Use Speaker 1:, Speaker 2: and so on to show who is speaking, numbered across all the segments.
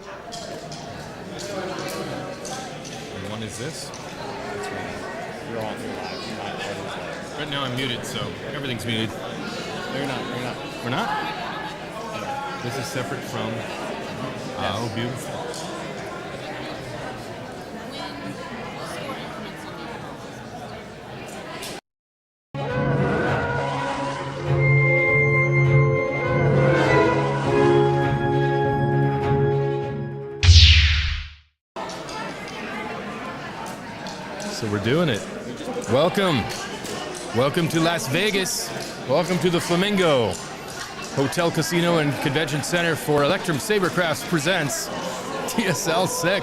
Speaker 1: And one is this.
Speaker 2: You're all too live.
Speaker 1: Right now I'm muted, so everything's muted.
Speaker 2: No, you're not. You're not.
Speaker 1: We're not? This is separate from... Oh, beautiful. So we're doing it. Welcome. Welcome to Las Vegas. Welcome to the Flamingo Hotel, Casino, and Convention Center for Electrum Sabercrafts presents TSL VI.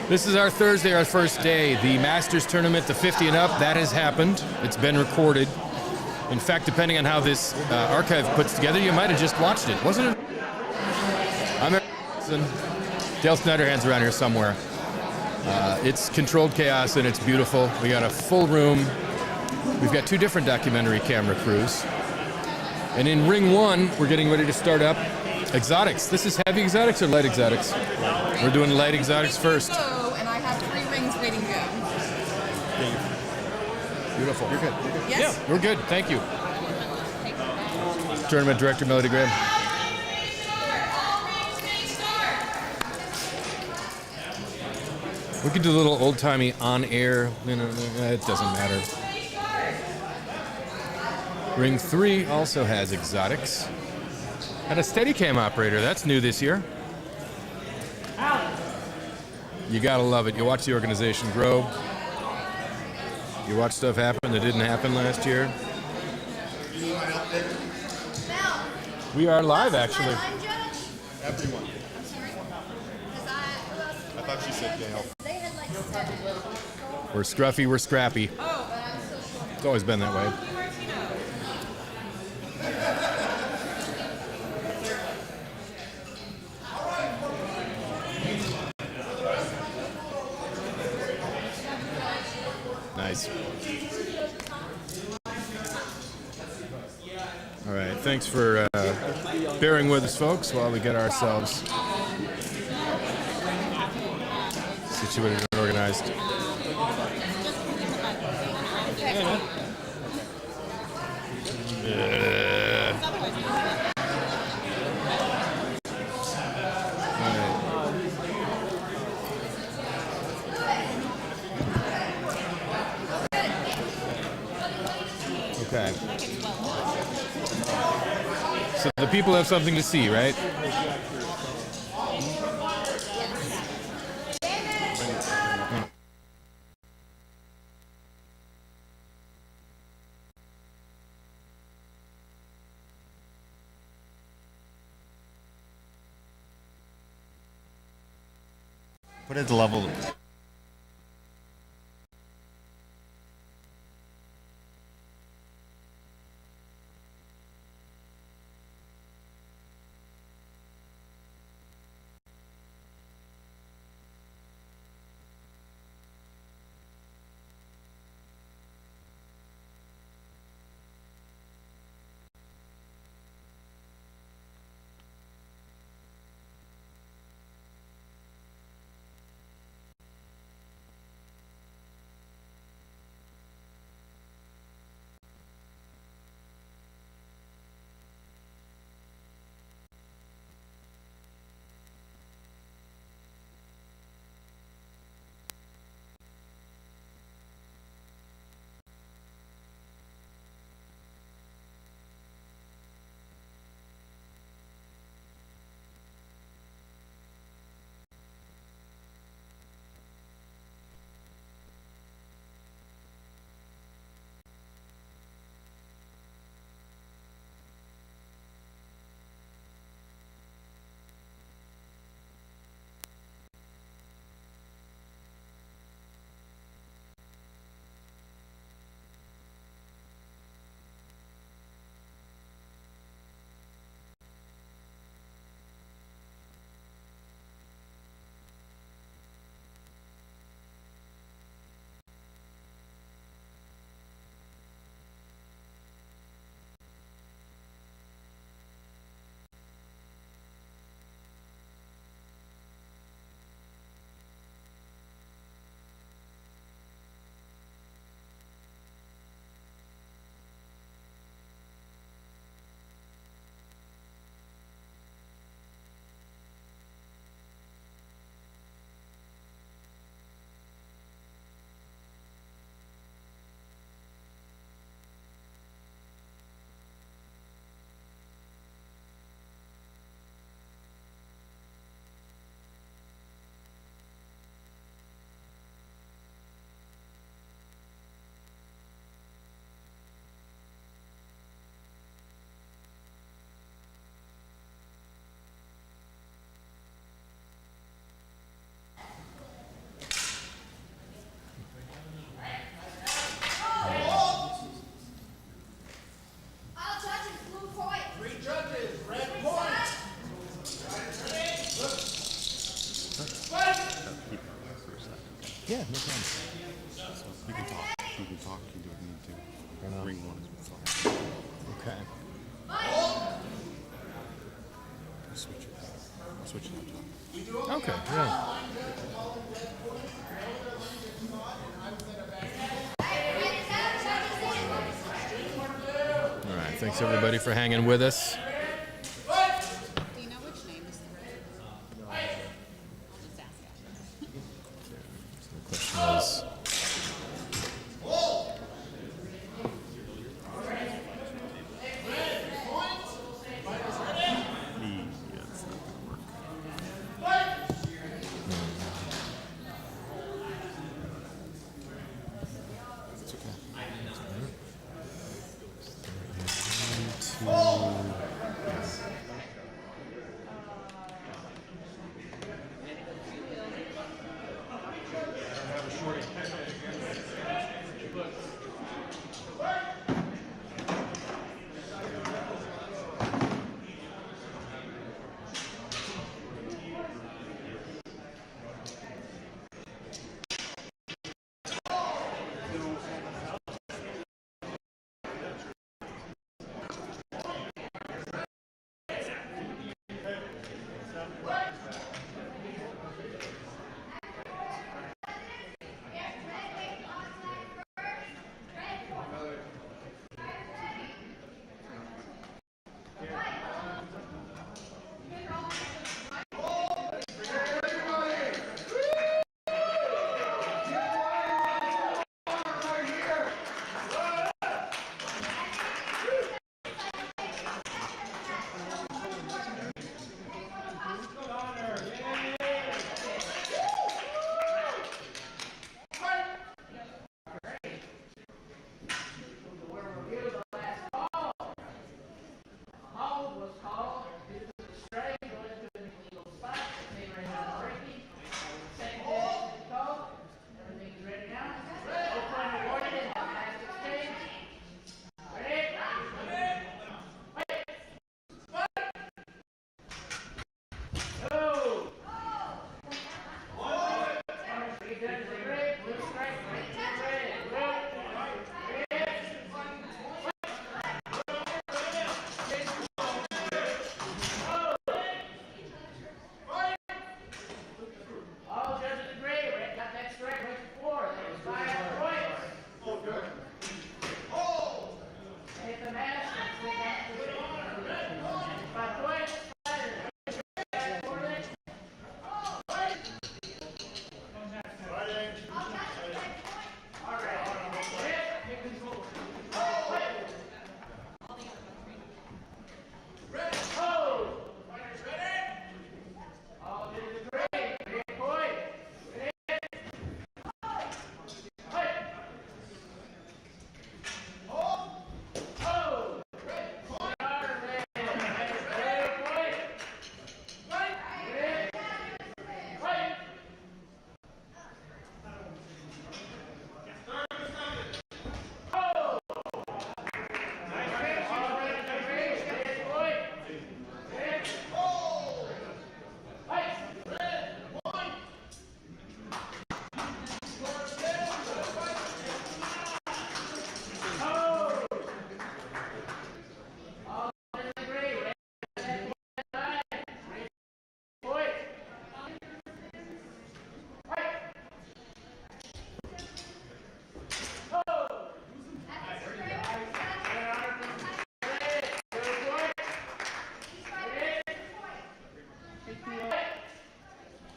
Speaker 1: This is our Thursday, our first day. The Masters Tournament, the 50 and up, that has happened. It's been recorded. In fact, depending on how this archive puts together, you might have just watched it, wasn't it? I'm Eric. Dale Snyderhand's around here somewhere. It's controlled chaos and it's beautiful. We got a full room. We've got two different documentary camera crews. And in ring one, we're getting ready to start up exotics. This is heavy exotics or light exotics? We're doing light exotics first.
Speaker 3: Hello, and I have 3 rings waiting to go.
Speaker 1: Beautiful. You're good.
Speaker 3: Yes?
Speaker 1: Yeah, we're good. Thank you. Tournament Director Melody Graham. We could do a little old-timey on-air. It doesn't matter. Ring 3 also has exotics. And a Steadicam operator. That's new this year. You gotta love it. You watch the organization grow. You watch stuff happen that didn't happen last year. We are live, actually.
Speaker 2: Everyone. I thought she said Dale.
Speaker 1: We're scruffy, we're scrappy. It's always been that way. Nice. All right, thanks for bearing with us, folks, while we get ourselves situated and organized. Okay. So the people have something to see, right?
Speaker 2: What is the level?
Speaker 1: Yeah, no problem.
Speaker 2: So you can talk. You can talk. You don't need to.
Speaker 1: Fair enough.
Speaker 2: Ring one is what's up.
Speaker 1: Okay.
Speaker 2: Switch it. I'll switch it up.
Speaker 1: Okay, yeah. All right, thanks everybody for hanging with us.
Speaker 3: Do you know which name is the red? I'll just ask after.
Speaker 1: The question was,
Speaker 2: Yeah, it's not gonna work. It's okay.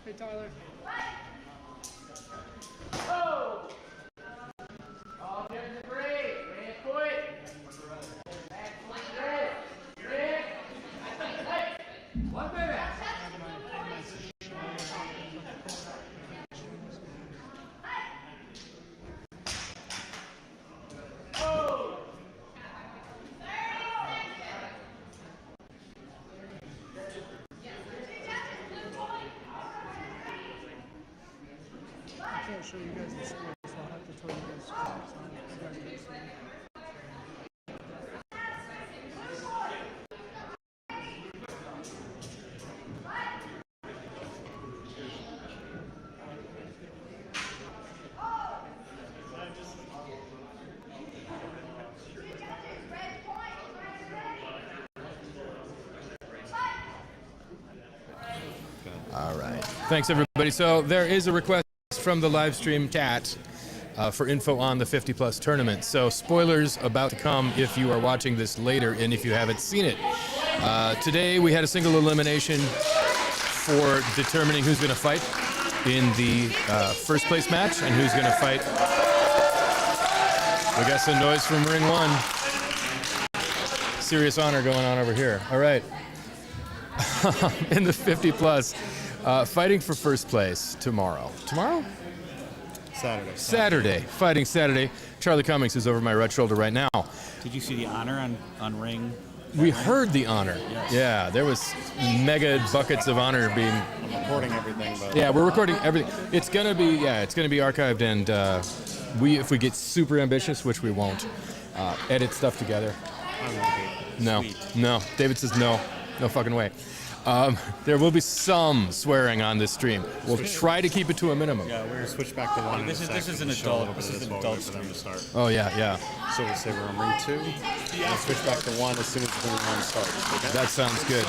Speaker 4: Hey, Tyler. I can't show you guys the scores, so I'll have to tell you guys scores. You guys can see.
Speaker 1: right. Thanks, everybody. So there is a request from the live stream chat for info on the 50-plus tournament. So spoilers about to come if you are watching this later and if you haven't seen it. Today we had a single elimination for determining who's going to fight in the first place match and who's going to fight. We got some noise from Ring 1. Serious honor going on over here. All right. In the 50-plus, fighting for first place tomorrow. Tomorrow? Saturday. Fighting Saturday. Charlie Cummings is over my right shoulder right now.
Speaker 5: Did you see the honor on Ring?
Speaker 1: We heard the honor.
Speaker 5: Yes.
Speaker 1: Yeah, there was mega buckets of honor being.
Speaker 2: I'm recording everything, but
Speaker 1: Yeah, we're recording everything. It's gonna be archived, and if we get super ambitious, which we won't, edit stuff together.
Speaker 2: I won't be.
Speaker 1: No,
Speaker 2: Sweet.
Speaker 1: no. David says no fucking way. There will be some swearing on this stream. We'll try to keep it to a minimum.
Speaker 2: Yeah, we're gonna switch back to one. in a
Speaker 5: This is
Speaker 2: second
Speaker 5: an
Speaker 2: to show a little
Speaker 5: adult.
Speaker 2: bit
Speaker 5: This
Speaker 2: of
Speaker 5: is an
Speaker 2: while we
Speaker 5: adult
Speaker 2: wait for them to start.
Speaker 1: Oh yeah.
Speaker 2: So we'll say we're on ring 2. We'll switch back to 1 as soon as ring 1 starts. Okay?
Speaker 1: That sounds good.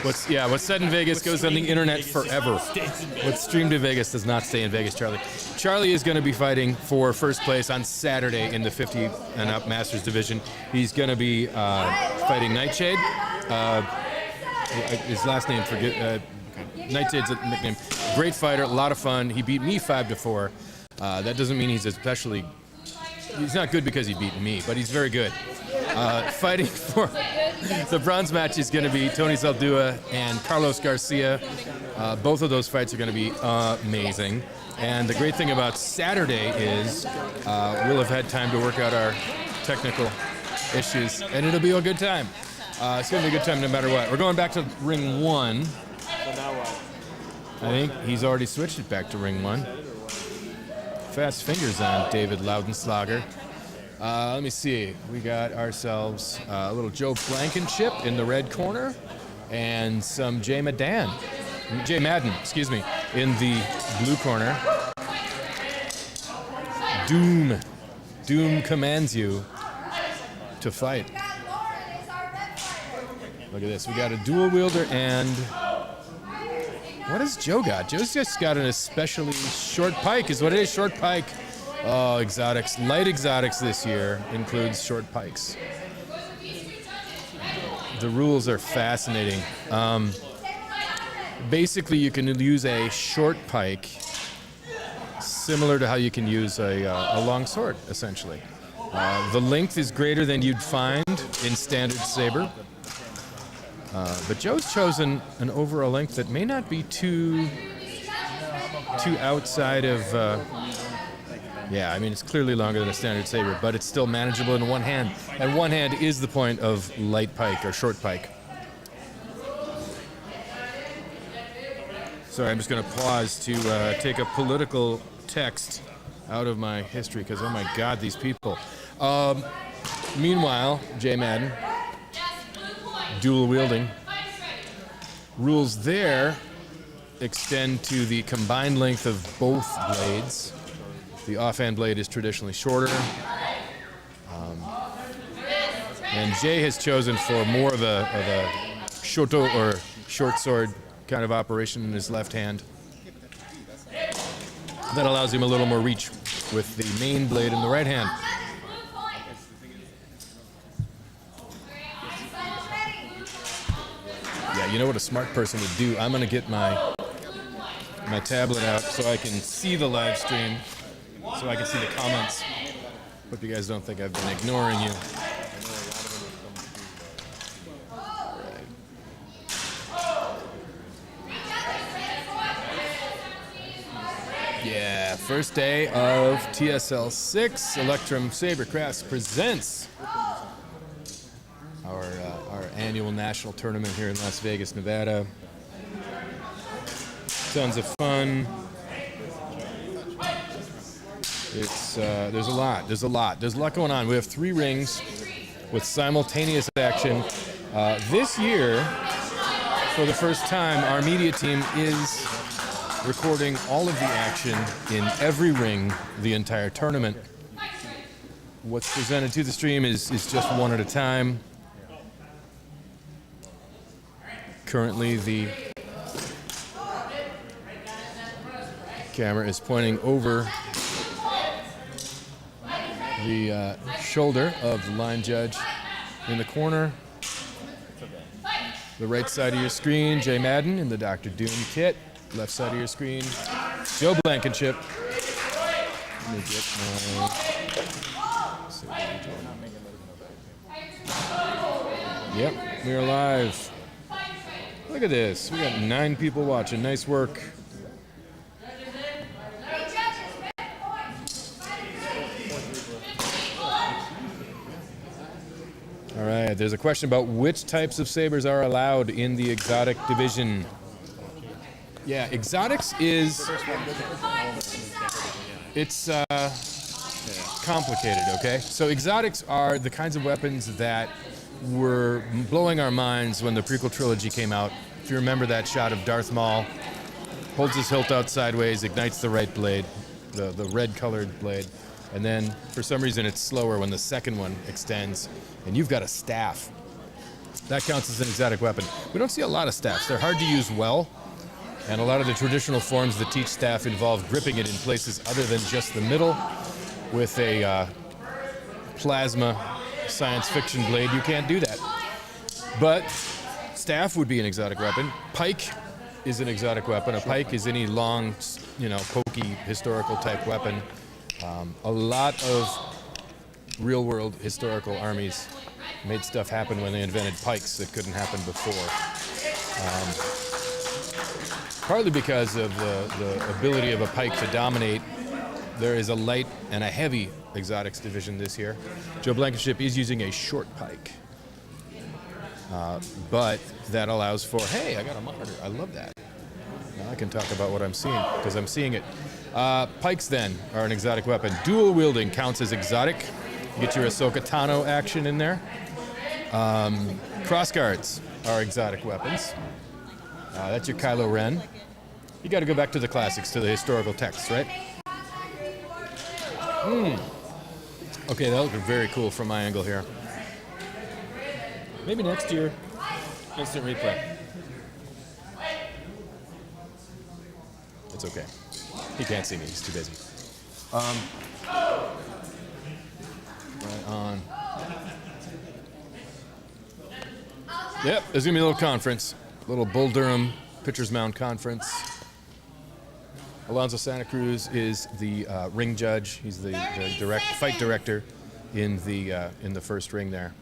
Speaker 1: What's said in Vegas goes on the internet forever. What's streamed in Vegas does not stay in Vegas, Charlie. Charlie is going to be fighting for first place on Saturday in the 50 and up Masters division. He's going to be fighting Nightshade. His last name, Nightshade's a nickname. Great fighter, a lot of fun. He beat me 5-4. That doesn't mean he's especially. He's not good because he beat me, but he's very good. Fighting for the bronze match is going to be Tony Zaldua and Carlos Garcia. Both of those fights are going to be amazing. And the great thing about Saturday is we'll have had time to work out our technical issues, and it'll be a good time. It's going to be a good time no matter what. We're going back to ring 1.
Speaker 2: So now what?
Speaker 1: I think he's already switched it back to ring 1. Fast fingers on David Loudenslager. Let me see. We got ourselves a little Joe Blankenship in the red corner and some Jay Madden, excuse me, in the blue corner. Doom commands you to fight. Look at this. We got a dual wielder and what has Joe got? Joe's just got an especially short pike is what it is, short pike. Oh, exotics. Light exotics this year includes short pikes. The rules are fascinating. Basically, you can use a short pike similar to how you can use a long sword, essentially. The length is greater than you'd find in standard Saber. But Joe's chosen an overall length that may not be too outside of. It's clearly longer than a standard Saber, but it's still manageable in one hand. And one hand is the point of light pike or short pike. Sorry, I'm just going to pause to take a political text out of my history because, oh my God, these people. Meanwhile, Jay Madden. Dual wielding. Rules there extend to the combined length of both blades. The offhand blade is traditionally shorter. And Jay has chosen for more of a shoto or short sword kind of operation in his left hand. That allows him a little more reach with the main blade in the right hand. Yeah, you know what a smart person would do? I'm going to get my tablet out so I can see the live stream, so I can see the comments. Hope you guys don't think I've been ignoring you. Yeah, first day of TSL VI. Electrum Sabercrafts presents our annual national tournament here in Las Vegas, Nevada. Tons of fun. It's there's a lot going on. We have 3 rings with simultaneous action. This year, for the first time, our media team is recording all of the action in every ring the entire tournament. What's presented to the stream is just one at a time. Currently, the camera is pointing over the shoulder of the line judge in the corner. The right side of your screen, Jay Madden in the Dr. Doom kit. Left side of your screen, Joe Blankenship. Let me get my... Yep, we are live. Look at this. We got 9 people watching. Nice work. All right, there's a question about which types of sabers are allowed in the exotic division. Yeah, exotics is... It's complicated, okay? So exotics are the kinds of weapons that were blowing our minds when the prequel trilogy came out. If you remember that shot of Darth Maul, holds his hilt out sideways, ignites the right blade, the red-colored blade, and then for some reason it's slower when the second one extends, and you've got a staff. That counts as an exotic weapon. We don't see a lot of staffs. They're hard to use well, and a lot of the traditional forms that teach staff involve gripping it in places other than just the middle. With a plasma science fiction blade, you can't do that. But staff would be an exotic weapon. Pike is an exotic weapon. A pike is any long, pokey, historical type weapon. A lot of real-world historical armies made stuff happen when they invented pikes that couldn't happen before. Partly because of the ability of a pike to dominate. There is a light and a heavy exotics division this year. Joe Blankenship is using a short pike. But that allows for, hey, I got a monitor. I love that. Now I can talk about what I'm seeing, because I'm seeing it. Pikes, then, are an exotic weapon. Dual wielding counts as exotic. You get your Ahsoka Tano action in there. Crossguards are exotic weapons. That's your Kylo Ren. You got to go back to the classics, to the historical texts, right? Okay, that looks very cool from my angle here. Maybe next year, instant replay. It's okay. He can't see me. He's too busy. Right on. Yep, there's gonna be a little conference, a little Bull Durham Pitcher's Mound conference. Alonso Santa Cruz is the ring judge. He's the fight director in the first ring there.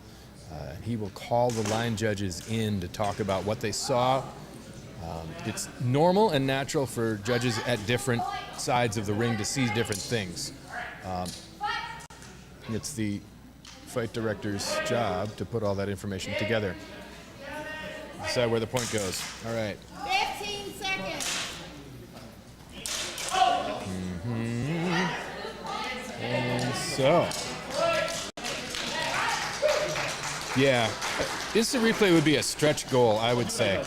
Speaker 1: He will call the line judges in to talk about what they saw. It's normal and natural for judges at different sides of the ring to see different things. It's the fight director's job to put all that information together. Decide where the point goes. All right.
Speaker 3: 15 seconds.
Speaker 1: And so, yeah, instant replay would be a stretch goal, I would say.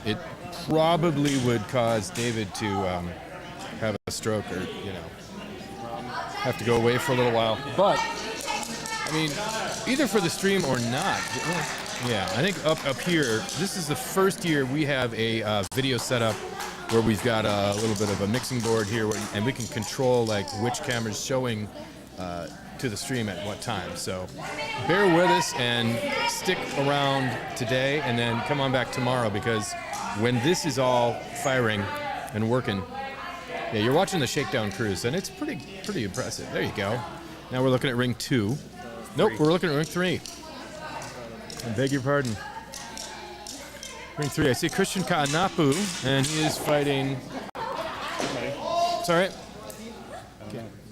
Speaker 1: It probably would cause David to have a stroke or, have to go away for a little while. But, I mean, either for the stream or not. Yeah, I think up here, this is the first year we have a video setup where we've got a little bit of a mixing board here, and we can control which camera's showing to the stream at what time. So bear with us and stick around today, and then come on back tomorrow, because when this is all firing and working, yeah, you're watching the shakedown cruise, and it's pretty impressive. There you go. Now we're looking at ring 2. Nope, we're looking at ring 3. I beg your pardon. Ring 3. I see Christian Kaanapu, and he is fighting. It's all right.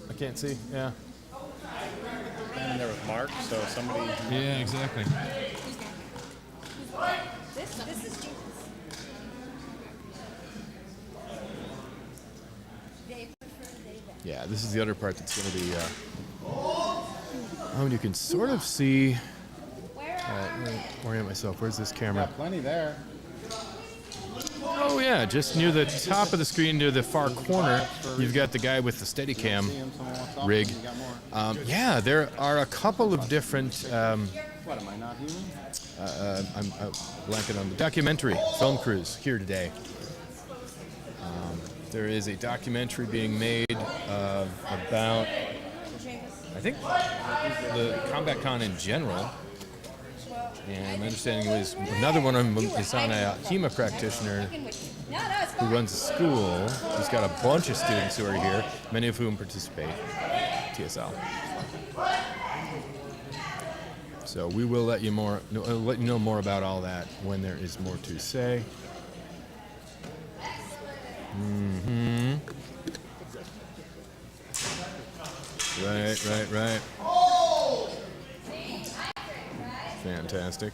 Speaker 1: I can't see. Yeah.
Speaker 2: I'm in there with Mark, so somebody.
Speaker 1: Yeah, exactly.
Speaker 3: This is Jesus.
Speaker 1: Yeah, this is the other part that's going to be. And you can sort of see. Let me orient myself. Where's this camera?
Speaker 2: Plenty there.
Speaker 1: Oh yeah, just near the top of the screen, near the far corner, you've got the guy with the Steadicam rig. Yeah, there are a couple of different.
Speaker 2: What, am I not human?
Speaker 1: I'm blanking on the documentary film crews here today. There is a documentary being made about, I think, the CombatCon in general. And my understanding was another one of them is on a HEMA practitioner who runs a school. He's got a bunch of students who are here, many of whom participate TSL. So we will let you know more about all that when there is more to say. Right. Fantastic.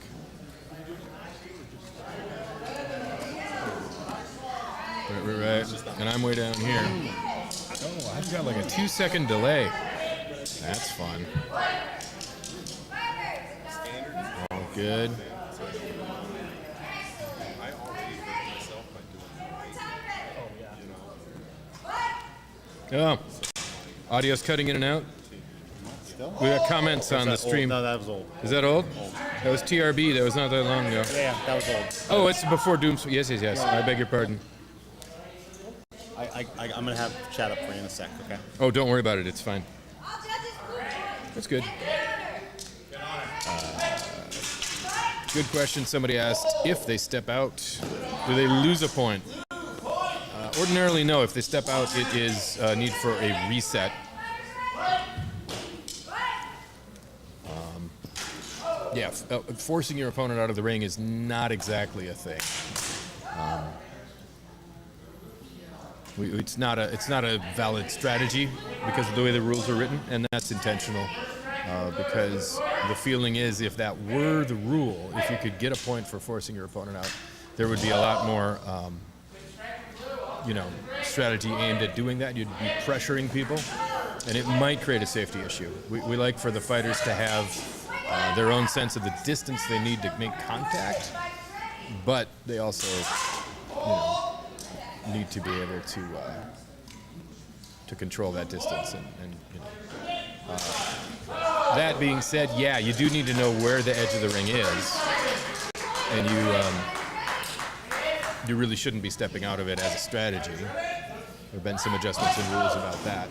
Speaker 1: Right. And I'm way down here. Oh, I've got like a 2-second delay. That's fun. All good. Oh, audio's cutting in and out. We got comments on the stream.
Speaker 2: No, that was old.
Speaker 1: Is that old? That was TRB. That was not that long ago.
Speaker 2: Yeah, that was old.
Speaker 1: Oh, it's before Doom. Yes. I beg your pardon.
Speaker 2: I'm gonna have chat up for you in a sec. Okay.
Speaker 1: Oh, don't worry about it. It's fine. That's good. Good question. Somebody asked, if they step out, do they lose a point? Ordinarily, no. If they step out, it is a need for a reset. Forcing your opponent out of the ring is not exactly a thing. It's not a valid strategy because of the way the rules are written, and that's intentional. Because the feeling is, if that were the rule, if you could get a point for forcing your opponent out, there would be a lot more, strategy aimed at doing that. You'd be pressuring people, and it might create a safety issue. We like for the fighters to have their own sense of the distance they need to make contact, but they also, need to be able to control that distance. That being said, yeah, you do need to know where the edge of the ring is, and you really shouldn't be stepping out of it as a strategy. There have been some adjustments in rules about that.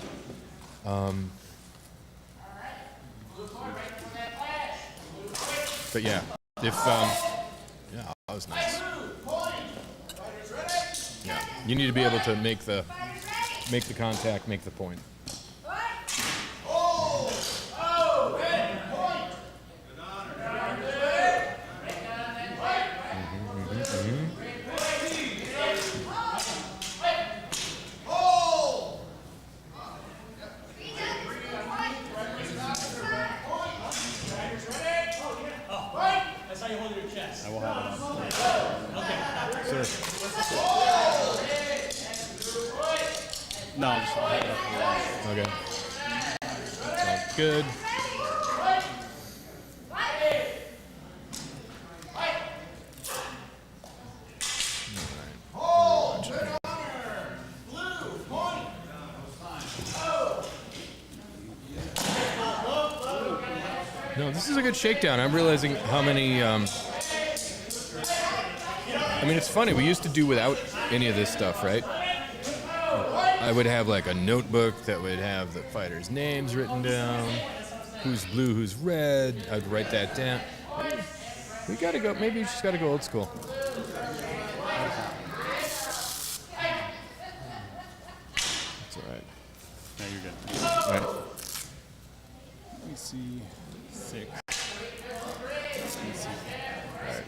Speaker 1: But yeah, if that was nice. Yeah, you need to be able to make the contact, make the point.
Speaker 2: No, I'm just
Speaker 1: Okay. Sounds good. No, this is a good shakedown. I'm realizing how many. It's funny. We used to do without any of this stuff, right? I would have like a notebook that would have the fighters' names written down, who's blue, who's red. I'd write that down. We gotta go. Maybe we just gotta go old school. That's all right.
Speaker 2: No, you're good.
Speaker 1: All right.
Speaker 2: Let me see. 6.
Speaker 1: All right.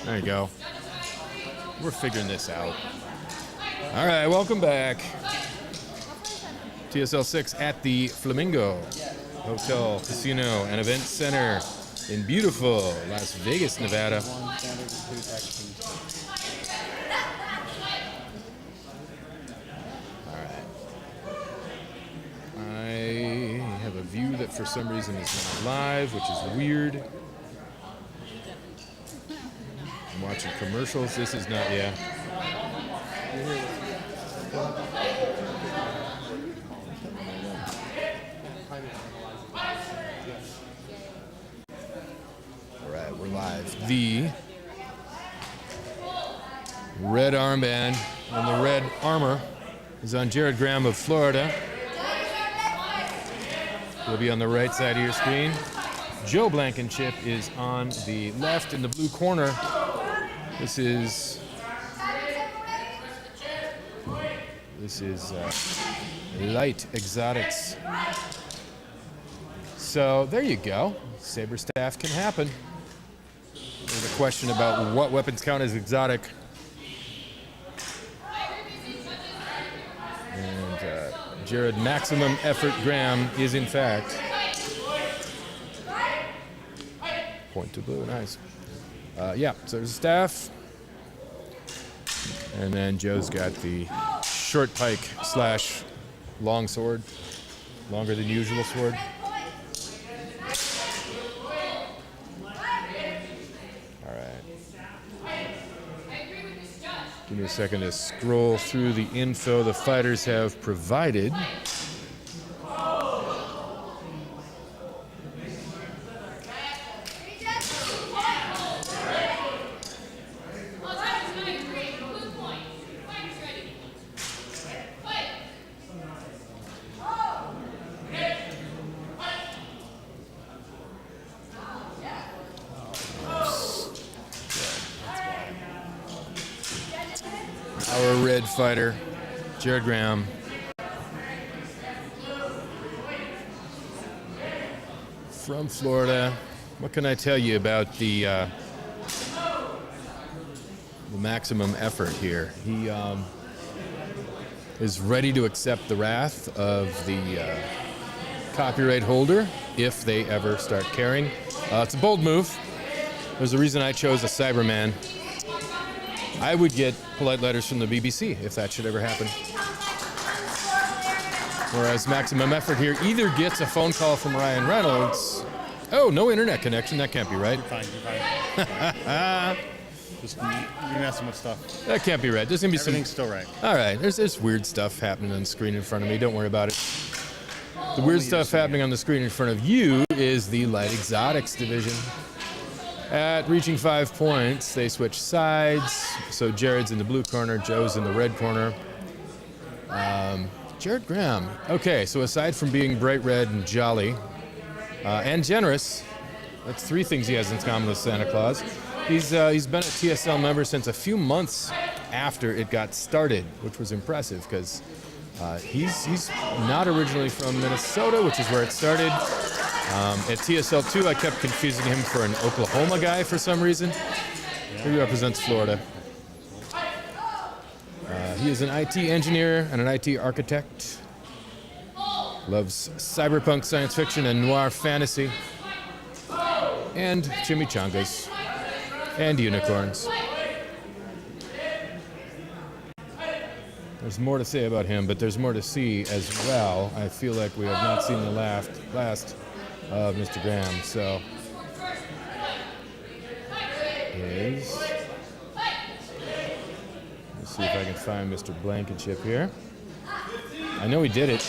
Speaker 1: There you go. We're figuring this out. All right, welcome back. TSL 6 at the Flamingo Hotel, Casino, and Event Center in beautiful Las Vegas, Nevada. All right. I have a view that for some reason is not live, which is weird. I'm watching commercials. This is not, yeah. All right, we're live. The red armband and the red armor is on Jared Graham of Florida. He'll be on the right side of your screen. Joe Blankenship is on the left in the blue corner. This is Light Exotics. So there you go. Saber staff can happen. There's a question about what weapons count as exotic. And Jared Maximum Effort Graham is in fact point to blue. Nice. Yeah, so there's a staff. And then Joe's got the short pike slash long sword. Longer than usual sword. All right. Give me a second to scroll through the info the fighters have provided. Our red fighter, Jared Graham. From Florida. What can I tell you about the maximum effort here? He is ready to accept the wrath of the copyright holder if they ever start caring. It's a bold move. There's a reason I chose a Cyberman. I would get polite letters from the BBC if that should ever happen. Whereas Maximum Effort here either gets a phone call from Ryan Reynolds Oh, no internet connection. That can't be right.
Speaker 2: You're fine. You're fine. Just you're messing with stuff.
Speaker 1: That can't be right. There's gonna be
Speaker 2: Everything's still right.
Speaker 1: All right. There's weird stuff happening on the screen in front of me. Don't worry about it. The weird stuff happening on the screen in front of you is the Light Exotics division. At reaching 5 points, they switch sides. So Jared's in the blue corner, Joe's in the red corner. Jared Graham. Okay, so aside from being bright red and jolly and generous, that's 3 things he has in common with Santa Claus. He's been a TSL member since a few months after it got started, which was impressive because he's not originally from Minnesota, which is where it started. At TSL 2, I kept confusing him for an Oklahoma guy for some reason. He represents Florida. He is an IT engineer and an IT architect. Loves cyberpunk science fiction and noir fantasy. And chimichangas. And unicorns. There's more to say about him, but there's more to see as well. I feel like we have not seen the last of Mr. Graham, so let's see if I can find Mr. Blankenship here. I know he did it.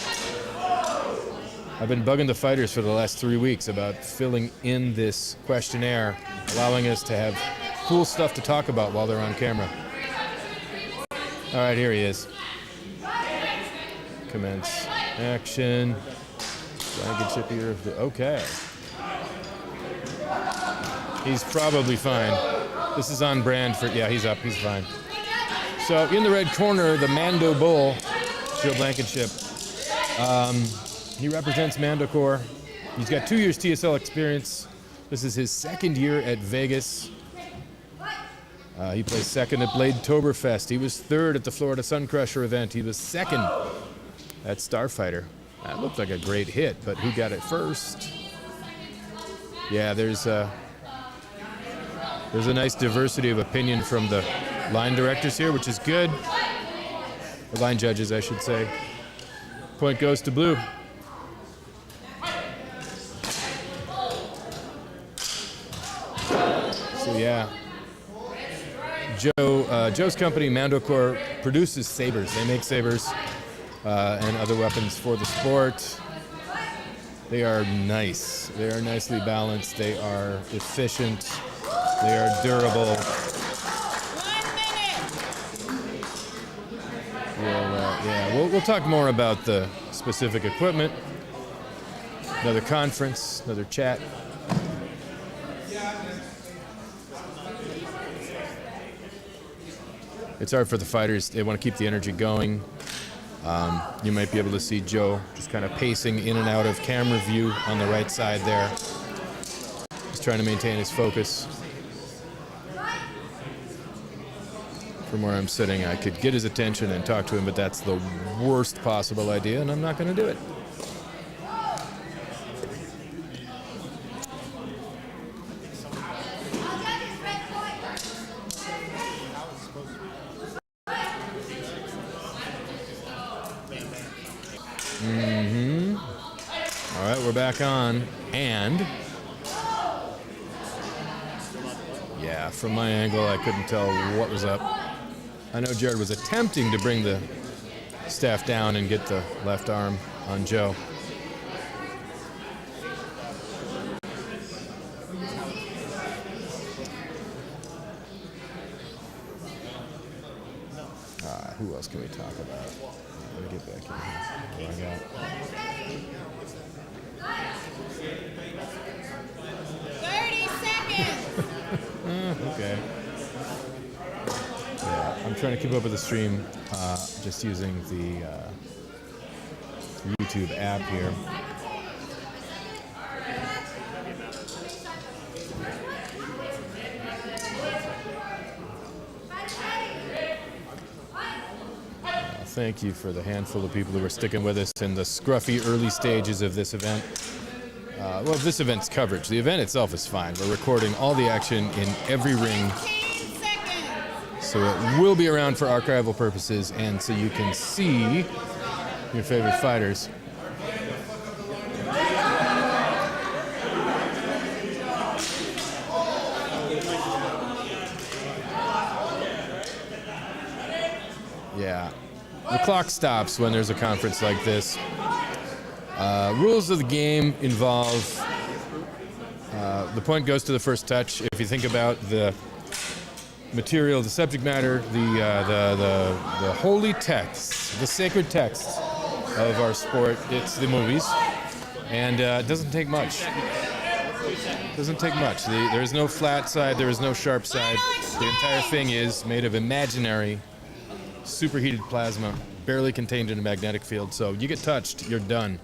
Speaker 1: I've been bugging the fighters for the last 3 weeks about filling in this questionnaire, allowing us to have cool stuff to talk about while they're on camera. All right, here he is. Commence action. Blankenship here. Okay. He's probably fine. This is on brand for, yeah, he's up, he's fine. So in the red corner, the Mando Bull, Joe Blankenship. He represents Mando Corps. He's got 2 years TSL experience. This is his 2nd year at Vegas. He placed 2nd at Bladetoberfest. He was 3rd at the Florida Sun Crusher event. He was 2nd at Starfighter. That looked like a great hit, but who got it first? Yeah, there's a nice diversity of opinion from the line directors here, which is good. The line judges, I should say. Point goes to blue. So yeah, Joe's company, Mando Corps, produces sabers. They make sabers and other weapons for the sport. They are nice. They are nicely balanced. They are efficient. They are durable.
Speaker 3: 1 minute.
Speaker 1: We'll talk more about the specific equipment. Another conference, another chat. It's hard for the fighters. They want to keep the energy going. You might be able to see Joe just kind of pacing in and out of camera view on the right side there. He's trying to maintain his focus. From where I'm sitting, I could get his attention and talk to him, but that's the worst possible idea, and I'm not going to do it. All right, we're back on, and yeah, from my angle, I couldn't tell what was up. I know Jared was attempting to bring the staff down and get the left arm on Joe. Who else can we talk about? Let me get back in here. What do I got?
Speaker 3: 30 seconds.
Speaker 1: Okay. Yeah, I'm trying to keep up with the stream, just using the YouTube app here. Thank you for the handful of people who are sticking with us in the scruffy early stages of this event. Well, this event's coverage. The event itself is fine. We're recording all the action in every ring.
Speaker 3: 15 seconds.
Speaker 1: So it will be around for archival purposes and so you can see your favorite fighters. Yeah. The clock stops when there's a conference like this. Rules of the game involve the point goes to the first touch. If you think about the material, the subject matter, the holy texts, the sacred texts of our sport, it's the movies, and it doesn't take much. Doesn't take much. There is no flat side. There is no sharp side. The entire thing is made of imaginary, superheated plasma, barely contained in a magnetic field. So you get touched, you're done.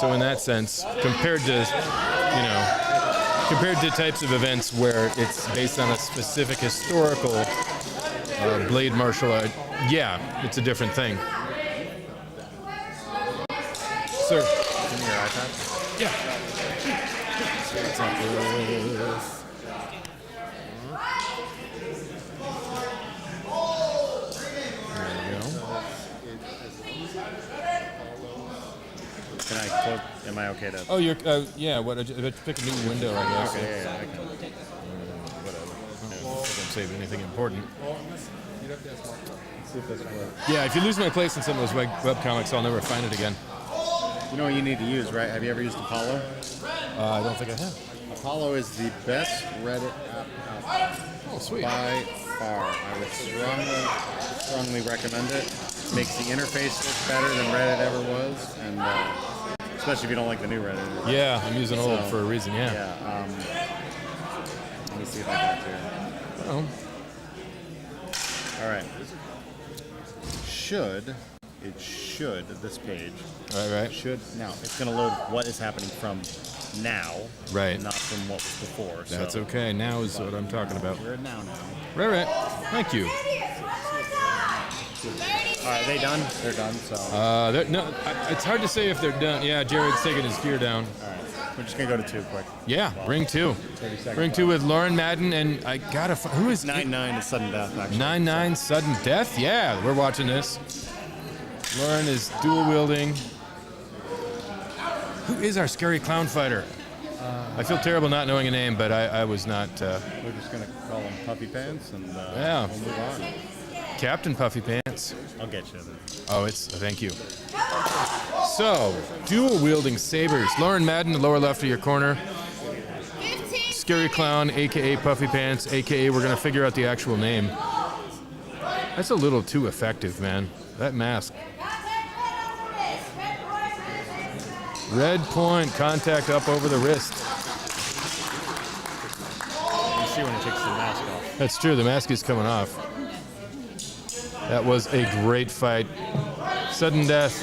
Speaker 1: So in that sense, compared to types of events where it's based on a specific historical blade martial art, yeah, it's a different thing. Sir.
Speaker 2: Give me your iPad.
Speaker 1: Yeah.
Speaker 2: What's up, Lewis?
Speaker 1: There you go.
Speaker 2: Can I close? Am I okay to?
Speaker 1: Oh, you're, yeah, what, I pick a new window, I guess.
Speaker 2: Okay, yeah, I can.
Speaker 1: Whatever. I don't save anything important.
Speaker 2: See if this works.
Speaker 1: Yeah, if you lose my place in some of those web comics, I'll never find it again.
Speaker 2: You know what you need to use, right? Have you ever used Apollo?
Speaker 1: I don't think I have.
Speaker 2: Apollo is the best Reddit app out
Speaker 1: Oh, sweet.
Speaker 2: by far. I would strongly recommend it. Makes the interface look better than Reddit ever was, and especially if you don't like the new Reddit.
Speaker 1: Yeah, I'm using old for a reason, yeah.
Speaker 2: Yeah. Let me see if I got it here.
Speaker 1: Oh.
Speaker 2: All right. This page
Speaker 1: Right.
Speaker 2: now it's going to load what is happening from now,
Speaker 1: Right.
Speaker 2: not from what was before.
Speaker 1: That's
Speaker 2: so
Speaker 1: okay. Now is what I'm talking about.
Speaker 2: we're at now.
Speaker 1: Right. Thank you.
Speaker 2: All right, they done? They're done. So
Speaker 1: No, it's hard to say if they're done. Yeah, Jared's taking his gear down.
Speaker 2: all right, we're just going to go to 2 quick.
Speaker 1: Yeah, bring 2.
Speaker 2: 30 seconds.
Speaker 1: Bring 2 with Lauren Madden, and I gotta. Who is
Speaker 2: 9-9 is sudden death. Actually.
Speaker 1: 9-9 sudden death? Yeah, we're watching this. Lauren is dual wielding. Who is our scary clown fighter? I feel terrible not knowing a name, but I was not.
Speaker 2: We're just going to call him Puffy Pants, and
Speaker 1: Yeah.
Speaker 2: we'll move on.
Speaker 1: Captain Puffy Pants.
Speaker 2: I'll get you.
Speaker 1: Oh, thank you. So, dual wielding sabers. Lauren Madden, the lower left of your corner. Scary Clown, aka Puffy Pants, aka we're gonna figure out the actual name. That's a little too effective, man. That mask. Red point, contact up over the wrist.
Speaker 2: You see when he takes the mask off.
Speaker 1: That's true, the mask is coming off. That was a great fight. Sudden death.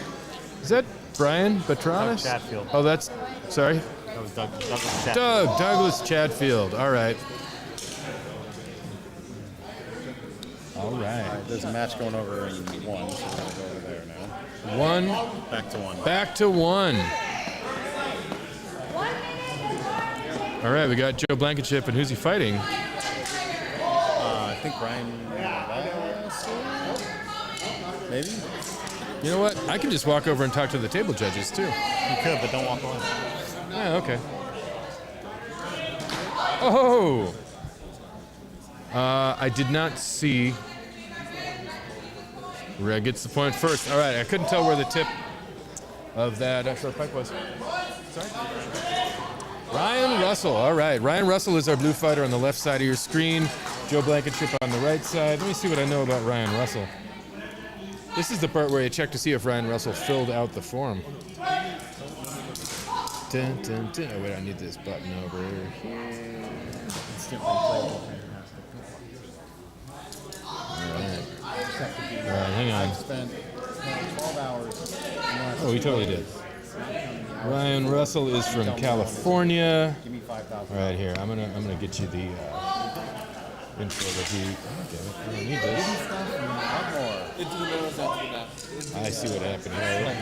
Speaker 1: Is that Brian Batranis?
Speaker 2: Doug Chatfield.
Speaker 1: Oh, that's, sorry?
Speaker 2: That was Douglas Chatfield.
Speaker 1: Douglas Chatfield. All right. All right.
Speaker 2: There's a match going over in 1, so we're going to go over there now.
Speaker 1: 1,
Speaker 2: Back to 1.
Speaker 1: back to 1. All right, we got Joe Blankenship, and who's he fighting?
Speaker 2: I think Brian. Maybe?
Speaker 1: You know what? I can just walk over and talk to the table judges, too.
Speaker 2: You could, but don't walk away.
Speaker 1: Yeah, okay. Oh! I did not see. Red gets the point first. All right, I couldn't tell where the tip of that short pipe was. Sorry? Ryan Russell. All right, Ryan Russell is our blue fighter on the left side of your screen. Joe Blankenship on the right side. Let me see what I know about Ryan Russell. This is the part where you check to see if Ryan Russell filled out the form. Dun, dun, dun. Oh, wait, I need this button over here. All right. All right, hang on.
Speaker 2: Spent 12 hours.
Speaker 1: Oh, he totally did. Ryan Russell is from California.
Speaker 2: Give me 5,000.
Speaker 1: All right, here. I'm gonna get you the intro that he. Okay, I don't need this. I see what happened here.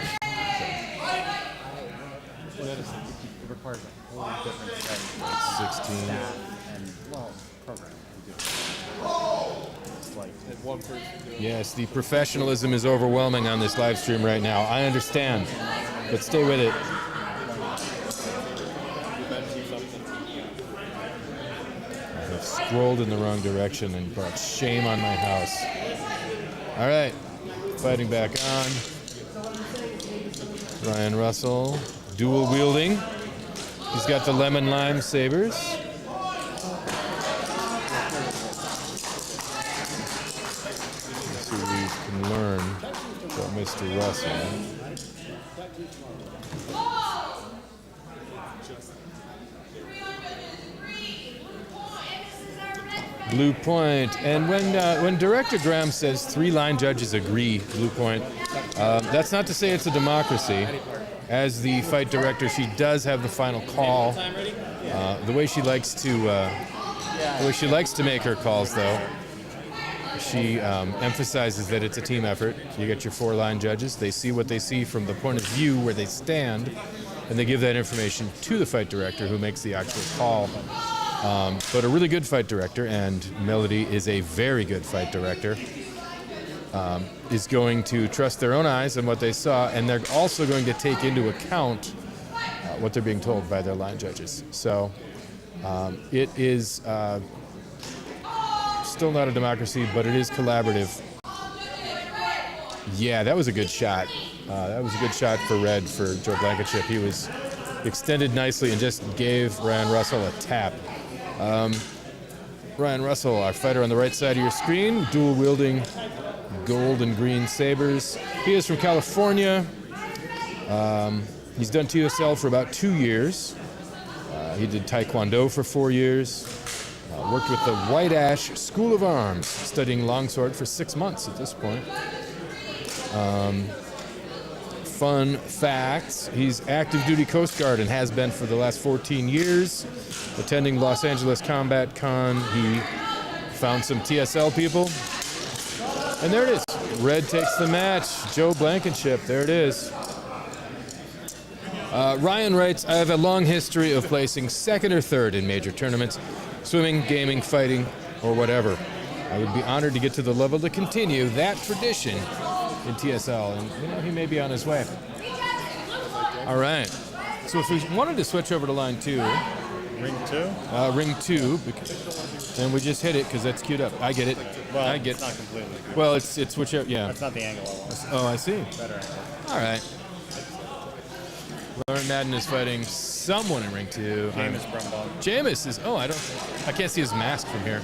Speaker 2: It requires a whole different set of
Speaker 1: 16.
Speaker 2: staff and, well, program to do it. It's like one person doing it.
Speaker 1: Yes, the professionalism is overwhelming on this live stream right now. I understand, but stay with it. I've scrolled in the wrong direction and brought shame on my house. All right, fighting back on. Ryan Russell, dual wielding. He's got the lemon lime sabers. Let's see what we can learn about Mr. Russell. Blue point. And when Director Graham says 3 line judges agree, blue point, that's not to say it's a democracy. As the fight director, she does have the final call. The way she likes to make her calls, though, she emphasizes that it's a team effort. You get your 4 line judges. They see what they see from the point of view where they stand, and they give that information to the fight director, who makes the actual call. But a really good fight director, and Melody is a very good fight director, is going to trust their own eyes and what they saw, and they're also going to take into account what they're being told by their line judges. So it is still not a democracy, but it is collaborative. Yeah, that was a good shot. That was a good shot for Red, for Joe Blankenship. He was extended nicely and just gave Ryan Russell a tap. Ryan Russell, our fighter on the right side of your screen, dual wielding gold and green sabers. He is from California. He's done TSL for about 2 years. He did Taekwondo for 4 years. Worked with the White Ash School of Arms, studying longsword for 6 months at this point. Fun facts: he's active duty Coast Guard and has been for the last 14 years. Attending Los Angeles CombatCon, he found some TSL people. And there it is. Red takes the match. Joe Blankenship, there it is. Ryan writes, I have a long history of placing second or third in major tournaments, swimming, gaming, fighting, or whatever. I would be honored to get to the level to continue that tradition in TSL, and he may be on his way. All right. So if we wanted to switch over to line 2.
Speaker 2: Ring 2?
Speaker 1: Ring 2, and we just hit it because that's queued up. I get it.
Speaker 2: Well,
Speaker 1: I get
Speaker 2: it's not completely.
Speaker 1: Well, it's whichever, yeah.
Speaker 2: That's not the angle I want.
Speaker 1: Oh, I see.
Speaker 2: Better angle.
Speaker 1: All right. Lauren Madden is fighting someone in ring 2.
Speaker 2: Jameis Brumbaugh.
Speaker 1: Jameis is, I can't see his mask from here.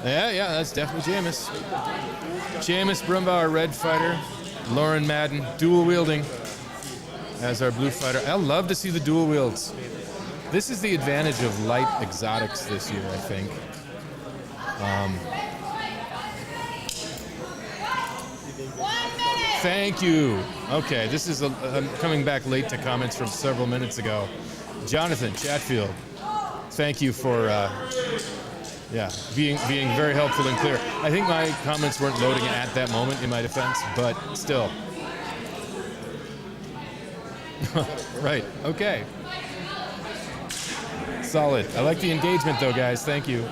Speaker 1: Yeah, that's definitely Jameis. Jameis Brumbaugh, our red fighter. Lauren Madden, dual wielding as our blue fighter. I love to see the dual wields. This is the advantage of light exotics this year, I think. Thank you. Okay, this is I'm coming back late to comments from several minutes ago. Jonathan Chatfield, thank you for being very helpful and clear. I think my comments weren't loading at that moment, in my defense, but still. Right. Okay. Solid. I like the engagement, though, guys. Thank you.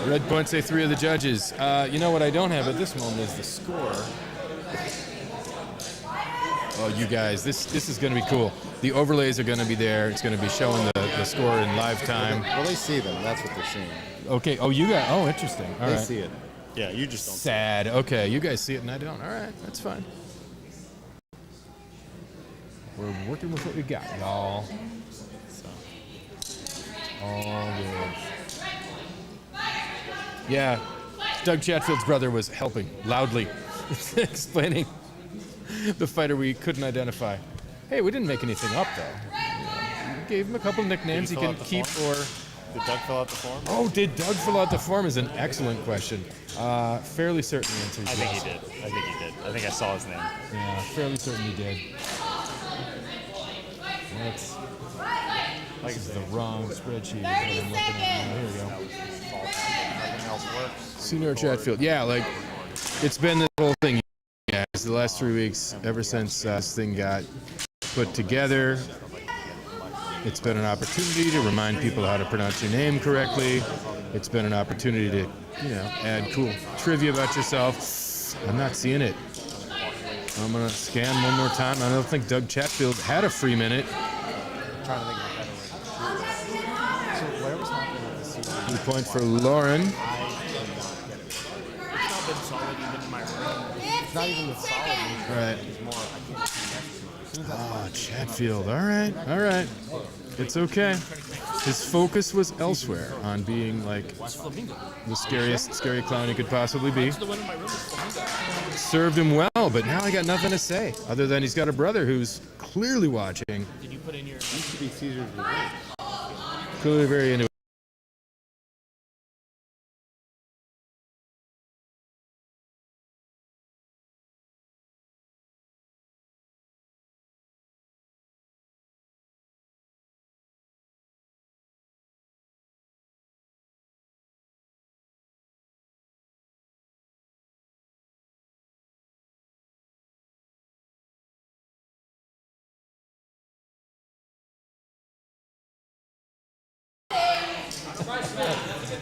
Speaker 1: Red points say 3 of the judges. You know what I don't have at this moment is the score. Oh, you guys, this is going to be cool. The overlays are going to be there. It's going to be showing the score in live time.
Speaker 2: Well, they see them. That's what they're seeing.
Speaker 1: Okay. Oh, you got. Oh, interesting. All right.
Speaker 2: They see it. Yeah, you just don't.
Speaker 1: Sad. Okay, you guys see it and I don't. All right, that's fine. We're working with what we got, y'all. All good. Yeah, Doug Chatfield's brother was helping loudly, explaining the fighter we couldn't identify. Hey, we didn't make anything up, though. We gave him a couple nicknames he can keep or...
Speaker 2: Did Doug fill out the form?
Speaker 1: Oh, did Doug fill out the form is an excellent question. Fairly certain the answer is
Speaker 2: I think
Speaker 1: yes.
Speaker 2: he did. I think I saw his name.
Speaker 1: Yeah, fairly certain he did. That's... This is the wrong spreadsheet. Is what I'm looking at now. Here we go.
Speaker 2: Nothing else works.
Speaker 1: Senior Chatfield. Yeah, like, it's been this whole thing, guys, the last 3 weeks, ever since this thing got put together. It's been an opportunity to remind people how to pronounce your name correctly. It's been an opportunity to, add cool trivia about yourself. I'm not seeing it. I'm going to scan one more time. I don't think Doug Chatfield had a free minute.
Speaker 2: I'm trying to think of a better way to do this. So whatever's happening with the season,
Speaker 1: 2 point for Lauren.
Speaker 2: I cannot get it.
Speaker 5: It's not been solid even in my room.
Speaker 2: It's not even the solid nature.
Speaker 1: Right.
Speaker 2: It's more, I can't see next to it. As soon as
Speaker 1: Ah, Chatfield. All right. It's okay. His focus was elsewhere on being like the scary clown he could possibly be.
Speaker 5: The one in my room is Flamingo.
Speaker 1: Served him well, but now I got nothing to say other than he's got a brother who's clearly watching,
Speaker 5: Did you put in your...
Speaker 2: used to be Caesar's Reserve.
Speaker 1: clearly very into it.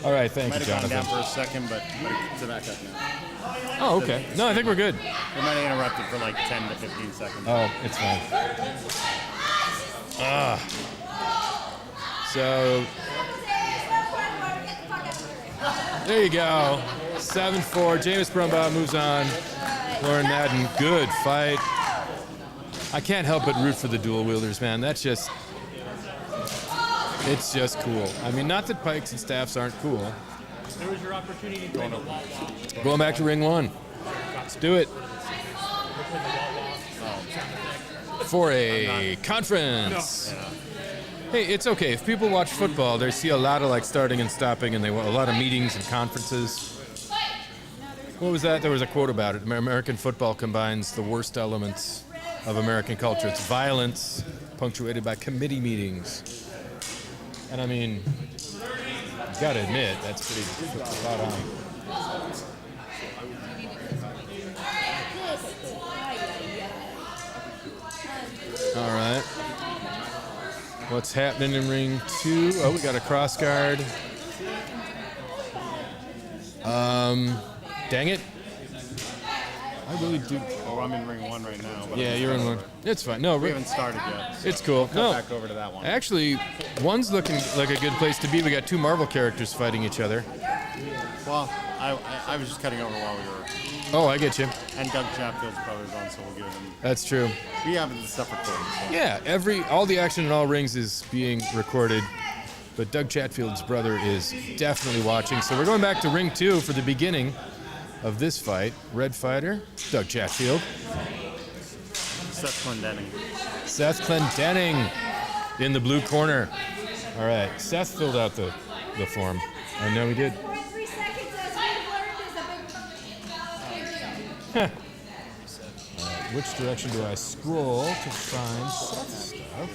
Speaker 1: All right, thank
Speaker 2: Might
Speaker 1: you,
Speaker 2: have gone down
Speaker 1: Jonathan.
Speaker 2: for a second, but it's back up now.
Speaker 1: Oh, okay. No, I think we're good.
Speaker 2: We might have interrupted for like 10 to 15 seconds.
Speaker 1: Oh, it's fine. So there you go. 7-4. Jameis Brumbaugh moves on. Lauren Madden, good fight. I can't help but root for the dual wielders, man. It's just cool. I mean, not that pikes and staffs aren't cool.
Speaker 5: There was your opportunity to play the wah-wah.
Speaker 1: Going back to ring one. Let's do it. For a conference. Hey, it's okay. If people watch football, they see a lot of like starting and stopping, and they want a lot of meetings and conferences. What was that? There was a quote about it. American football combines the worst elements of American culture. It's violence, punctuated by committee meetings. And I mean, you gotta admit, that's pretty spot on. All right. What's happening in ring 2? Oh, we got a cross guard. Dang it. I really do.
Speaker 2: Oh, I'm in ring 1 right now. But
Speaker 1: Yeah, you're in one. It's fine. No,
Speaker 2: we haven't started yet. So
Speaker 1: it's cool.
Speaker 2: cut
Speaker 1: No,
Speaker 2: back over to that one.
Speaker 1: actually, one's looking like a good place to be. We got 2 Marvel characters fighting each other.
Speaker 2: Well, I was just cutting over while we were.
Speaker 1: Oh, I get you.
Speaker 2: And Doug Chatfield's brother's on, so we'll give him.
Speaker 1: That's true.
Speaker 2: We have the stuff recorded. So.
Speaker 1: Yeah, all the action in all rings is being recorded, but Doug Chatfield's brother is definitely watching. So we're going back to ring 2 for the beginning of this fight. Red fighter, Doug Chatfield.
Speaker 2: Seth Clendenning.
Speaker 1: Seth Clendenning in the blue corner. All right, Seth filled out the form. I know he did. All right, which direction do I scroll to find Seth's stuff?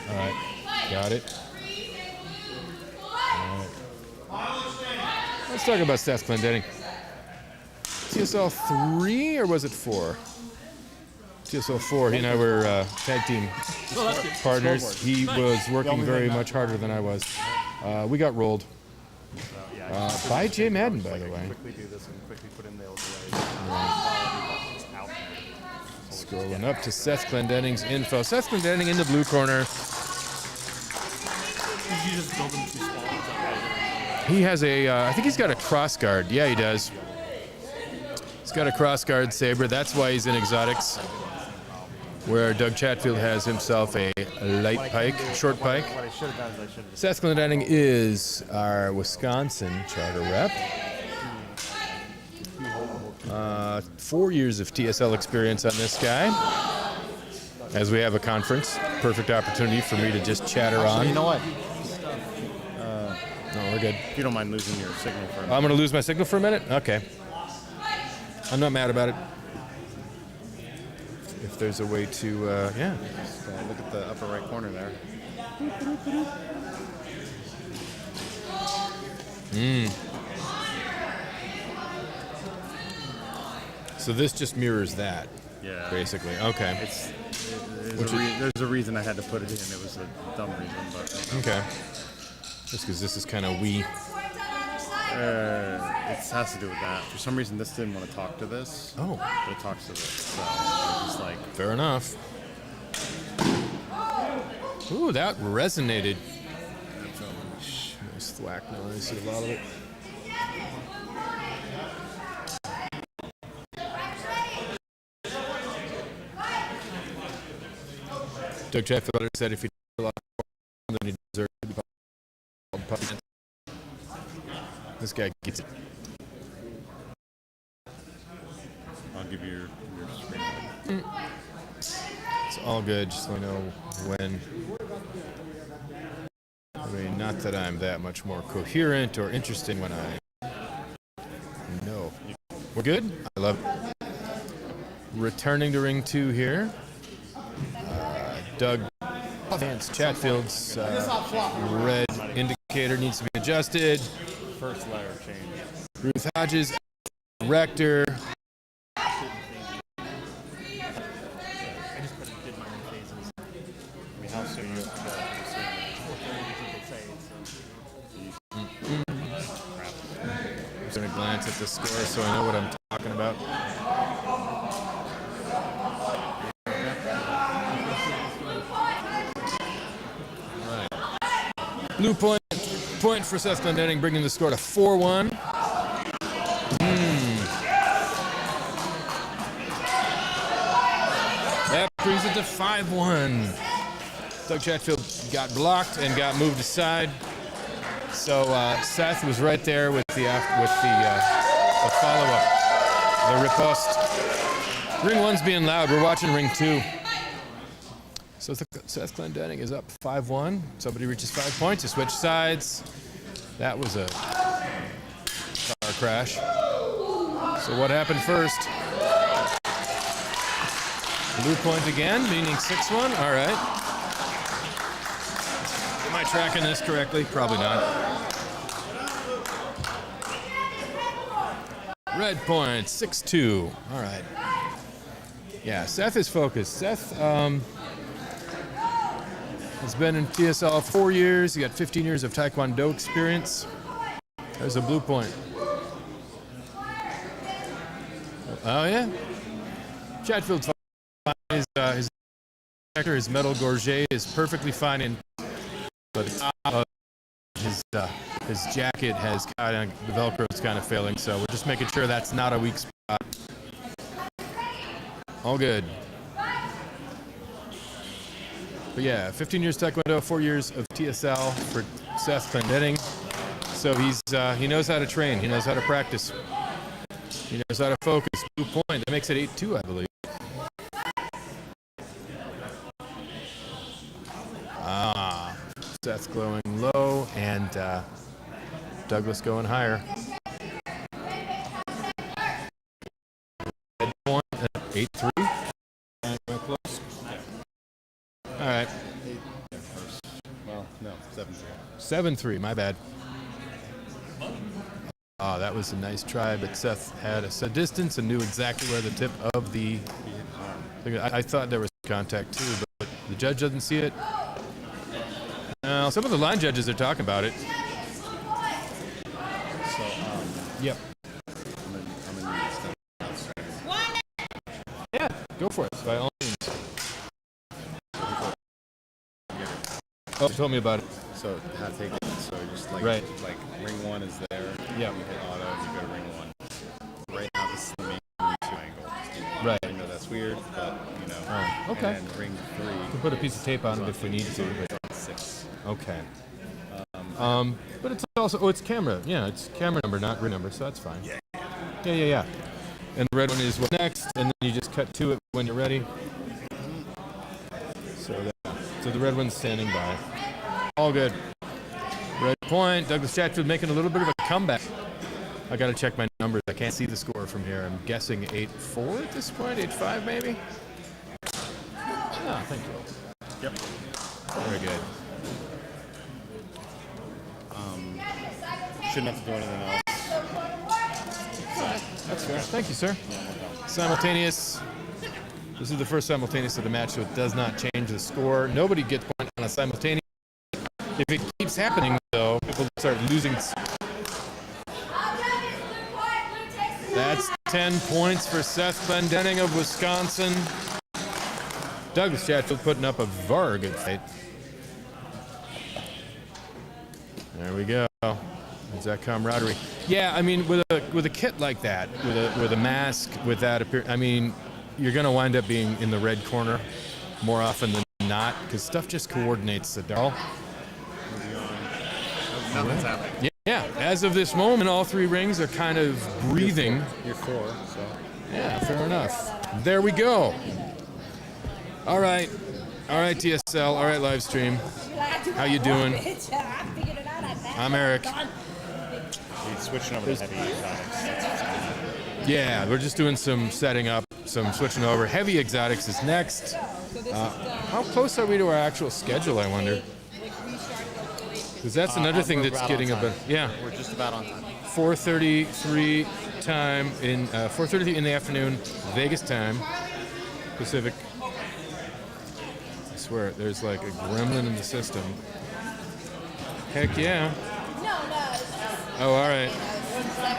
Speaker 1: All right, got it. All right. Let's talk about Seth Clendenning. TSL 3 or was it 4? TSL 4. He and I were tag team partners. He was working very much harder than I was. We got rolled. By Jay Madden, by the way.
Speaker 2: Quickly do this and quickly put in the
Speaker 1: Scrolling up to Seth Clendenning's info. Seth Clendenning in the blue corner.
Speaker 5: Did you just build them 2 spawns?
Speaker 1: He has I think he's got a cross guard. Yeah, he does. He's got a cross guard Saber. That's why he's in exotics. Where Doug Chatfield has himself a light pike, short pike.
Speaker 2: What I should have done is I should have.
Speaker 1: Seth Clendenning is our Wisconsin charter rep. 4 years of TSL experience on this guy. As we have a conference, perfect opportunity for me to just chatter on.
Speaker 2: You know what?
Speaker 1: No, we're good.
Speaker 2: If you don't mind losing your signal for a minute.
Speaker 1: I'm going to lose my signal for a minute? Okay. I'm not mad about it. If there's a way to, yeah.
Speaker 2: Just, look at the upper right corner there.
Speaker 1: So this just mirrors that,
Speaker 2: Yeah.
Speaker 1: basically. Okay.
Speaker 2: There's a reason I had to put it in. It was a dumb reason, but
Speaker 1: Okay. Just because this is kind of wee.
Speaker 2: It has to do with that. For some reason, this didn't want to talk to this.
Speaker 1: Oh.
Speaker 2: But it talks to this. So I'm just like,
Speaker 1: Fair enough. Ooh, that resonated. Nice thwack noise. A lot of it. Doug Chatfield said if you do a lot of then you deserve to be called puppy. This guy gets it.
Speaker 2: I'll give you your screen.
Speaker 1: It's all good. Just let me know when. I mean, not that I'm that much more coherent or interesting when I know. We're good? I love it. Returning to ring 2 here. Doug Vance Chatfield's red indicator needs to be adjusted.
Speaker 2: First letter change.
Speaker 1: Ruth Hodges, Rector.
Speaker 5: I just put did my own phases.
Speaker 2: I mean, how soon you have to go?
Speaker 1: I'm just going to glance at the score so I know what I'm talking about. Blue point for Seth Glendenning, bringing the score to 4-1. That brings it to 5-1. Doug Chatfield got blocked and got moved aside. So Seth was right there with the follow-up, the riposte. Ring 1's being loud. We're watching ring 2. So Seth Glendenning is up 5-1. Somebody reaches 5 points to switch sides. That was a car crash. So what happened first? Blue point again, meaning 6-1. All right. Am I tracking this correctly? Probably not. Red point, 6-2. All right. Yeah, Seth is focused. Seth has been in TSL 4 years. He got 15 years of Taekwondo experience. There's a blue point. Oh, yeah. Chatfield's fine. His metal gorget is perfectly fine, but his jacket has kind of, the Velcro's kind of failing, so we're just making sure that's not a weak spot. All good. But yeah, 15 years Taekwondo, 4 years of TSL for Seth Glendenning. So he knows how to train. He knows how to practice. He knows how to focus. Blue point. That makes it 8-2, I believe. Seth's glowing low, and Douglas going higher. Red point at 8-3. Close. All right.
Speaker 2: Well, no, 7-3.
Speaker 1: 7-3, my bad. Oh, that was a nice try, but Seth had a distance and knew exactly where the tip of the... I thought there was contact too, but the judge doesn't see it. Some of the line judges are talking about it.
Speaker 2: So,
Speaker 1: Yep.
Speaker 2: I'm gonna need this.
Speaker 1: Yeah, go for it, by all means. Oh, told me about it.
Speaker 2: So how to take it. So just like
Speaker 1: Right.
Speaker 2: like ring 1 is there.
Speaker 1: Yeah.
Speaker 2: You hit auto and you go to ring 1. Right now this is the main 2 angle.
Speaker 1: Right.
Speaker 2: I know that's weird, but you know.
Speaker 1: Oh, okay.
Speaker 2: And then ring 3.
Speaker 1: We can put a piece of tape on it if we need to.
Speaker 2: It's on 6.
Speaker 1: Okay. But it's also, it's camera. Yeah, it's camera number, not ring number, so that's fine. Yeah. And the red one is what next, and then you just cut to it when you're ready. So the red one's standing by. All good. Red point. Douglas Chatfield making a little bit of a comeback. I got to check my numbers. I can't see the score from here. I'm guessing 8-4 at this point, 8-5 maybe. Oh, thank you.
Speaker 2: Yep.
Speaker 1: Very good.
Speaker 2: Shouldn't have to do anything else.
Speaker 1: That's fair. Thank you, sir. Simultaneous. This is the first simultaneous of the match, so it does not change the score. Nobody gets point on a simultaneous. If it keeps happening, though, people start losing. That's 10 points for Seth Glendenning of Wisconsin. Douglas Chatfield putting up a very good fight. There we go. There's that camaraderie. Yeah, I mean, with a kit like that, with a mask, with that I mean, you're gonna wind up being in the red corner more often than not because stuff just coordinates so dull.
Speaker 2: Nothing's happening.
Speaker 1: Yeah, as of this moment, all three rings are kind of breathing.
Speaker 2: You're 4, so.
Speaker 1: Yeah, fair enough. There we go. All right, TSL. All right, live stream. How you doing? I'm Eric.
Speaker 2: He's switching over to heavy exotics.
Speaker 1: Yeah, we're just doing some setting up, some switching over. Heavy exotics is next. How close are we to our actual schedule, I wonder? Because that's another thing that's getting a bit. Yeah.
Speaker 2: We're just about on time.
Speaker 1: 4:33 time in 4:30 in the afternoon, Vegas time, Pacific. I swear, there's like a gremlin in the system. Heck yeah. Oh, all right.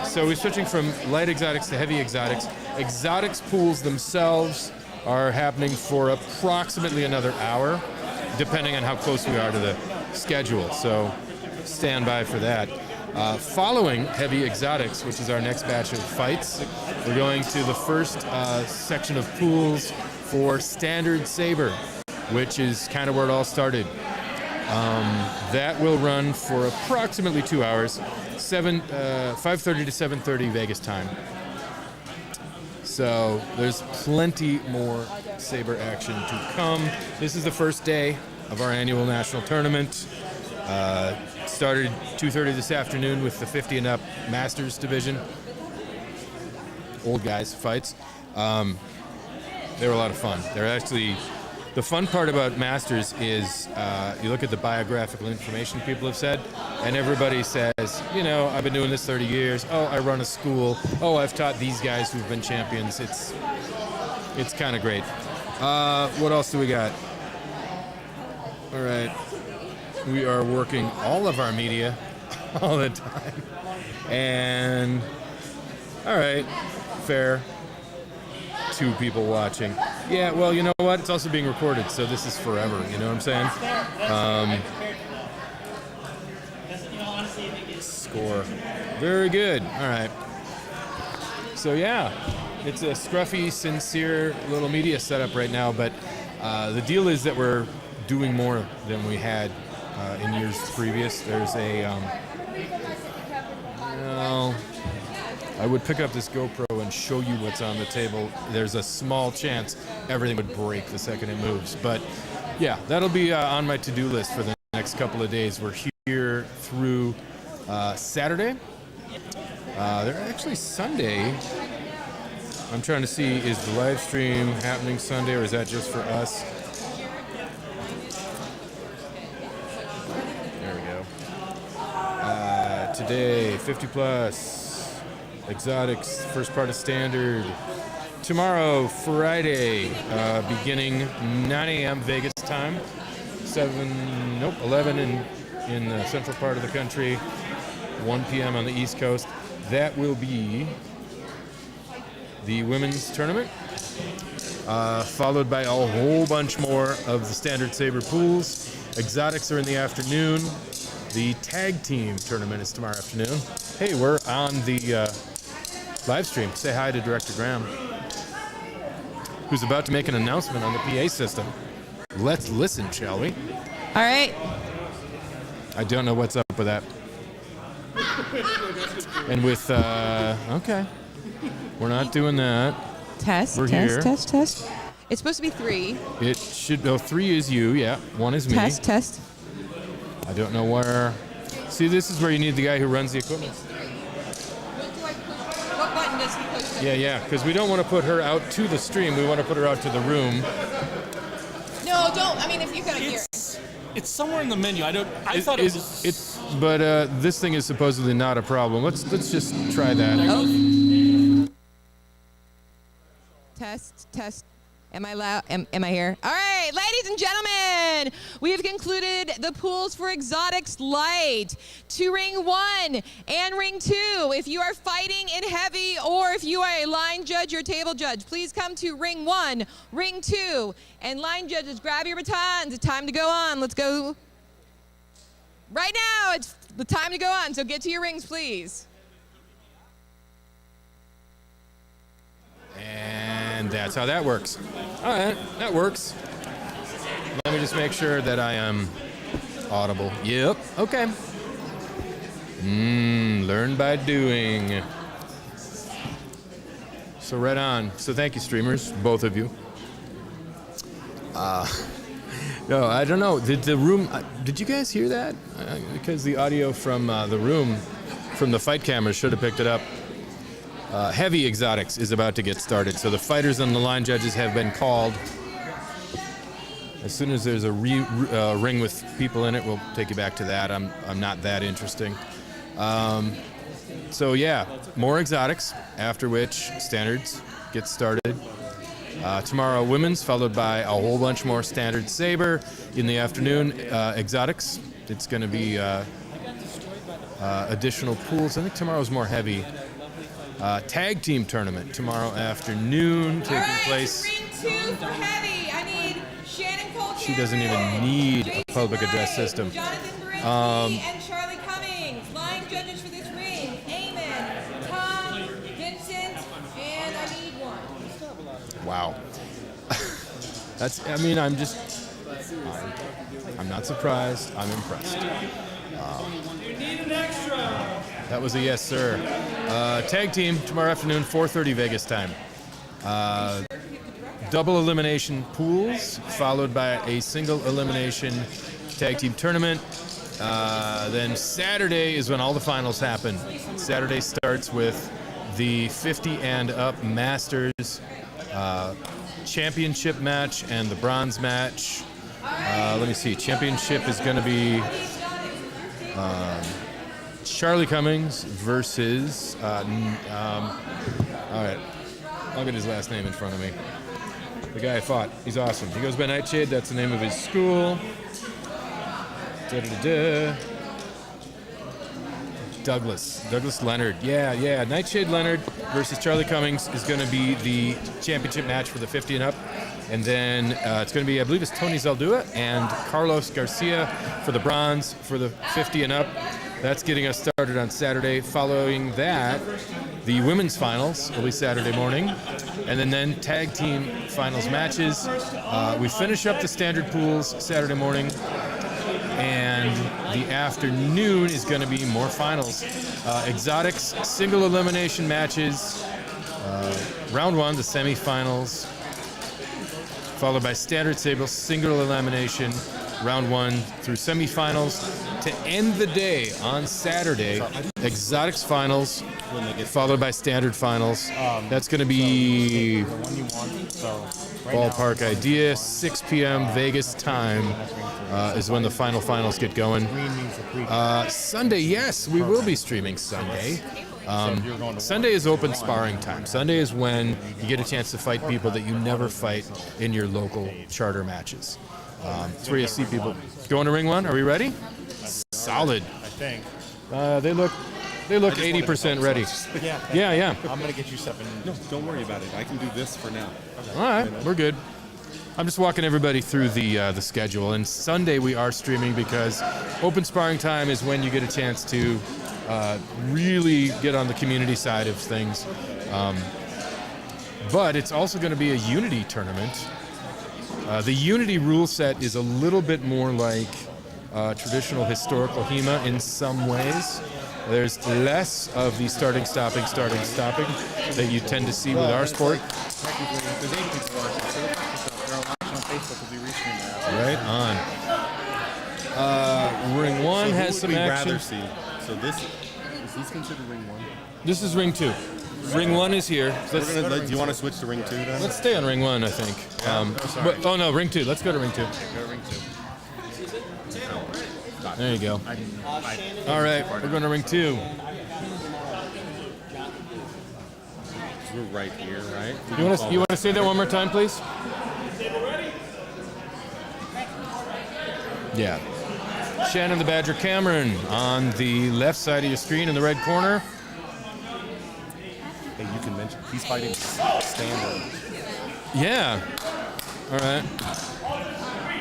Speaker 1: So we're switching from light exotics to heavy exotics. Exotics pools themselves are happening for approximately another hour, depending on how close we are to the schedule. So stand by for that. Following heavy exotics, which is our next batch of fights, we're going to the first section of pools for standard Saber, which is kind of where it all started. That will run for approximately 2 hours, 5:30 to 7:30 Vegas time. So there's plenty more Saber action to come. This is the first day of our annual national tournament. Started 2:30 this afternoon with the 50 and up Masters division. Old guys fights. They were a lot of fun. They're actually, the fun part about Masters is you look at the biographical information people have said, and everybody says, you know, I've been doing this 30 years. Oh, I run a school. Oh, I've taught these guys who've been champions. It's kind of great. What else do we got? All right. We are working all of our media all the time. And, all right, fair. 2 people watching. Yeah, well, you know what? It's also being recorded, so this is forever. You know what I'm saying? Score. Very good. All right. So, yeah, it's a scruffy, sincere little media setup right now, but the deal is that we're doing more than we had in years previous. There's a, I would pick up this GoPro and show you what's on the table. There's a small chance everything would break the second it moves. But yeah, that'll be on my to-do list for the next couple of days. We're here through Saturday. They're actually Sunday. I'm trying to see, is the live stream happening Sunday or is that just for us? Today, 50 plus, exotics, first part of standard. Tomorrow, Friday, beginning 9 a.m. Vegas time, 11 in the central part of the country, 1 p.m. on the East Coast. That will be the women's tournament, followed by a whole bunch more of the standard Saber pools. Exotics are in the afternoon. The tag team tournament is tomorrow afternoon. Hey, we're on the live stream. Say hi to Director Graham, who's about to make an announcement on the PA system. Let's listen, shall we?
Speaker 6: All right.
Speaker 1: I don't know what's up with that. And with, okay. We're not doing that.
Speaker 6: Test,
Speaker 1: We're
Speaker 6: test,
Speaker 1: here.
Speaker 6: test, test. It's supposed to be 3.
Speaker 1: It should, 3 is you, yeah. 1 is me.
Speaker 6: Test, test.
Speaker 1: I don't know where. See, this is where you need the guy who runs the equipment.
Speaker 3: What button does he push?
Speaker 1: Yeah, because we don't want to put her out to the stream. We want to put her out to the room.
Speaker 3: No, don't. I mean, if you got to hear.
Speaker 5: It's somewhere in the menu. I thought it was.
Speaker 1: But this thing is supposedly not a problem. Let's just try that.
Speaker 6: Test, test. Am I loud? Am I here? All right, right, ladies and gentlemen, we have concluded the pools for Exotics Light to Ring 1 and Ring 2. If you are fighting in heavy or if you are a line judge or table judge, please come to Ring 1, Ring 2. And line judges, grab your batons. It's time to go on. Let's go. Right now, it's the time to go on, so get to your rings, please.
Speaker 1: And that's how that works. All right, that works. Let me just make sure that I am audible. Yep, okay. Learn by doing. So right on. So thank you, streamers, both of you. No, I don't know. Did the room? Did you guys hear that? Because the audio from the room, from the fight cameras, should have picked it up. Heavy Exotics is about to get started, so the fighters and the line judges have been called. As soon as there's a ring with people in it, we'll take you back to that. I'm not that interesting. So yeah, more Exotics. After which standards get started. Tomorrow, women's, followed by a whole bunch more standard Saber. In the afternoon, Exotics. It's going to be additional pools. I think tomorrow's more heavy. Tag team tournament tomorrow afternoon taking place.
Speaker 6: Ring 2 for heavy. I need Shannon Cole.
Speaker 1: She doesn't even need a public address system.
Speaker 6: Jonathan Berinsky and Charlie Cummings. Line judges for this ring. Eamon, Tom, Vincent, and I need one.
Speaker 1: Wow. That's, I mean, I'm not surprised. I'm impressed. That was a yes, sir. Tag team tomorrow afternoon, 4:30 Vegas time. Double elimination pools, followed by a single elimination tag team tournament. Then Saturday is when all the finals happen. Saturday starts with the 50 and up Masters championship match and the bronze match. Let me see. Championship is going to be Charlie Cummings versus. All right, I'll get his last name in front of me. The guy I fought. He's awesome. He goes by Nightshade. That's the name of his school. Douglas Leonard. Yeah. Nightshade Leonard versus Charlie Cummings is going to be the championship match for the 50 and up. And then it's going to be, I believe it's Tony Zaldua and Carlos Garcia for the bronze for the 50 and up. That's getting us started on Saturday. Following that, the women's finals will be Saturday morning. And then tag team finals matches. We finish up the standard pools Saturday morning. And the afternoon is going to be more finals. Exotics, single elimination matches. Round 1, the semifinals. Followed by standard Saber, single elimination. Round 1 through semifinals. To end the day on Saturday, Exotics finals, followed by standard finals. That's going to be ballpark idea, 6 p.m. Vegas time is when the finals get going. Sunday, yes, we will be streaming Sunday. Sunday is open sparring time. Sunday is when you get a chance to fight people that you never fight in your local charter matches. It's where you see people. Going to Ring 1? Are we ready? Solid.
Speaker 2: I think.
Speaker 1: They look 80% ready. Yeah.
Speaker 2: I'm gonna get you something.
Speaker 7: No, don't worry about it. I can do this for now.
Speaker 1: All right, we're good. I'm just walking everybody through the schedule. And Sunday we are streaming because open sparring time is when you get a chance to really get on the community side of things. But it's also going to be a Unity tournament. The Unity rule set is a little bit more like traditional historical HEMA in some ways. There's less of the starting, stopping that you tend to see with our sport.
Speaker 2: There's 8 people watching, so they're watching on Facebook will be reaching that.
Speaker 1: Right on. Ring 1 has some action.
Speaker 7: Rather see? So is this considered Ring 1?
Speaker 1: This is Ring 2. Ring 1 is here.
Speaker 7: Do you want to switch to Ring 2 then?
Speaker 1: Let's stay on Ring 1, I think. No, Ring 2. Let's go to Ring 2.
Speaker 2: Go Ring 2.
Speaker 1: There you go. All right, we're going to Ring 2.
Speaker 7: We're right here, right?
Speaker 1: You want to say that one more time, please? Yeah. Shannon the Badger Cameron on the left side of your screen in the red corner.
Speaker 7: Hey, you can mention he's fighting standard.
Speaker 1: Yeah. All right.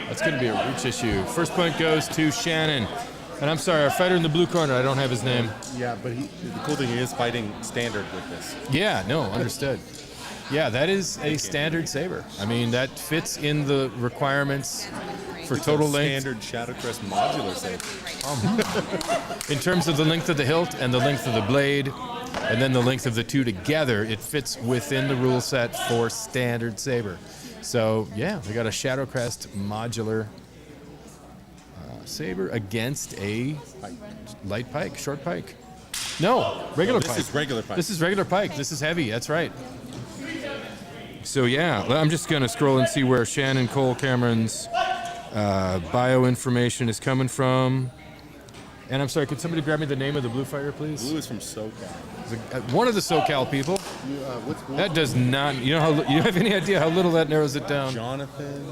Speaker 1: That's going to be a reach issue. First point goes to Shannon. And I'm sorry, our fighter in the blue corner, I don't have his name.
Speaker 7: Yeah, but the cool thing is fighting standard with this.
Speaker 1: Yeah, no, understood. Yeah, that is a standard saber. I mean, that fits in the requirements for total length.
Speaker 7: Standard Shadowcrest modular saber.
Speaker 1: In terms of the length of the hilt and the length of the blade, and then the length of the two together, it fits within the rule set for standard saber. So, yeah, we got a Shadowcrest modular saber against a light pike, short pike. No, regular pike.
Speaker 7: This is regular pike.
Speaker 1: This is regular pike. This is heavy. That's right. So, yeah, I'm just going to scroll and see where Shannon Cole Cameron's bio information is coming from. And I'm sorry, could somebody grab me the name of the blue fighter, please?
Speaker 7: Blue is from SoCal.
Speaker 1: One of the SoCal people.
Speaker 7: What's blue?
Speaker 1: That does not. You know how? You have any idea how little that narrows it down?
Speaker 7: Jonathan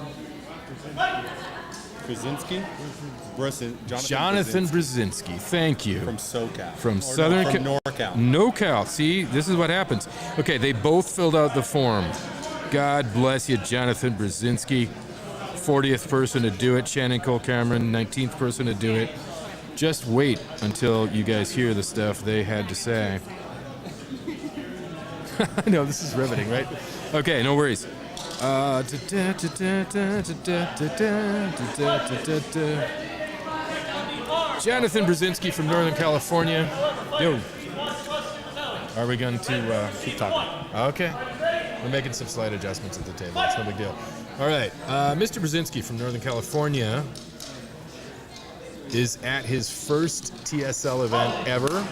Speaker 7: Brzezinski?
Speaker 1: Jonathan Brzezinski. Thank you.
Speaker 7: From SoCal.
Speaker 1: From
Speaker 7: Or
Speaker 1: Southern
Speaker 7: no, from NorCal.
Speaker 1: NorCal. See, this is what happens. Okay, they both filled out the form. God bless you, Jonathan Brzezinski. 40th person to do it. Shannon Cole Cameron, 19th person to do it. Just wait until you guys hear the stuff they had to say. I know, this is riveting, right? Okay, no worries. Jonathan Brzezinski from Northern California. Yo. Are we going to keep talking? Okay. We're making some slight adjustments at the table. It's no big deal. All right. Mr. Brzezinski from Northern California is at his first TSL event ever.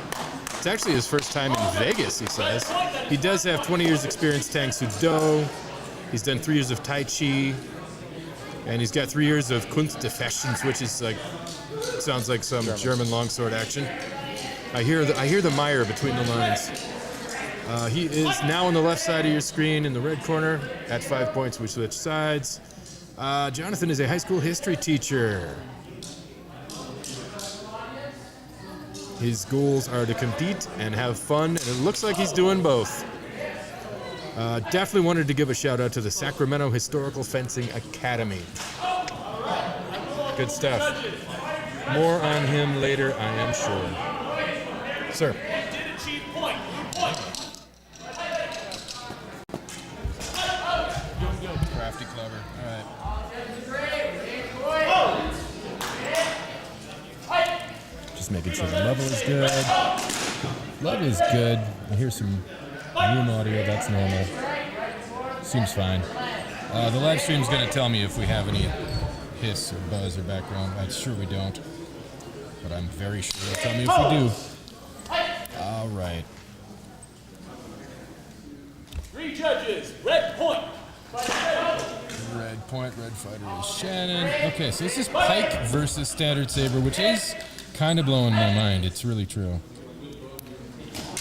Speaker 1: It's actually his first time in Vegas, he says. He does have 20 years experience Tang Soo Do. He's done 3 years of Tai Chi. And he's got 3 years of Kunst des Fechtens, which is like, sounds like some German longsword action. I hear the mire between the lines. He is now on the left side of your screen in the red corner. At 5 points, we switch sides. Jonathan is a high school history teacher. His goals are to compete and have fun, and it looks like he's doing both. Definitely wanted to give a shout out to the Sacramento Historical Fencing Academy. Good stuff. More on him later, I am sure. Sir.
Speaker 5: Did achieve point.
Speaker 1: Crafty, clever. All right. Just making sure the level is good. Level is good. I hear some room audio. That's normal. Seems fine. The live stream's going to tell me if we have any hiss or buzz or background. I'm sure we don't. But I'm very sure they'll tell me if we do. All right.
Speaker 5: 3 judges. Red point.
Speaker 1: Red point, red fighter is Shannon. Okay, so this is Pike versus Standard Saber, which is kind of blowing my mind. It's really true.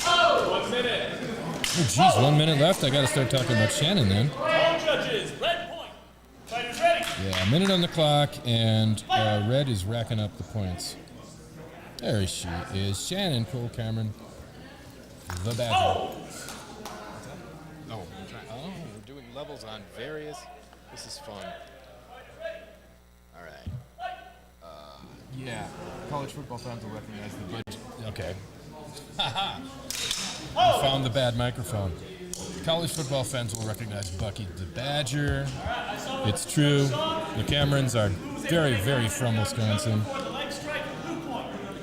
Speaker 5: 1 minute.
Speaker 1: Oh, geez, 1 minute left. I got to start talking about Shannon then.
Speaker 5: All judges. Red point. Fighters ready.
Speaker 1: Yeah, a minute on the clock, and red is racking up the points. There she is, Shannon Cole Cameron, the Badger. Oh, we're doing levels on various. This is fun. All right. Yeah, college football fans will recognize the budget. Okay. I found the bad microphone. College football fans will recognize Bucky the Badger. It's true. The Camerons are very, very from Wisconsin.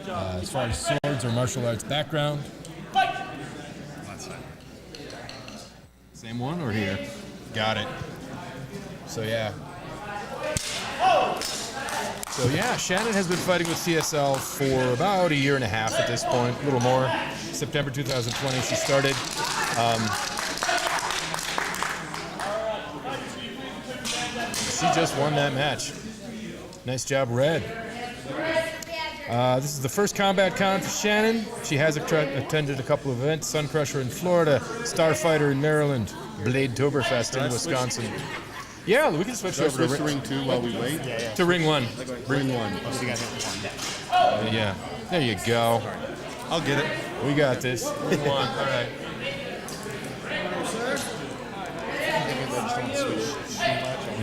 Speaker 1: As far as swords or martial arts background. Same one or here? Got it. So yeah. Shannon has been fighting with CSL for about 1.5 years at this point, a little more. September 2020 she started. She just won that match. Nice job, Red. This is the first CombatCon for Shannon. She has attended a couple of events: Sun Crusher in Florida, Starfighter in Maryland, Blade Toberfest in Wisconsin. Yeah, we can switch
Speaker 7: Should I
Speaker 1: over
Speaker 7: switch to ring 2 while we wait?
Speaker 1: to ring 1.
Speaker 7: Ring 1.
Speaker 1: Yeah, there you go.
Speaker 7: I'll get it.
Speaker 1: We got this. Ring 1. All right.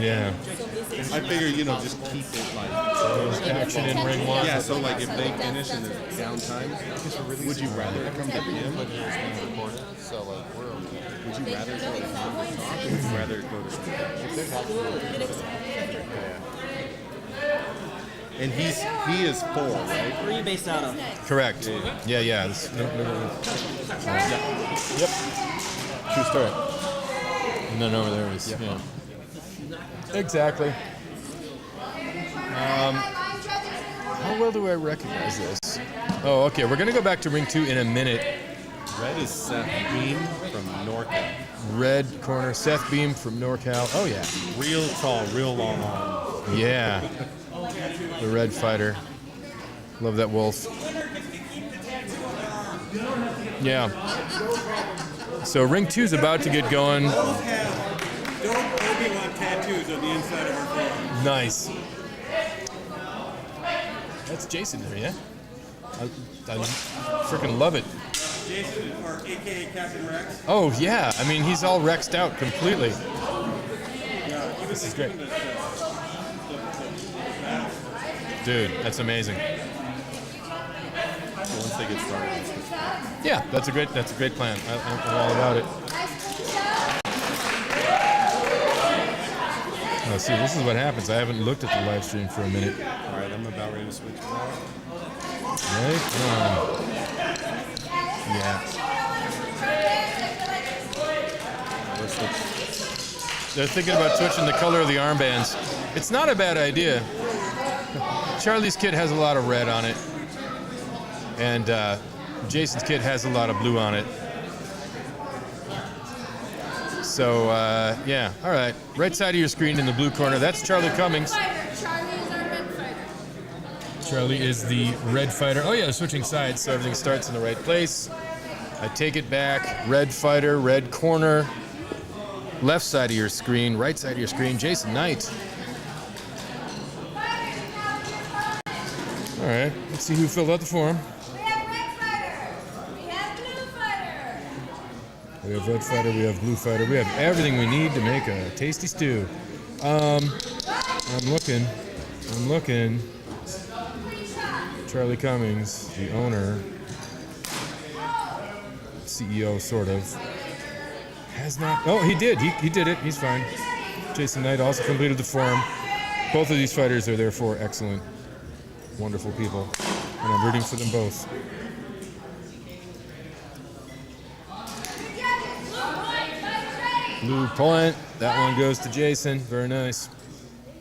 Speaker 1: Yeah.
Speaker 7: I figure, just keep it like.
Speaker 1: Action in ring 1.
Speaker 7: Yeah, so like if they finish in the downtime, would you rather it come to him? Would you rather go to him to talk, or would you rather go to And he is 4, right?
Speaker 8: Where are you based out of?
Speaker 1: Correct. Yeah. Yep. True story. And then over there is, yeah. Exactly. How well do I recognize this? Oh, okay. We're going to go back to ring 2 in a minute.
Speaker 7: Red is Seth Beam from NorCal.
Speaker 1: Red corner, Seth Beam from NorCal. Oh, yeah.
Speaker 7: Real tall, real long arm.
Speaker 1: Yeah. The red fighter. Love that wolf. Yeah. So ring 2's about to get going.
Speaker 9: Don't Obi-Wan tattoos on the inside of our clothing.
Speaker 1: Nice. That's Jason there, yeah? I freaking love it.
Speaker 9: Jason, or AKA Captain Rex.
Speaker 1: Oh, yeah. I mean, he's all Rexed out completely. This is great. Dude, that's amazing.
Speaker 7: Once they get started.
Speaker 1: Yeah, that's a great plan. I'm all about it. Oh, see, this is what happens. I haven't looked at the live stream for a minute.
Speaker 7: All right, I'm about ready to switch it out.
Speaker 1: Right? Yeah. They're thinking about switching the color of the armbands. It's not a bad idea. Charlie's kit has a lot of red on it. And Jason's kit has a lot of blue on it. So, yeah. All right. Right side of your screen in the blue corner. That's Charlie Cummings. Charlie is the red fighter. Oh, yeah, switching sides, so everything starts in the right place. I take it back. Red fighter, red corner. Left side of your screen, right side of your screen, Jason Knight. All right, let's see who filled out the form.
Speaker 10: We have red fighter. We have blue fighter.
Speaker 1: We have red fighter, we have blue fighter. We have everything we need to make a tasty stew. I'm looking. Charlie Cummings, the owner, CEO, sort of, has not. Oh, he did. He did it. He's fine. Jason Knight also completed the form. Both of these fighters are therefore excellent, wonderful people, and I'm rooting for them both. Blue point. That one goes to Jason. Very nice.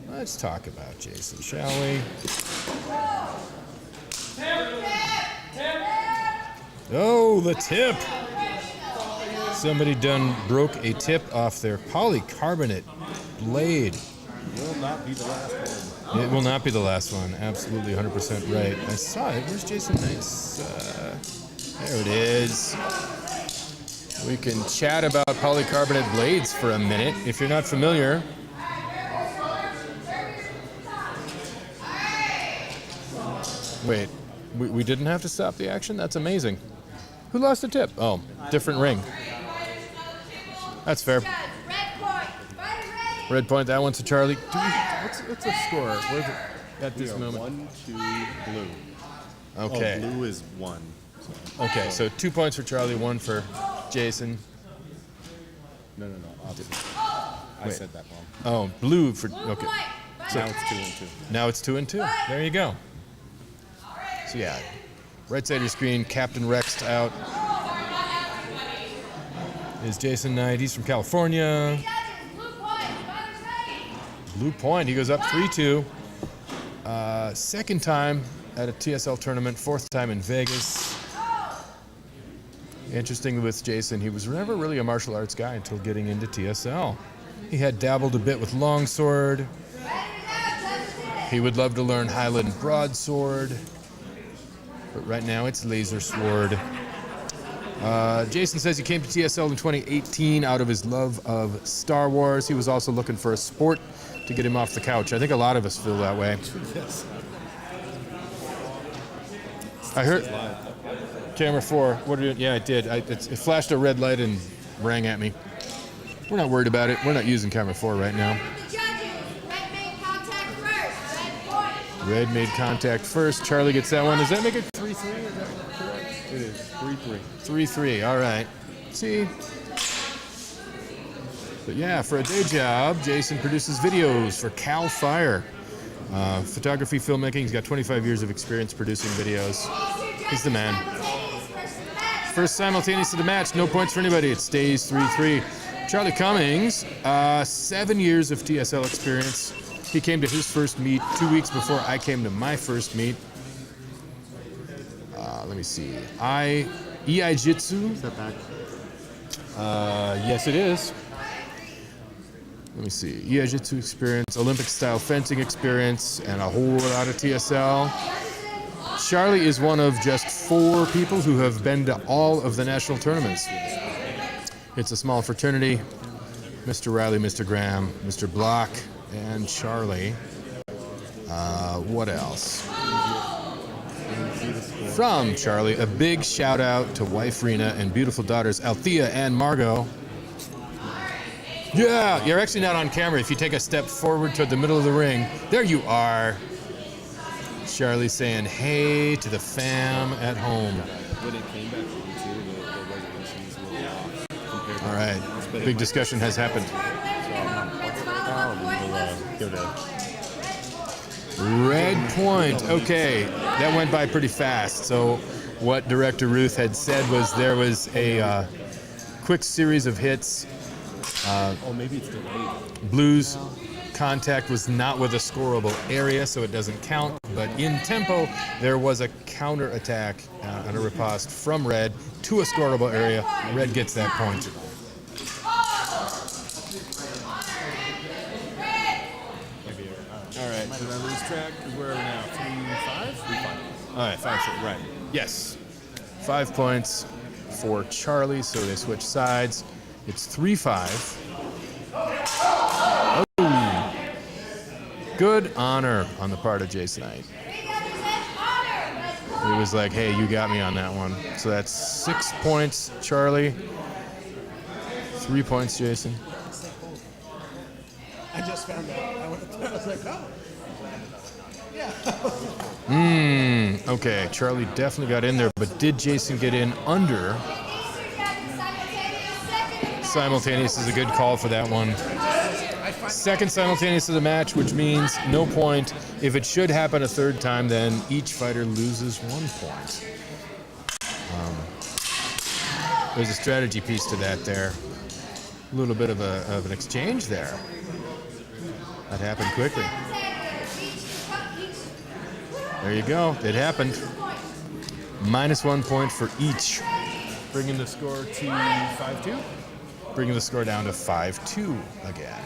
Speaker 1: Let's talk about Jason, shall we? Oh, the tip. Somebody broke a tip off their polycarbonate blade.
Speaker 7: Will not be the last one.
Speaker 1: It will not be the last one. Absolutely 100% right. I saw it. Where's Jason Nice? There it is. We can chat about polycarbonate blades for a minute if you're not familiar. Wait, we didn't have to stop the action? That's amazing. Who lost the tip? Oh, different ring. That's fair. Red point, that one's to Charlie. What's the score? Where's it at this moment?
Speaker 7: 1-2 blue.
Speaker 1: Okay.
Speaker 7: Oh, blue is 1.
Speaker 1: Okay, so 2 points for Charlie, 1 for Jason.
Speaker 7: No. Opposite. I said that wrong.
Speaker 1: Oh, blue for. Okay.
Speaker 7: So now it's 2-2.
Speaker 1: Now it's 2-2. There you go. So yeah, right side of your screen, Captain Rex out is Jason Knight. He's from California. Blue point. He goes up 3-2. Second time at a TSL tournament. Fourth time in Vegas. Interesting with Jason, he was never really a martial arts guy until getting into TSL. He had dabbled a bit with longsword. He would love to learn Highland broadsword. But right now it's laser sword. Jason says he came to TSL in 2018 out of his love of Star Wars. He was also looking for a sport to get him off the couch. I think a lot of us feel that way.
Speaker 7: Yes.
Speaker 1: I heard camera 4. What did it? Yeah, it did. It flashed a red light and rang at me. We're not worried about it. We're not using camera 4 right now. Red made contact first. Charlie gets that one. Does that make it 3-3? Is that correct?
Speaker 7: It is 3-3.
Speaker 1: 3-3. All right. See. But yeah, for a day job, Jason produces videos for Cal Fire. Photography, filmmaking. He's got 25 years of experience producing videos. He's the man. First simultaneous of the match. No points for anybody. It stays 3-3. Charlie Cummings, 7 years of TSL experience. He came to his first meet 2 weeks before I came to my first meet. Let me see. Jitsu.
Speaker 7: Is that back?
Speaker 1: Yes, it is. Let me see. Jitsu experience, Olympic style fencing experience, and a whole lot of TSL. Charlie is one of just 4 people who have been to all of the national tournaments. It's a small fraternity. Mr. Riley, Mr. Graham, Mr. Block, and Charlie. What else? From Charlie, a big shout out to wife Rena and beautiful daughters Althea and Margot. Yeah, you're actually not on camera. If you take a step forward toward the middle of the ring, there you are. Charlie saying hey to the fam at home.
Speaker 7: When it came back from 2, the resolutions were off compared to
Speaker 1: All right, big discussion has happened.
Speaker 7: Give it a
Speaker 1: Red point. Okay, that went by pretty fast. So what Director Ruth had said was there was a quick series of hits.
Speaker 7: maybe it's delayed.
Speaker 1: Blues contact was not with a scoreable area, so it doesn't count. But in tempo, there was a counter attack and a riposte from Red to a scoreable area. Red gets that point.
Speaker 7: All right. Did I lose track? Because where are we now? 3-5? 3-5.
Speaker 1: All right, 5-6, right. Yes. 5 points for Charlie, so they switch sides. It's 3-5. Oh. Good honor on the part of Jason Knight. He was like, hey, you got me on that one. So that's 6 points, Charlie. 3 points, Jason.
Speaker 4: I just found out. I was like, oh.
Speaker 1: Okay, Charlie definitely got in there, but did Jason get in under? Simultaneous is a good call for that one. Second simultaneous of the match, which means no point. If it should happen a third time, then each fighter loses 1 point. There's a strategy piece to that there. A little bit of an exchange there. That happened quickly. There you go. It happened. -1 point for each.
Speaker 7: Bringing the score to 5-2.
Speaker 1: Bringing the score down to 5-2 again.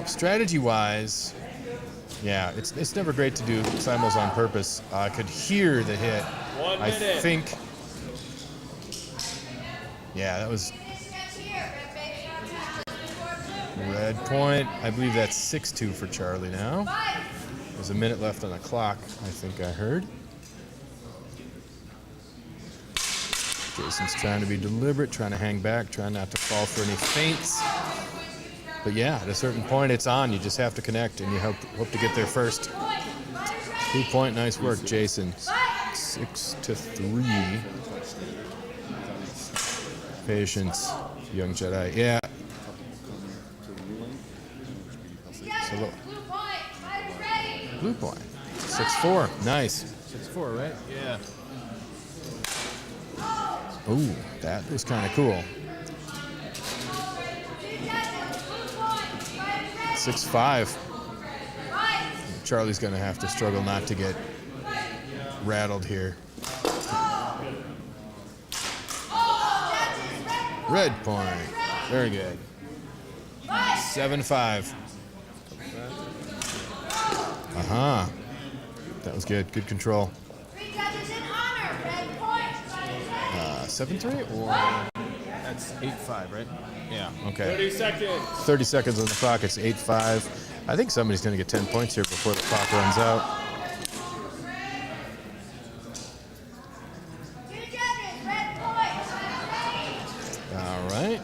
Speaker 1: Strategy-wise, yeah, it's never great to do simuls on purpose. I could hear the hit.
Speaker 5: 1
Speaker 1: I
Speaker 5: minute.
Speaker 1: think. Yeah, that was red point. I believe that's 6-2 for Charlie now. There's a minute left on the clock, I think I heard. Jason's trying to be deliberate, trying to hang back, trying not to fall for any feints. But yeah, at a certain point, it's on. You just have to connect, and you hope to get there first. 2 point, nice work, Jason. 6-3. Patience, young Jedi. Yeah. So blue point. 6-4. Nice.
Speaker 7: 6-4, right? Yeah.
Speaker 1: Ooh, that was kind of cool. 6-5. Charlie's going to have to struggle not to get rattled here. Red point. Very good. 7-5. Uh-huh. That was good. Good control. 7-3 or
Speaker 7: That's 8-5, right?
Speaker 1: yeah. Okay.
Speaker 7: 30 seconds.
Speaker 1: 30 seconds on the clock. It's 8-5. I think somebody's going to get 10 points here before the clock runs out. All right.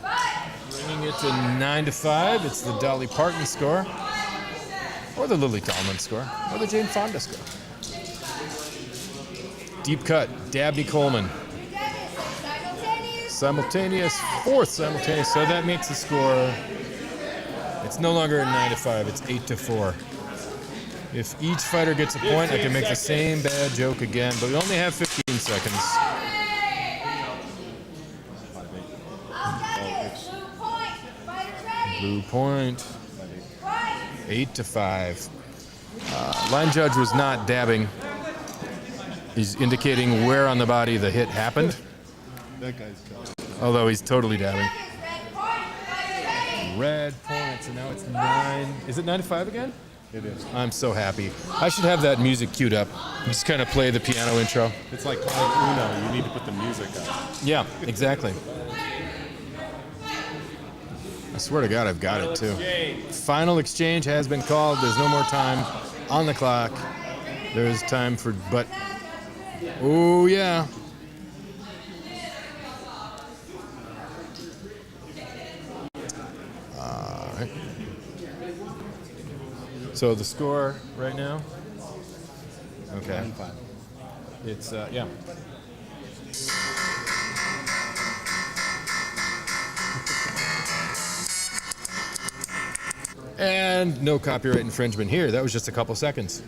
Speaker 1: Bringing it to 9-5. It's the Dolly Parton score, or the Lily Tomlin score, or the Jane Fonda score. Deep cut, Dabney Coleman. Simultaneous, fourth simultaneous. So that makes the score. It's no longer 9-5. It's 8-4. If each fighter gets a point, I can make the same bad joke again, but we only have 15 seconds. Blue point. 8-5. Line judge was not dabbing. He's indicating where on the body the hit happened.
Speaker 7: That guy's tough.
Speaker 1: Although he's totally dabbing. Red point. So now it's 9. Is it 9-5 again?
Speaker 7: It is.
Speaker 1: I'm so happy. I should have that music queued up. Just kind of play the piano intro.
Speaker 7: It's like playing Uno. You need to put the music up.
Speaker 1: Yeah, exactly. I swear to God, I've got it too. Final exchange has been called. There's no more time on the clock. There's time for, but, oh yeah. All right. So the score right now? Okay. It's, yeah. And no copyright infringement here. That was just a couple seconds.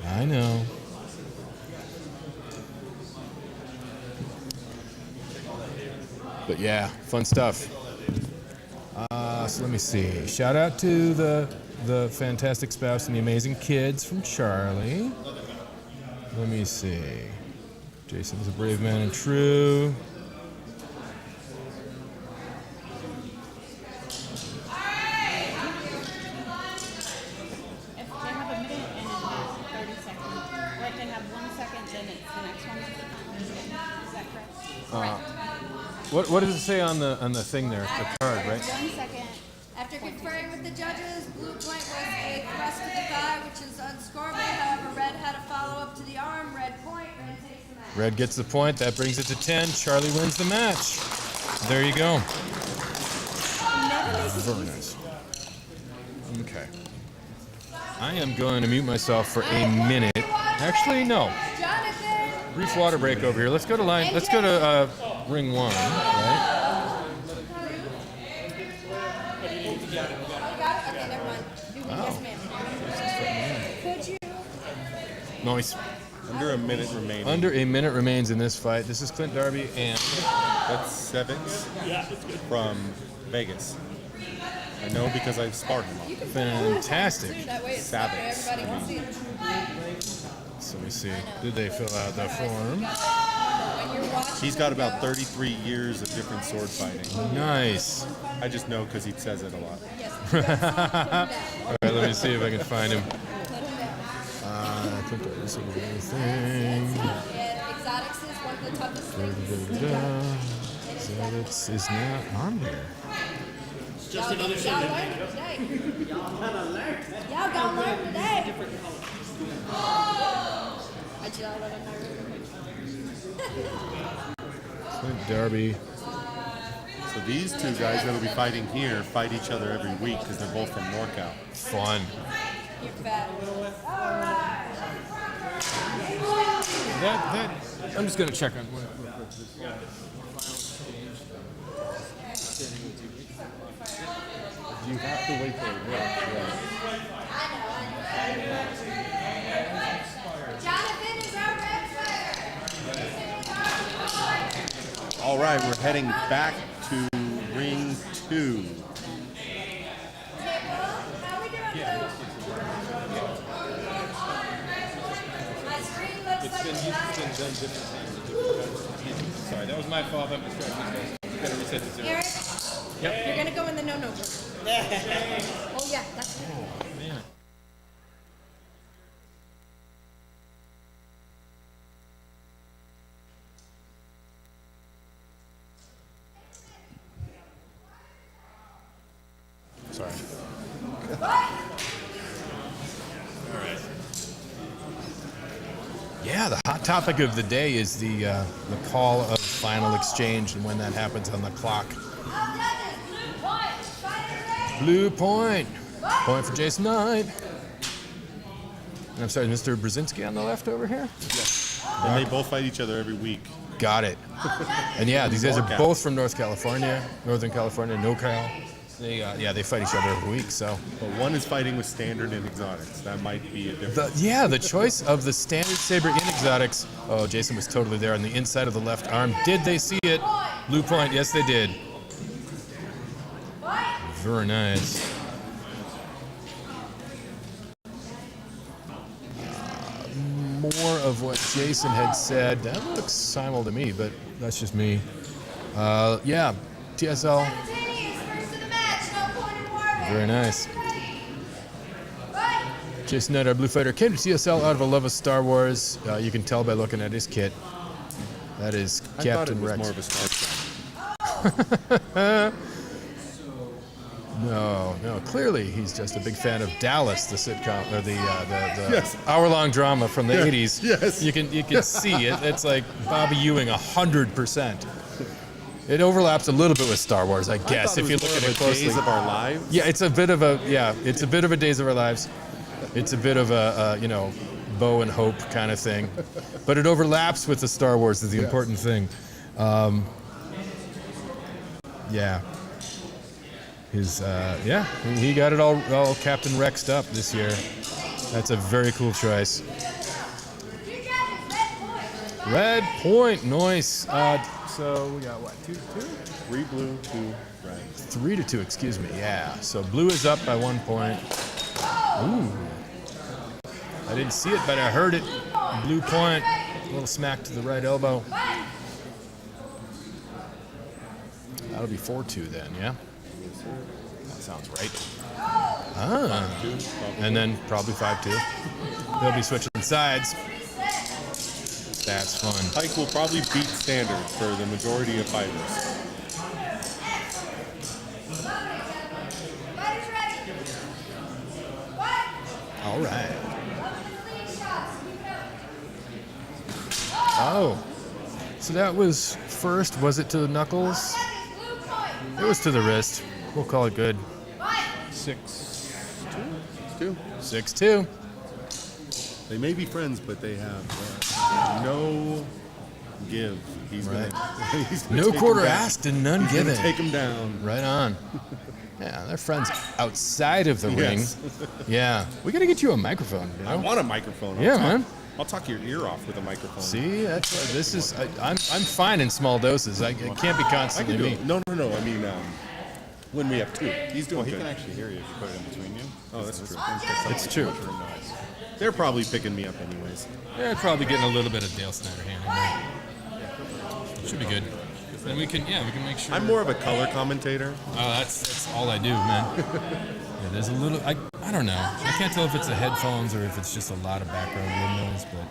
Speaker 1: I know. But yeah, fun stuff. So let me see. Shout out to the fantastic spouse and the amazing kids from Charlie. Let me see. Jason's a brave man and true.
Speaker 3: If they have a minute and it's 30 seconds, or if they have 1 second, then it's the next one. Is that correct?
Speaker 1: What does it say on the thing there? The card, right?
Speaker 10: 1 second. After conferring with the judges, blue point was a thrust to the thigh, which is unscorable. However, red had a follow-up to the arm. Red point. Red takes the match.
Speaker 1: Red gets the point. That brings it to 10. Charlie wins the match. There you go. Very nice. Okay. I am going to mute myself for a minute. Actually, no.
Speaker 10: Jonathan.
Speaker 1: Brief water break over here. Let's go to line. Let's go to ring 1, right?
Speaker 10: Okay, never mind. Yes, ma'am. Could you?
Speaker 1: Nice.
Speaker 7: Under a minute remaining.
Speaker 1: Under a minute remains in this fight. This is Clint Darby and
Speaker 7: That's Sevens from Vegas. I know because I've sparred him all.
Speaker 1: fantastic.
Speaker 10: That way it's
Speaker 7: Saber.
Speaker 10: everybody can see it.
Speaker 1: So we see. Did they fill out the form?
Speaker 10: When you're watching,
Speaker 7: He's got about 33 years of different sword fighting.
Speaker 1: Nice.
Speaker 7: I just know because he says it a lot.
Speaker 1: All right, let me see if I can find him.
Speaker 10: put him down.
Speaker 1: Clint Darby, so everything.
Speaker 10: And exotics is one of the toughest things.
Speaker 1: Exotics is not on there.
Speaker 10: Just another show. Y'all learned today. Y'all gonna learn today. I just let them know.
Speaker 1: Clint Darby.
Speaker 7: So these two guys that'll be fighting here fight each other every week because they're both from NorCal.
Speaker 1: Fun.
Speaker 10: You're fat.
Speaker 1: I'm just gonna check on one.
Speaker 7: You have to wait for a
Speaker 10: Jonathan is our red fighter.
Speaker 7: All right, we're heading back to ring 2.
Speaker 10: How we doing, my screen looks like a giant.
Speaker 1: Sorry, that was my fault. I'm distracted. Gotta reset the zero.
Speaker 10: Eric,
Speaker 1: Yep.
Speaker 10: you're gonna go in the no-no group. Oh yeah, that's it.
Speaker 1: Man. Sorry. All right. Yeah, the hot topic of the day is the call of final exchange and when that happens on the clock. Blue point. Point for Jason Knight. And I'm sorry, Mr. Brzezinski on the left over here?
Speaker 7: Yes. And they both fight each other every week.
Speaker 1: Got it. And yeah, these guys are both from Northern California, NorCal. They fight each other every week, so.
Speaker 7: But one is fighting with standard and exotics. That might be a difference.
Speaker 1: The choice of the standard Saber in exotics. Oh, Jason was totally there on the inside of the left arm. Did they see it? Blue point, yes they did. Very nice. More of what Jason had said. That looks simul to me, but that's just me. TSL. Very nice. Jason Knight, our blue fighter, came to TSL out of a love of Star Wars. You can tell by looking at his kit. That is Captain Rex.
Speaker 7: I thought it was more of a Star Trek.
Speaker 1: No. Clearly, he's just a big fan of Dallas, the sitcom, or the yes. hour-long drama from the 80s.
Speaker 7: Yes.
Speaker 1: You can see it. It's like Bobby Ewing 100%. It overlaps a little bit with Star Wars, I guess, if you look at it closely.
Speaker 7: Days of Our Lives.
Speaker 1: Yeah, it's a bit of a Days of Our Lives. It's a bit of a Bo and Hope kind of thing, but it overlaps with the Star Wars is the important thing. He got it all Captain Rexed up this year. That's a very cool choice. Red point, nice. So we got what, 2-2?
Speaker 7: 3 blue, 2 red.
Speaker 1: 3-2, excuse me. Yeah. So blue is up by 1 point. Ooh. I didn't see it, but I heard it. Blue point. A little smack to the right elbow. That'll be 4-2 then, yeah? That sounds right. And then probably 5-2. They'll be switching sides. That's fun.
Speaker 7: Pike will probably beat standard for the majority of fighters.
Speaker 1: All right. Oh. So that was first. Was it to the knuckles? It was to the wrist. We'll call it good.
Speaker 7: 6-2.
Speaker 1: 6-2.
Speaker 7: They may be friends, but they have no give. He's
Speaker 1: right.
Speaker 7: gonna
Speaker 1: no quarter asked and none given.
Speaker 7: Take him down.
Speaker 1: Right on. Yeah, they're friends outside of the ring.
Speaker 7: Yes.
Speaker 1: Yeah. We got to get you a microphone. You know?
Speaker 7: I want a microphone.
Speaker 1: Man.
Speaker 7: I'll talk your ear off with a microphone.
Speaker 1: See, I'm fine in small doses. It can't be constantly me.
Speaker 7: No. I mean, when we have two, he's doing
Speaker 2: he
Speaker 7: good.
Speaker 2: can actually hear you if you put it in between you.
Speaker 7: Oh, that's true.
Speaker 1: It's true.
Speaker 7: They're probably picking me up anyways.
Speaker 1: They're probably getting a little bit of Dale Snyder hand in there. Should be good. Then we can make sure.
Speaker 7: I'm more of a color commentator.
Speaker 1: Oh, that's all I do, man. Yeah, there's a little. I don't know. I can't tell if it's the headphones or if it's just a lot of background wind noise, but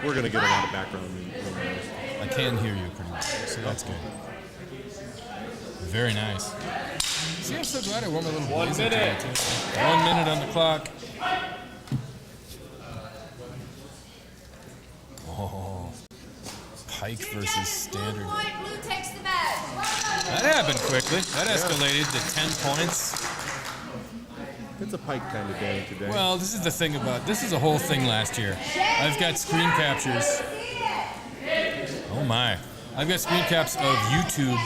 Speaker 7: we're gonna get a lot of background noise.
Speaker 1: I can hear you pretty much, so that's good. Very nice. See, I'm so glad I wore my little 1 minute. 1 minute on the clock. Oh, Pike versus Standard. That happened quickly. That escalated to 10 points.
Speaker 7: It's a Pike kind of day today.
Speaker 1: Well, this is the thing about this is a whole thing last year. I've got screen captures. Oh my! I've got screen caps of YouTube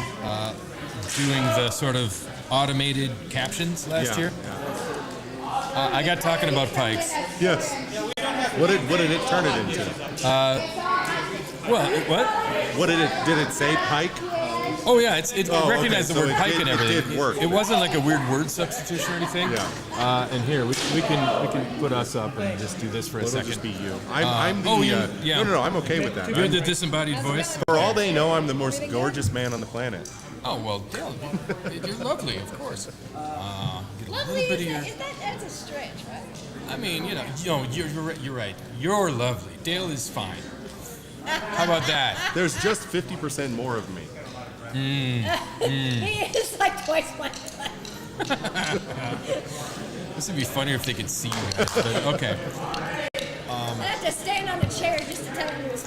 Speaker 1: doing the sort of automated captions last year. Yeah. I got talking about Pikes.
Speaker 7: Yes. What did it turn it into?
Speaker 1: What?
Speaker 7: Did it say Pike?
Speaker 1: Oh yeah, it recognized the word Pike and everything.
Speaker 7: It did work.
Speaker 1: It wasn't like a weird word substitution or anything.
Speaker 7: Yeah.
Speaker 1: And here we can put us up and just do this for a second.
Speaker 7: Just be you. I'm the. No. I'm okay with that.
Speaker 1: You're the disembodied voice.
Speaker 7: For all they know, I'm the most gorgeous man on the planet.
Speaker 1: Oh well, Dale, you're lovely, of course.
Speaker 10: Lovely that's a stretch, right?
Speaker 1: I mean, you're right. You're lovely. Dale is fine. How about that?
Speaker 7: There's just 50% more of me.
Speaker 10: He is like twice my size.
Speaker 1: This would be funnier if they could see you guys, but okay.
Speaker 10: I have to stand on the chair just to tell him it was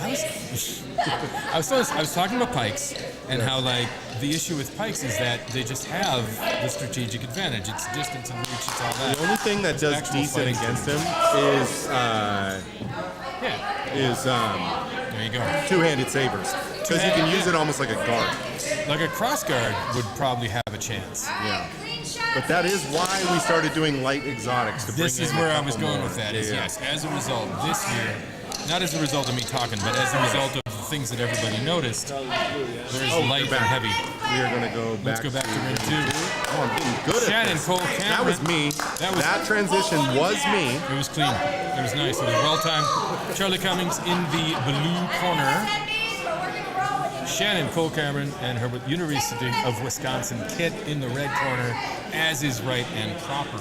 Speaker 1: I was talking about pikes and how like the issue with pikes is that they just have the strategic advantage. It's distance and reach. It's all that.
Speaker 7: The only thing that does
Speaker 1: Actual
Speaker 7: decent
Speaker 1: fighting
Speaker 7: against him is
Speaker 1: there you go.
Speaker 7: two-handed sabers, because you can use it almost like a guard.
Speaker 1: Like a cross guard would probably have a chance.
Speaker 7: Yeah. But that is why we started doing light exotics. To
Speaker 1: This
Speaker 7: bring
Speaker 1: is
Speaker 7: in
Speaker 1: where
Speaker 7: a
Speaker 1: I was
Speaker 7: couple
Speaker 1: going
Speaker 7: more.
Speaker 1: with that. Is
Speaker 7: Yeah.
Speaker 1: yes, as a result, this year, not as a result of me talking, but as a result of the things that everybody noticed, there's light and heavy.
Speaker 7: We are going to go back.
Speaker 1: Let's go back to ring 2.
Speaker 7: Oh, I'm getting good at
Speaker 1: Shannon
Speaker 7: this.
Speaker 1: Cole
Speaker 7: That
Speaker 1: Cameron.
Speaker 7: was me. That transition was me.
Speaker 1: It was clean. It was nice. It was well timed. Charlie Cummings in the blue corner. Shannon Cole Cameron and her University of Wisconsin kit in the red corner, as is right and proper.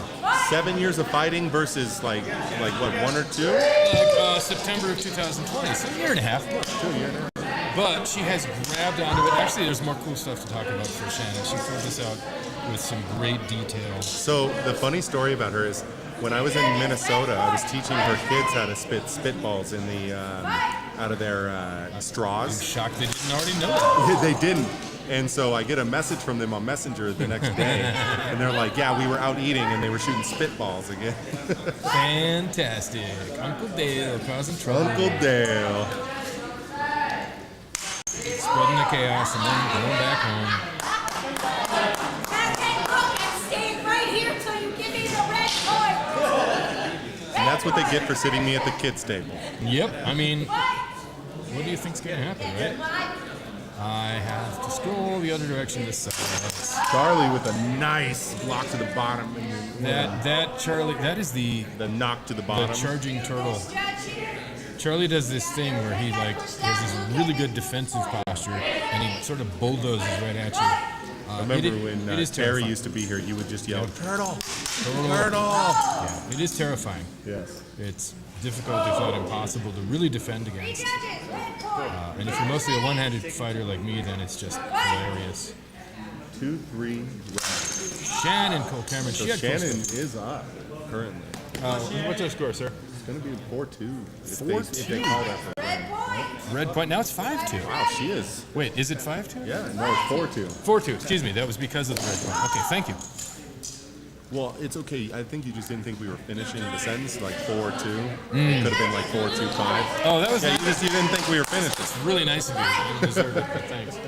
Speaker 7: 7 years of fighting versus like what, 1 or 2?
Speaker 1: September of 2020, so a year and a half. But she has grabbed onto it. Actually, there's more cool stuff to talk about for Shannon. She filled this out with some great detail.
Speaker 7: So the funny story about her is, when I was in Minnesota, I was teaching her kids how to spit spitballs in the out of their
Speaker 1: I'm
Speaker 7: straws.
Speaker 1: shocked they didn't already know that.
Speaker 7: They didn't. And so I get a message from them on Messenger the next day, and they're like, "Yeah, we were out eating, and they were shooting spitballs again."
Speaker 1: Fantastic. Uncle Dale causing trouble.
Speaker 7: Uncle Dale.
Speaker 1: Spreading the chaos and then going back home.
Speaker 10: Stay right here till you give me the red coin.
Speaker 7: And that's what they get for sitting me at the kids' table.
Speaker 1: Yep. I mean, what do you think's going to happen, right? I have to scroll the other direction this side.
Speaker 7: Charlie with a nice block to the bottom.
Speaker 1: That Charlie, that is the
Speaker 7: knock to the bottom.
Speaker 1: The charging turtle. Charlie does this thing where he like has this really good defensive posture and he sort of bulldozes right at you.
Speaker 7: I remember when Terry
Speaker 1: terrifying.
Speaker 7: used to be here, you would just yell, "Turtle!
Speaker 1: Turtle!" Yeah, it is terrifying.
Speaker 7: Yes.
Speaker 1: It's difficult, if not impossible, to really defend against. And if you're mostly a one-handed fighter like me, then it's just hilarious.
Speaker 7: 2-3 red.
Speaker 1: Shannon Cole Cameron.
Speaker 7: So
Speaker 1: she had
Speaker 7: Shannon is up currently.
Speaker 1: What's our score, sir?
Speaker 7: It's going to be 4-2.
Speaker 1: 4-2.
Speaker 7: If they call that for red.
Speaker 1: Red point. Now it's 5-2.
Speaker 7: Wow, she is.
Speaker 1: Wait, is it 5-2?
Speaker 7: Yeah, no, it's 4-2.
Speaker 1: 4-2. Excuse me. That was because of the red point. Okay, thank you.
Speaker 7: Well, it's okay. I think you just didn't think we were finishing the sentence like 4-2. It could have been like 4-2-5.
Speaker 1: Oh, that was
Speaker 7: yeah.
Speaker 1: nice.
Speaker 7: You didn't think we were finished.
Speaker 1: It's really nice of you. You don't deserve it, but thanks.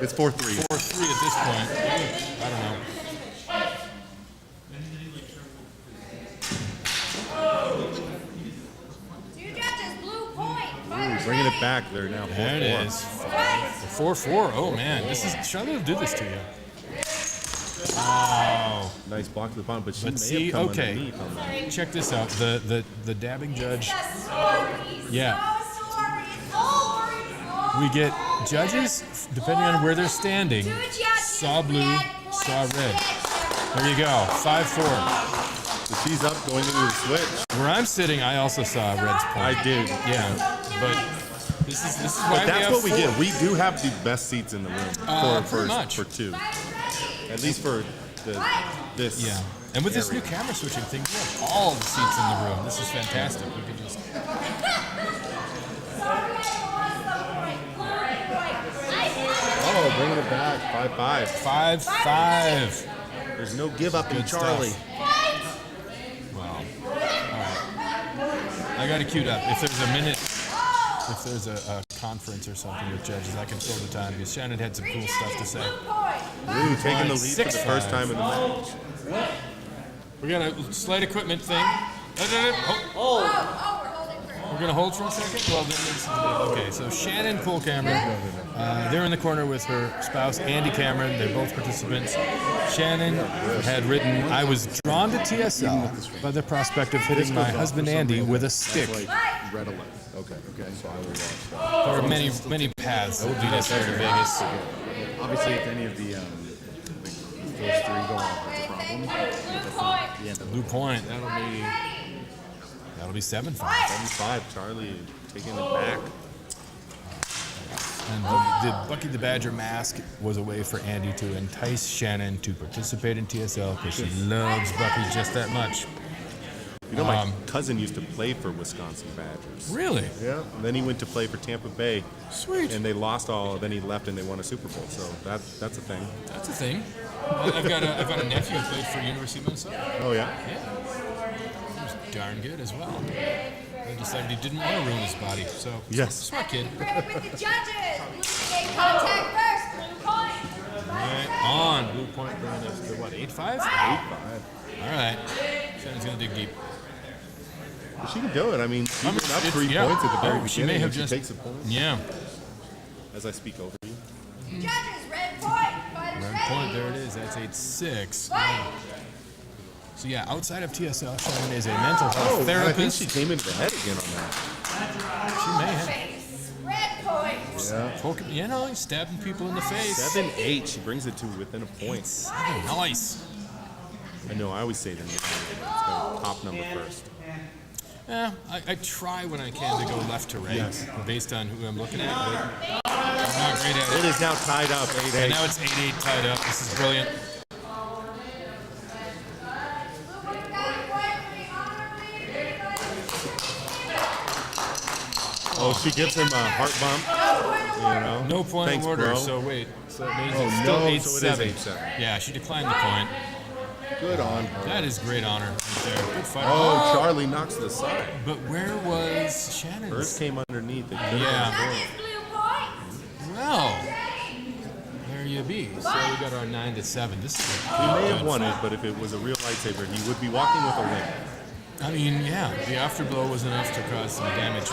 Speaker 7: It's 4-3.
Speaker 1: 4-3 at this point. I don't know.
Speaker 7: Ooh, bringing it back. They're now 4-4.
Speaker 1: There it is. 4-4. Oh man, this is Charlie will do this to you. Wow.
Speaker 7: Nice block to the bottom, but she may
Speaker 1: see,
Speaker 7: have come
Speaker 1: okay.
Speaker 7: underneath on that.
Speaker 1: Check this out. The dabbing judge. Yeah. We get judges depending on where they're standing. Saw blue, saw red. There you go. 5-4.
Speaker 7: So she's up going into the switch.
Speaker 1: Where I'm sitting, I also saw Red's point.
Speaker 7: I did.
Speaker 1: Yeah. But this is why
Speaker 7: But that's
Speaker 1: we
Speaker 7: what we
Speaker 1: have
Speaker 7: get. We do have the best seats in the room for two. At least for this.
Speaker 1: Yeah. And with this new camera switching thing, we have all the seats in the room. This is fantastic. We can just.
Speaker 7: Oh, bringing it back. 5-5.
Speaker 1: 5-5.
Speaker 7: There's no give up in
Speaker 1: Good
Speaker 7: Charlie.
Speaker 1: stuff. Wow. All right. I got it queued up. If there's a minute, if there's a conference or something with judges, I can fill the time because Shannon had some cool stuff to say.
Speaker 7: Ooh, taking the lead for the first time in the match.
Speaker 1: We got a slight equipment thing. We're gonna hold for a second. Well, then okay. So Shannon Cole Cameron, they're in the corner with her spouse Andy Cameron. They're both participants. Shannon had written, "I was drawn to TSL by the prospect of hitting my husband Andy with a stick."
Speaker 7: Red alert. Okay. So I will watch that.
Speaker 1: There are many paths that lead us here to Vegas.
Speaker 2: Obviously, if any of those three go off, it's a problem. That's the end of
Speaker 1: Blue point. That'll be 7-5.
Speaker 7: 7-5. Charlie taking it back.
Speaker 1: And the Bucky the Badger mask was a way for Andy to entice Shannon to participate in TSL because she loves Bucky just that much.
Speaker 7: You know, my cousin used to play for Wisconsin Badgers.
Speaker 1: Really?
Speaker 7: Yeah. And then he went to play for Tampa Bay.
Speaker 1: Sweet.
Speaker 7: And they lost all. Then he left and they won a Super Bowl. So that's a thing.
Speaker 1: That's a thing. I've got a nephew who played for University of Minnesota.
Speaker 7: Oh yeah.
Speaker 1: Yeah. He was darn good as well. He decided he didn't want to ruin his body. So
Speaker 7: yes.
Speaker 1: Smart kid.
Speaker 10: Right with the judges. Blue gate contact first. Blue point.
Speaker 1: Right on. Blue point going up to what? 8-5? 8-5. All right. Shannon's gonna dig deep.
Speaker 7: She can do it. I mean, she went up 3 points at the very beginning.
Speaker 1: She may have just
Speaker 7: takes a point.
Speaker 1: Yeah.
Speaker 7: As I speak over you.
Speaker 10: Judges, red point. Fighters
Speaker 1: Red
Speaker 10: ready.
Speaker 1: point. There it is. That's 8-6. So yeah, outside of TSL, Shannon is a mental health
Speaker 7: I think
Speaker 1: therapist.
Speaker 7: she came into the head again on that.
Speaker 1: She may have.
Speaker 10: Face. Red point.
Speaker 7: Yeah.
Speaker 1: Poking, you know, stabbing people in the face.
Speaker 7: 7-8. She brings it to within a point.
Speaker 1: Nice.
Speaker 7: I know. I always say the number. It's got a top number first.
Speaker 1: Yeah, I try when I can to go left to right based on who I'm looking at, but I'm not great at it.
Speaker 7: It is now tied up 8-8.
Speaker 1: And now it's 8-8 tied up. This is brilliant.
Speaker 7: Oh, she gives him a heart bump. You know.
Speaker 1: No point
Speaker 7: Thanks,
Speaker 1: of order,
Speaker 7: bro.
Speaker 1: so wait. So it means
Speaker 7: Oh,
Speaker 1: it's still
Speaker 7: no,
Speaker 1: 8-7.
Speaker 7: so it is 8-7.
Speaker 1: Yeah, she declined the point.
Speaker 7: Good on her.
Speaker 1: That is great honor right there. Good fight.
Speaker 7: Oh, Charlie knocks to the side.
Speaker 1: But where was Shannon's?
Speaker 7: Hers came underneath.
Speaker 1: Yeah. Well, there you be. So we got our 9-7. This is
Speaker 7: He may have won it, but if it was a real lightsaber, he would be walking with a limp.
Speaker 1: I mean, yeah, the afterblow was enough to cause some damage.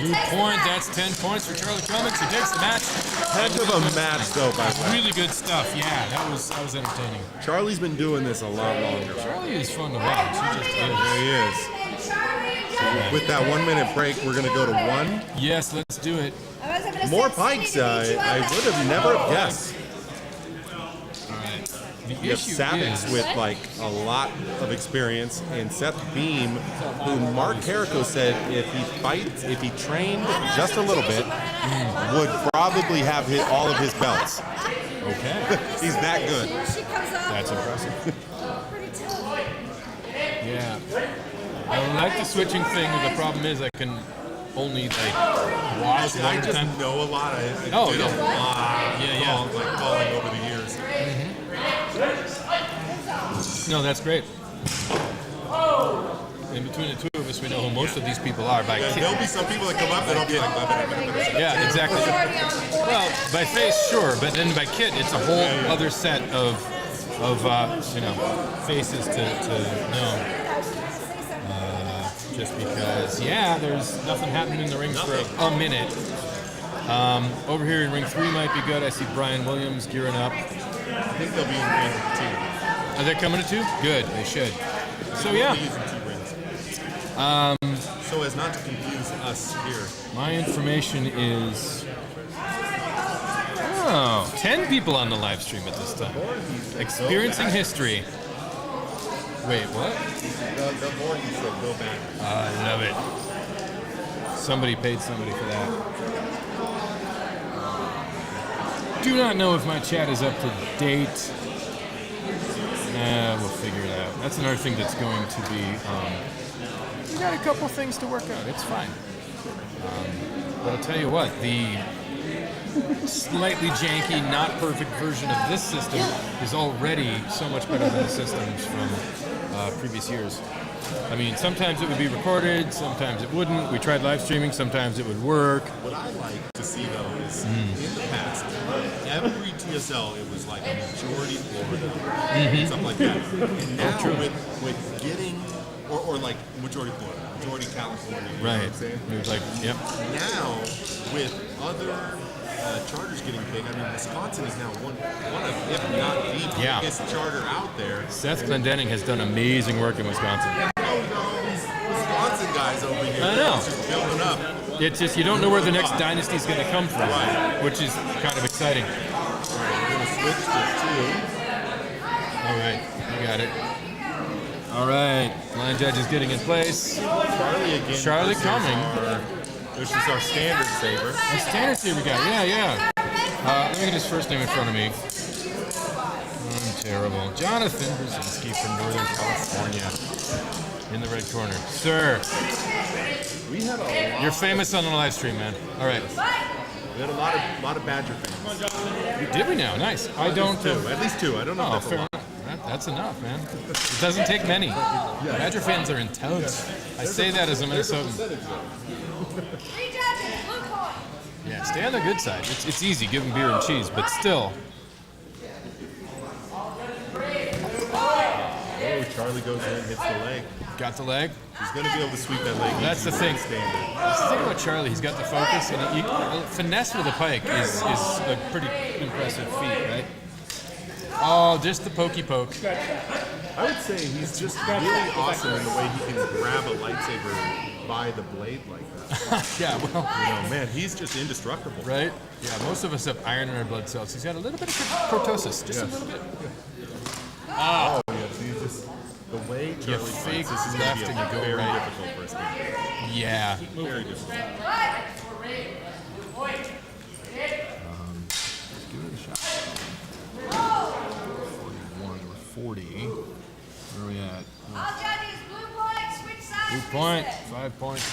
Speaker 1: Blue point, that's 10 points for Charlie Comics. He takes the match.
Speaker 7: Heck of a match, though, by the way.
Speaker 1: Really good stuff. Yeah, that was entertaining.
Speaker 7: Charlie's been doing this a lot longer.
Speaker 1: Charlie is fun to watch. He just is.
Speaker 7: There he is. So with that 1 minute break, we're going to go to 1.
Speaker 1: Yes, let's do it.
Speaker 7: More pikes. I would have never guessed.
Speaker 1: The
Speaker 7: You have
Speaker 1: issue
Speaker 7: Savage
Speaker 1: is,
Speaker 7: with like a lot of experience, and Seth Beam, who Mark Carrico said if he trained just a little bit, would probably have all of his belts.
Speaker 1: Okay.
Speaker 7: He's that good.
Speaker 1: That's impressive. Yeah. I like the switching thing. The problem is I can only like watch one
Speaker 7: I just
Speaker 1: time.
Speaker 7: know a lot. I did
Speaker 1: yeah.
Speaker 7: a lot of calling over the years.
Speaker 1: No, that's great. In between the two of us, we know who most of these people are by kit.
Speaker 7: There'll be some people that come up and will be like,
Speaker 1: Yeah, exactly. Well, by face, sure, but then by kit, it's a whole other set of faces to know. Just because, there's nothing happening in the rings for a minute. Over here in ring 3 might be good. I see Brian Williams gearing up.
Speaker 7: I think they'll be in ring 2.
Speaker 1: Are they coming to 2? Good, they should. So
Speaker 7: They'll be using 2 rings. So as not to confuse us here.
Speaker 1: My information is 10 people on the live stream at this time. Experiencing history. Wait, what?
Speaker 7: The Morton said go back.
Speaker 1: I love it. Somebody paid somebody for that. Do not know if my chat is up to date. We'll figure it out. That's another thing that's going to be. We got a couple things to work out. It's fine. But I'll tell you what, the slightly janky, not perfect version of this system is already so much better than the systems from previous years. I mean, sometimes it would be recorded, sometimes it wouldn't. We tried live streaming, sometimes it would work.
Speaker 7: What I like to see, though, is in the past, every TSL, it was like a majority Florida, something like that. And now with getting, or like majority Florida, majority California, you know what I'm saying?
Speaker 1: It was like, yep.
Speaker 7: Now, with other charters getting big, I mean, Wisconsin is now one of, if not the biggest charter out there.
Speaker 1: Seth Glendenning has done amazing work in Wisconsin.
Speaker 7: Wisconsin guys over here.
Speaker 1: I know.
Speaker 7: It's just building up.
Speaker 1: It's just, you don't know where the next dynasty is going to come from, which is kind of exciting.
Speaker 7: All right, we're going to switch to 2.
Speaker 1: All right, you got it. All right, line judge is getting in place.
Speaker 7: Charlie again.
Speaker 1: Charlie coming.
Speaker 7: This is our standard saber.
Speaker 1: The standard saber guy. Yeah. Let me get his first name in front of me. I'm terrible. Jonathan Brzezinski from Northern California. In the red corner. Sir.
Speaker 7: We had a lot.
Speaker 1: You're famous on the live stream, man. All right.
Speaker 7: We had a lot of Badger fans.
Speaker 1: Did we now? Nice. I don't.
Speaker 7: At least two. I don't know if that's a lot.
Speaker 1: That's enough, man. It doesn't take many. Badger fans are intense. I say that as a Minnesotan.
Speaker 10: 3 judges, blue point.
Speaker 1: Yeah, stay on the good side. It's easy, give them beer and cheese, but still.
Speaker 7: Oh, Charlie goes in, hits the leg.
Speaker 1: Got the leg.
Speaker 7: He's going to be able to sweep that leg.
Speaker 1: That's the thing. That's the thing about Charlie. He's got the focus, and finesse with a pike is a pretty impressive feat, right? Oh, just the pokey poke.
Speaker 7: I would say he's just really awesome in the way he can grab a lightsaber by the blade like that.
Speaker 1: Yeah, well,
Speaker 7: Man, he's just indestructible.
Speaker 1: right? Yeah, most of us have iron in our blood cells. He's got a little bit of cortosis, just a little bit.
Speaker 7: Oh, yeah, see, just the way Charlie
Speaker 1: fake
Speaker 7: fights, this is going
Speaker 1: left
Speaker 7: to be
Speaker 1: and you go
Speaker 7: very
Speaker 1: right.
Speaker 7: difficult for us to
Speaker 1: Yeah.
Speaker 7: Very difficult.
Speaker 1: Give it a shot. 41 or 40. Where are we at?
Speaker 10: All judges, blue point, switch sides.
Speaker 1: Blue point, 5 points.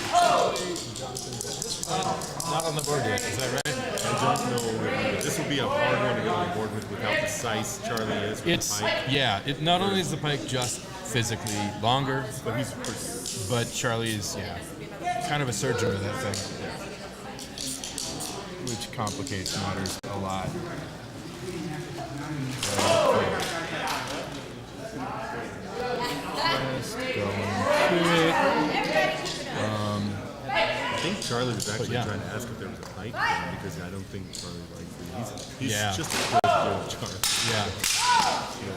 Speaker 1: Not on the board yet, is that right?
Speaker 7: I don't know. This will be a hard one to get on board with how precise Charlie is with
Speaker 1: It's,
Speaker 7: the pike.
Speaker 1: yeah, not only is the pike just physically longer,
Speaker 7: But he's
Speaker 1: but Charlie is, kind of a surgeon with that thing. Which complicates matters a lot. Just going to it.
Speaker 7: I think Charlie was actually
Speaker 1: yeah.
Speaker 7: trying to ask if there was a pike there because I don't think Charlie likes it. He's
Speaker 1: Yeah.
Speaker 7: just a good Charlie.
Speaker 1: Yeah.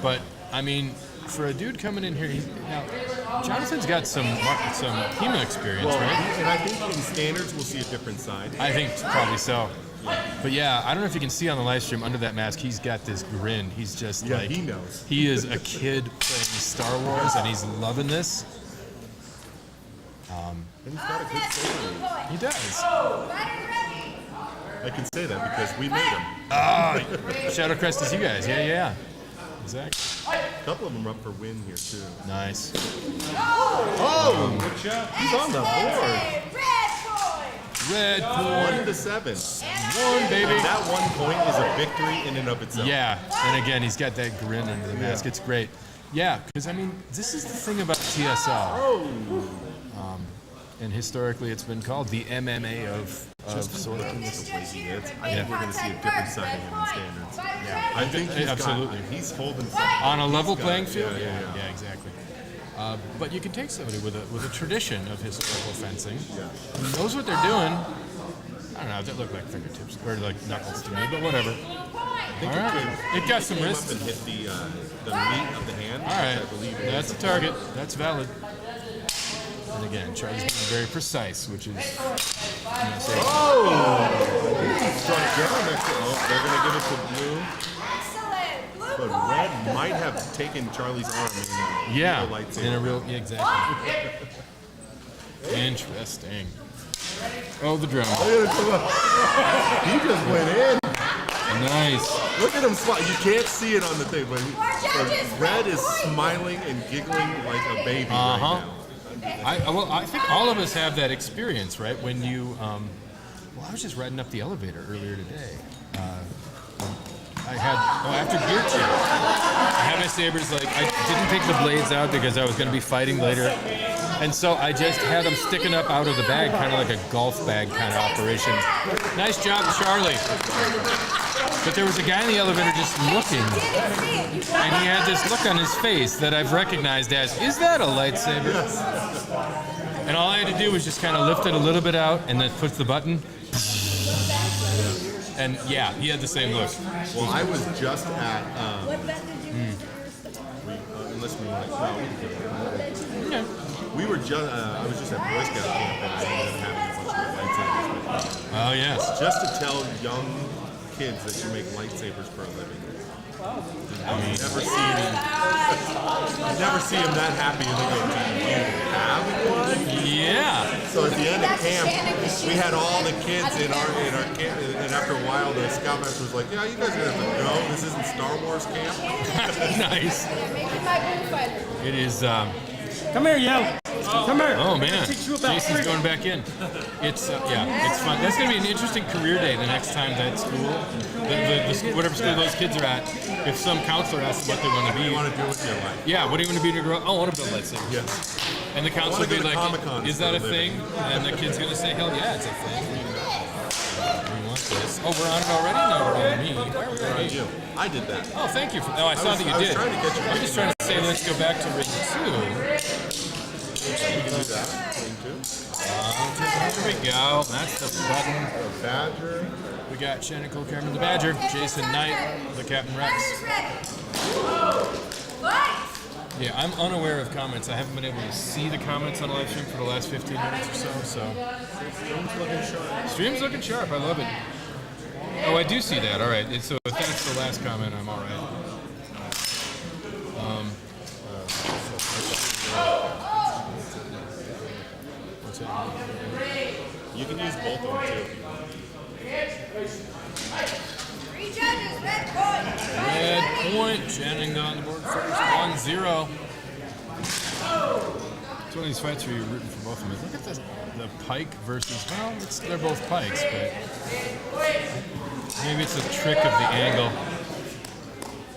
Speaker 1: But, I mean, for a dude coming in here, now, Jonathan's got some HEMA experience,
Speaker 7: Well,
Speaker 1: right?
Speaker 7: and I think in standards we'll see a different side.
Speaker 1: I think probably so. But yeah, I don't know if you can see on the live stream under that mask, he's got this grin. He's just like,
Speaker 7: he knows.
Speaker 1: he is a kid playing Star Wars and he's loving this.
Speaker 7: And he's got a good saber.
Speaker 1: He does.
Speaker 7: I can say that because we made him.
Speaker 1: Shadow Crest is you guys. Yeah. Exactly.
Speaker 7: A couple of them are up for win here too.
Speaker 1: Nice.
Speaker 7: Oh! He's on the board.
Speaker 1: Red point.
Speaker 7: 1 to 7.
Speaker 1: One, baby.
Speaker 7: And that 1 point is a victory in and of itself.
Speaker 1: Yeah, and again, he's got that grin under the mask. It's great. Yeah, because I mean, this is the thing about TSL. And historically, it's been called the MMA of sort of.
Speaker 7: The way he hits, I think we're going to see a different side of him in standards.
Speaker 1: Yeah,
Speaker 7: I think
Speaker 1: absolutely.
Speaker 7: He's holding something.
Speaker 1: On a level playing field.
Speaker 7: Yeah.
Speaker 1: Exactly. But you can take somebody with a tradition of historical fencing, who knows what they're doing. I don't know, they look like fingertips or like knuckles to me, but whatever. All right, it got some wrist.
Speaker 7: Up and hit the meat of the hand.
Speaker 1: All right,
Speaker 7: I believe
Speaker 1: that's a target. That's valid. And again, Charlie's being very precise, which is.
Speaker 7: They're going to give it to blue. But red might have taken Charlie's arm in a lightsaber.
Speaker 1: In a real, exactly. Interesting. Oh, the drum.
Speaker 7: He just went in.
Speaker 1: Nice.
Speaker 7: Look at him smile. You can't see it on the thing, but Red is smiling and giggling like a baby right now.
Speaker 1: I think all of us have that experience, right? When you, I was just riding up the elevator earlier today. After gear check, I had my sabers, like, I didn't take the blades out because I was going to be fighting later. And so I just had them sticking up out of the bag, kind of like a golf bag kind of operation. Nice job, Charlie. But there was a guy in the elevator just looking, and he had this look on his face that I've recognized as, is that a lightsaber? And all I had to do was just kind of lift it a little bit out and then push the button. And yeah, he had the same look.
Speaker 7: Well, I was just at, unless we want to, we were just, I was just at Boy Scout camp and I ended up having a bunch of lightsabers.
Speaker 1: Oh, yes.
Speaker 7: Just to tell young kids that you make lightsabers for a living. I've never seen never see him that happy and they go, "Do you have one?"
Speaker 5: Yeah.
Speaker 7: So at the end of camp, we had all the kids in our camp, and after a while, the scoutmaster was like, "Yeah, you guys are gonna have to go. This isn't Star Wars camp."
Speaker 5: Nice.
Speaker 10: Making my bullfighter.
Speaker 5: It is.
Speaker 9: Come here, yo. Come here.
Speaker 5: Oh man,
Speaker 9: Teach you about
Speaker 5: Jason's going back in. It's yeah, it's fun. That's gonna be an interesting career day the next time that school, whatever school those kids are at. If some counselor asks what they want to be,
Speaker 7: What do you want to do with your life?
Speaker 5: yeah, what do you want to be when you grow up? Oh, I want to build lightsabers.
Speaker 7: Yes.
Speaker 5: And the counselor will
Speaker 7: go
Speaker 5: be
Speaker 7: to
Speaker 5: like,
Speaker 7: CombatCon
Speaker 5: is that a
Speaker 7: for a
Speaker 5: thing? And the kid's gonna say, hell yeah, it's a thing. We want this. Oh, we're on it already? No, we're on me. Why are we on me?
Speaker 7: You. I did that.
Speaker 5: Oh, thank you. Oh, I saw that you
Speaker 7: I was
Speaker 5: did.
Speaker 7: trying to get you.
Speaker 5: I'm just trying to say, let's go back to ring 2.
Speaker 7: You can do that. Thing too.
Speaker 5: There we go. That's the button.
Speaker 7: A badger.
Speaker 5: We got Shannon Cole Cameron the Badger, Jason Knight, the Captain Rex.
Speaker 10: Badger's ready. Fight!
Speaker 5: Yeah, I'm unaware of comments. I haven't been able to see the comments on the live stream for the last 15 minutes or so.
Speaker 7: Stream's looking sharp.
Speaker 5: Stream's looking sharp. I love it. Oh, I do see that. All right. So if that's the last comment, I'm all right. What's that?
Speaker 7: You can use both of them too.
Speaker 10: 3 judges, red point.
Speaker 5: Red point. Shannon on the board first. 1-0. It's one of these fights where you're rooting for both of them. Look at the pike versus, well, they're both pikes, but maybe it's a trick of the angle.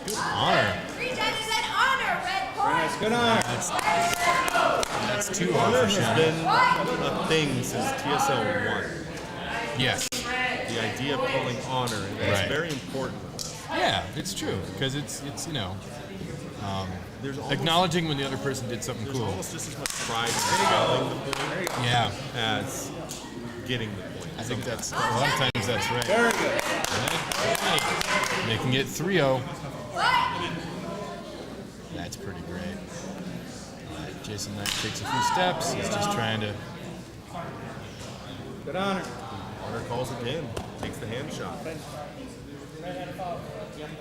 Speaker 5: Good honor.
Speaker 10: 3 judges and honor, red point.
Speaker 9: Good on.
Speaker 5: That's 2 honor
Speaker 7: Honor
Speaker 5: for
Speaker 7: has
Speaker 5: Shannon.
Speaker 7: been a thing since TSL 1.
Speaker 5: Yes.
Speaker 7: The idea of calling honor, and it's
Speaker 5: Right.
Speaker 7: very important.
Speaker 5: Yeah, it's true because it's
Speaker 7: There's almost,
Speaker 5: acknowledging when the other person did something
Speaker 7: there's
Speaker 5: cool.
Speaker 7: almost just as much pride in spelling the point
Speaker 5: Yeah,
Speaker 7: as getting the point.
Speaker 5: I think that's a lot of times that's right.
Speaker 9: Very good.
Speaker 5: Right. Making it 3-0. That's pretty great. All right, Jason Knight takes a few steps. He's just trying to.
Speaker 9: Good honor.
Speaker 7: Honor calls it in, takes the hand shot.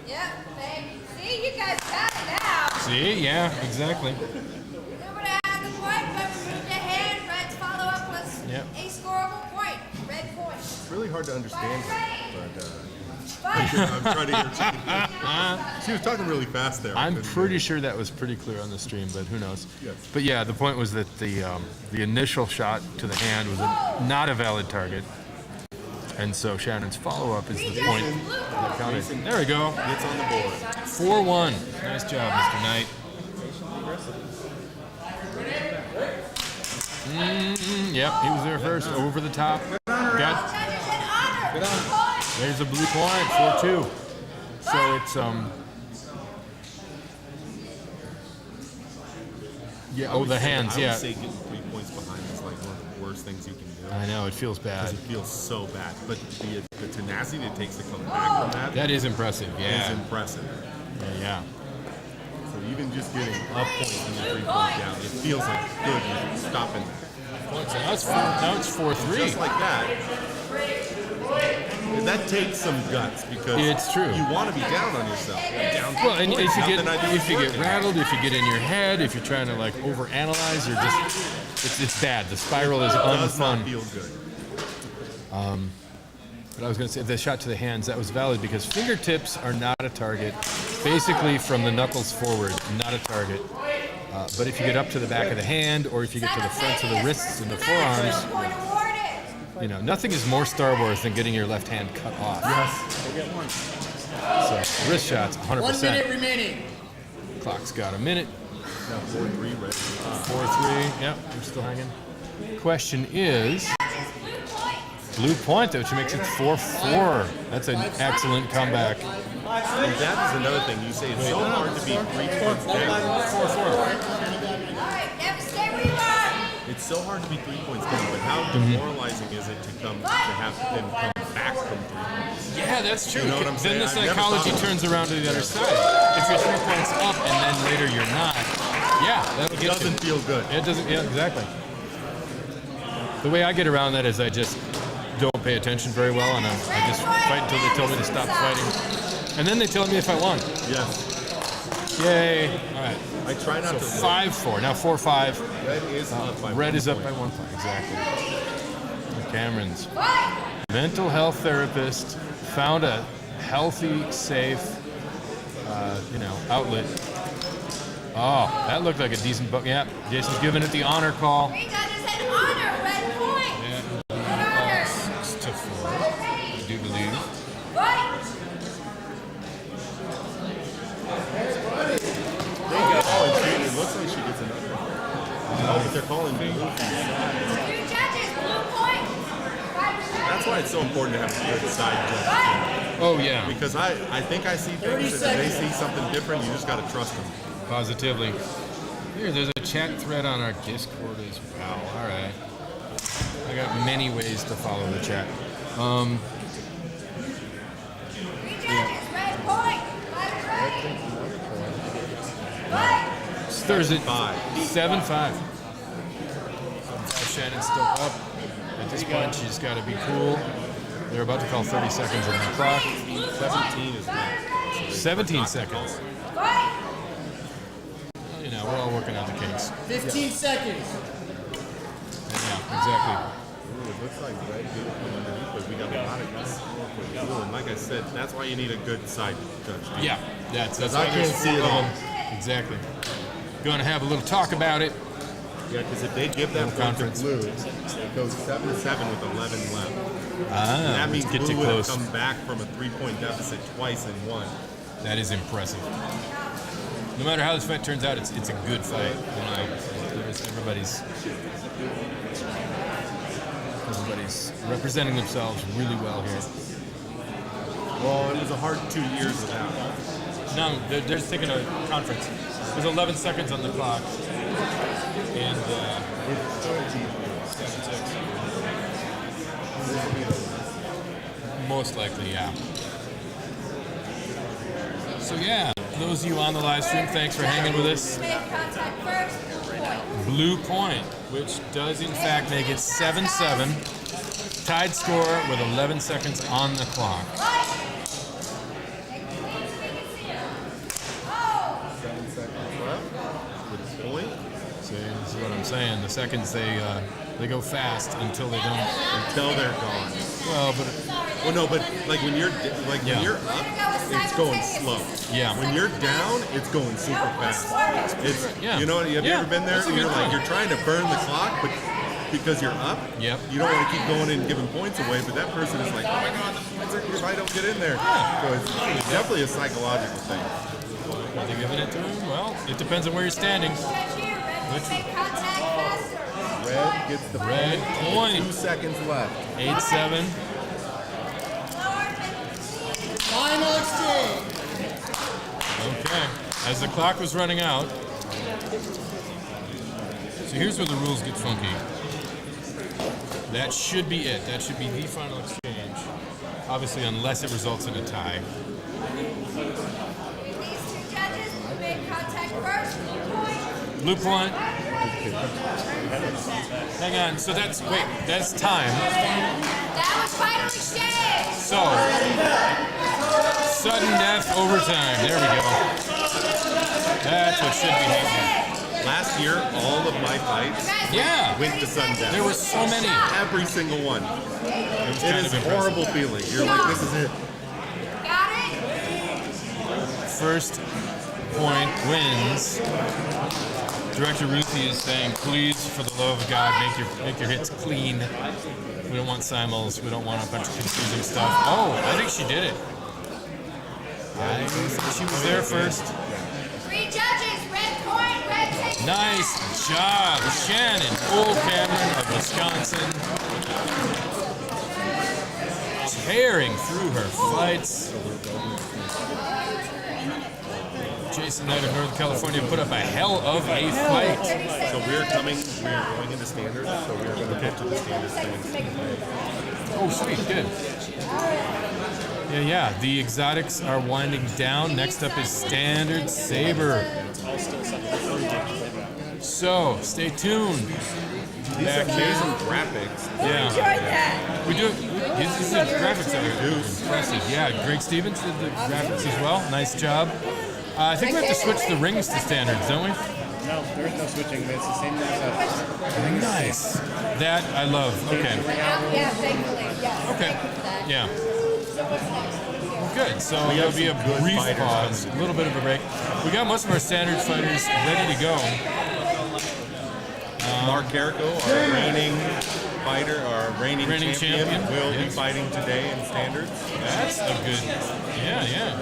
Speaker 10: Yeah, baby. See, you guys got it now.
Speaker 5: See, yeah, exactly.
Speaker 10: You would have had the point, but removed the hand. Red's follow-up was
Speaker 5: Yep.
Speaker 10: a scoreable point. Red point.
Speaker 7: It's really hard to understand, but
Speaker 10: Fight.
Speaker 7: I'm trying to hear. She was talking really fast there.
Speaker 5: I'm pretty sure that was pretty clear on the stream, but who knows?
Speaker 7: Yes.
Speaker 5: But yeah, the point was that the initial shot to the hand was not a valid target, and so Shannon's follow-up is the point that counted. There we go.
Speaker 7: It's on the board.
Speaker 5: 4-1. Nice job, Mr. Knight. Yep, he was there first. Over the top. Got.
Speaker 10: Judges and honor. Point.
Speaker 5: There's a blue point. 4-2. So it's Yeah. Oh, the hands.
Speaker 7: I
Speaker 5: Yeah.
Speaker 7: would say getting 3 points behind is like one of the worst things you can do.
Speaker 5: I know it feels bad.
Speaker 7: Because it feels so bad. But the tenacity it takes to come back from that
Speaker 5: That is impressive.
Speaker 7: is
Speaker 5: Yeah.
Speaker 7: impressive.
Speaker 5: Yeah.
Speaker 7: So even just getting a point and the 3 point down, it feels like good. You're stopping that.
Speaker 5: So now it's 4-3.
Speaker 7: Just like that. And that takes some guts because
Speaker 5: It's true.
Speaker 7: you want to be down on yourself. Down
Speaker 5: Well, and if you
Speaker 7: Nothing I do is
Speaker 5: get
Speaker 7: working.
Speaker 5: rattled, if you get in your head, if you're trying to like overanalyze, you're just it's bad. The spiral is
Speaker 7: It does not
Speaker 5: unfun.
Speaker 7: feel good.
Speaker 5: But I was going to say the shot to the hands that was valid because fingertips are not a target. Basically, from the knuckles forward, not a target. But if you get up to the back of the hand, or if you get to the fronts of the wrists and the forearms,
Speaker 10: Point awarded.
Speaker 5: Nothing is more Star Wars than getting your left hand cut off. So wrist shots, 100%.
Speaker 9: 1 minute remaining.
Speaker 5: Clock's got a minute.
Speaker 7: 4-3 ready.
Speaker 5: 4-3. Yep, I'm still hanging. Question is
Speaker 10: Judges, blue point.
Speaker 5: blue point, which makes it 4-4. That's an excellent comeback.
Speaker 7: And that is another thing. You say it's so hard to be 3 points down.
Speaker 10: All right, never stay where you are.
Speaker 7: It's so hard to be 3 points down, but how demoralizing is it to have them come back from 3 points?
Speaker 5: Yeah, that's true.
Speaker 7: You know what I'm
Speaker 5: Then the
Speaker 7: saying? I've never
Speaker 5: psychology
Speaker 7: thought of
Speaker 5: turns around to the other side. If you're 3 points up and then later you're not, yeah, that'll
Speaker 7: It
Speaker 5: get
Speaker 7: doesn't
Speaker 5: you.
Speaker 7: feel good.
Speaker 5: It doesn't. Yeah, exactly. The way I get around that is I just don't pay attention very well, and I just fight until they tell me to stop fighting, and then they tell me if I won.
Speaker 7: Yes.
Speaker 5: Yay. All right.
Speaker 7: I try not
Speaker 5: So
Speaker 7: to.
Speaker 5: 5-4. Now 4-5.
Speaker 7: Red is up by
Speaker 5: Red
Speaker 7: 1
Speaker 5: is up by
Speaker 7: point.
Speaker 5: 1 point. Exactly. Cameron's mental health therapist found a healthy, safe, outlet. Oh, that looked like a decent book. Yeah, Jason's giving it the honor call.
Speaker 10: Three judges had honor, red point.
Speaker 5: Yeah, 6-4. I do believe.
Speaker 10: Fight.
Speaker 7: It looks like she gets another. Oh, but they're calling blue.
Speaker 10: Two judges, blue point.
Speaker 7: That's why it's so important to have a good side judge.
Speaker 5: Oh, yeah.
Speaker 7: Because I think I see things that they see something different. You just got to trust them.
Speaker 5: Positively. Here, there's a chat thread on our Discord as well. All right. I got many ways to follow the chat.
Speaker 10: Three judges, red point. Fight.
Speaker 5: It's Thursday.
Speaker 7: 5.
Speaker 5: 7-5. Shannon's still up. At this point, she's got to be cool. They're about to call 30 seconds on the clock.
Speaker 7: 17 is left.
Speaker 5: 17 seconds.
Speaker 10: Fight.
Speaker 5: Well, we're all working out the kinks.
Speaker 9: 15 seconds.
Speaker 5: Yeah, exactly.
Speaker 7: Ooh, it looks like red did come underneath, but we got a lot of guys. Cool. And like I said, that's why you need a good side judge.
Speaker 5: Yeah, that's
Speaker 7: I
Speaker 5: why
Speaker 7: can't
Speaker 5: there's
Speaker 7: see
Speaker 5: 4
Speaker 7: it
Speaker 5: of
Speaker 7: all.
Speaker 5: them. Exactly. Going to have a little talk about it.
Speaker 7: Yeah, because if they give that point to
Speaker 5: Conference.
Speaker 7: blue, it goes 7-7 with 11 left.
Speaker 5: Ah,
Speaker 7: And that means
Speaker 5: get
Speaker 7: blue
Speaker 5: too
Speaker 7: would have
Speaker 5: close.
Speaker 7: come back from a 3-point deficit twice and won.
Speaker 5: That is impressive. No matter how this fight turns out, it's a good fight. Everybody's representing themselves really well here.
Speaker 7: Well, it was a hard 2 years without.
Speaker 5: No, they're just taking a conference. There's 11 seconds on the clock. And most likely, yeah. So yeah, those of you on the live stream, thanks for hanging with us.
Speaker 10: Make contact first, blue point.
Speaker 5: Blue point, which does in fact make it 7-7. Tied score with 11 seconds on the clock.
Speaker 10: Fight.
Speaker 7: 7 seconds left with a point.
Speaker 5: See, this is what I'm saying. The seconds they go fast until they don't.
Speaker 7: Until they're gone.
Speaker 5: Well, but
Speaker 7: Well, no, but like when you're
Speaker 5: Yeah.
Speaker 7: when you're up, it's going slow.
Speaker 5: Yeah.
Speaker 7: When you're down, it's going super fast. It's
Speaker 5: Yeah.
Speaker 7: you know, have you
Speaker 5: Yeah,
Speaker 7: ever been there?
Speaker 5: that's a
Speaker 7: You're
Speaker 5: good
Speaker 7: like
Speaker 5: point.
Speaker 7: you're trying to burn the clock, but because you're up,
Speaker 5: Yep.
Speaker 7: you don't want to keep going and giving points away. But that person is like, oh my god, the points are if I don't get in there. So it's definitely a psychological thing.
Speaker 5: are they giving it to him? Well, it depends on where you're standing.
Speaker 10: Make contact faster.
Speaker 7: Red gets the
Speaker 5: Red
Speaker 7: point.
Speaker 5: point.
Speaker 7: 2 seconds left.
Speaker 5: 8-7.
Speaker 9: Final exchange.
Speaker 5: Okay. As the clock was running out. So here's where the rules get funky. That should be it. That should be the final exchange. Obviously, unless it results in a tie.
Speaker 10: These two judges make contact first. Point.
Speaker 5: Blue point. Hang on. So that's time.
Speaker 10: That was final exchange.
Speaker 5: So sudden death overtime. There we go. That's what should be happening.
Speaker 7: Last year, all of my fights
Speaker 5: Yeah.
Speaker 7: went to sudden death.
Speaker 5: There were so many.
Speaker 7: Every single one.
Speaker 5: It was
Speaker 7: It
Speaker 5: kind
Speaker 7: is
Speaker 5: of
Speaker 7: a horrible feeling. You're like, this is it.
Speaker 10: Got it?
Speaker 5: First point wins. Director Ruthie is saying, please, for the love of God, make your hits clean. We don't want simuls. We don't want a bunch of confusing stuff. Oh, I think she did it. I think she was there first.
Speaker 10: 3 judges. Red point. Red takes.
Speaker 5: Nice job, Shannon Old Cameron of Wisconsin. Tearing through her fights. Jason Knight of Northern California put up a hell of a fight.
Speaker 7: So we're going into standards, so we're going to get to the standards thing.
Speaker 5: Oh, sweet, good. Yeah, the exotics are winding down. Next up is Standard Saber. So, stay tuned. Back here.
Speaker 7: Amazing graphics.
Speaker 5: Yeah. We do. These graphics are impressive. Yeah, Greg Stevens did the graphics as well. Nice job. I think we have to switch the rings to standards, don't we?
Speaker 2: No, there's no switching. It's the same setup. Everything is
Speaker 5: Nice. That I love. Okay.
Speaker 10: Yeah, thankfully, yes.
Speaker 5: Okay.
Speaker 10: Thank you for that.
Speaker 5: Yeah. Well, good. So
Speaker 7: We
Speaker 5: there'll
Speaker 7: have
Speaker 5: be a
Speaker 7: some good
Speaker 5: brief
Speaker 7: fighters
Speaker 5: pause, a little bit of a break. We got most of our standard fighters ready to go.
Speaker 7: Mark Carrico, our reigning fighter, our reigning champion, will be fighting today in standards.
Speaker 5: That's a good. Yeah, yeah.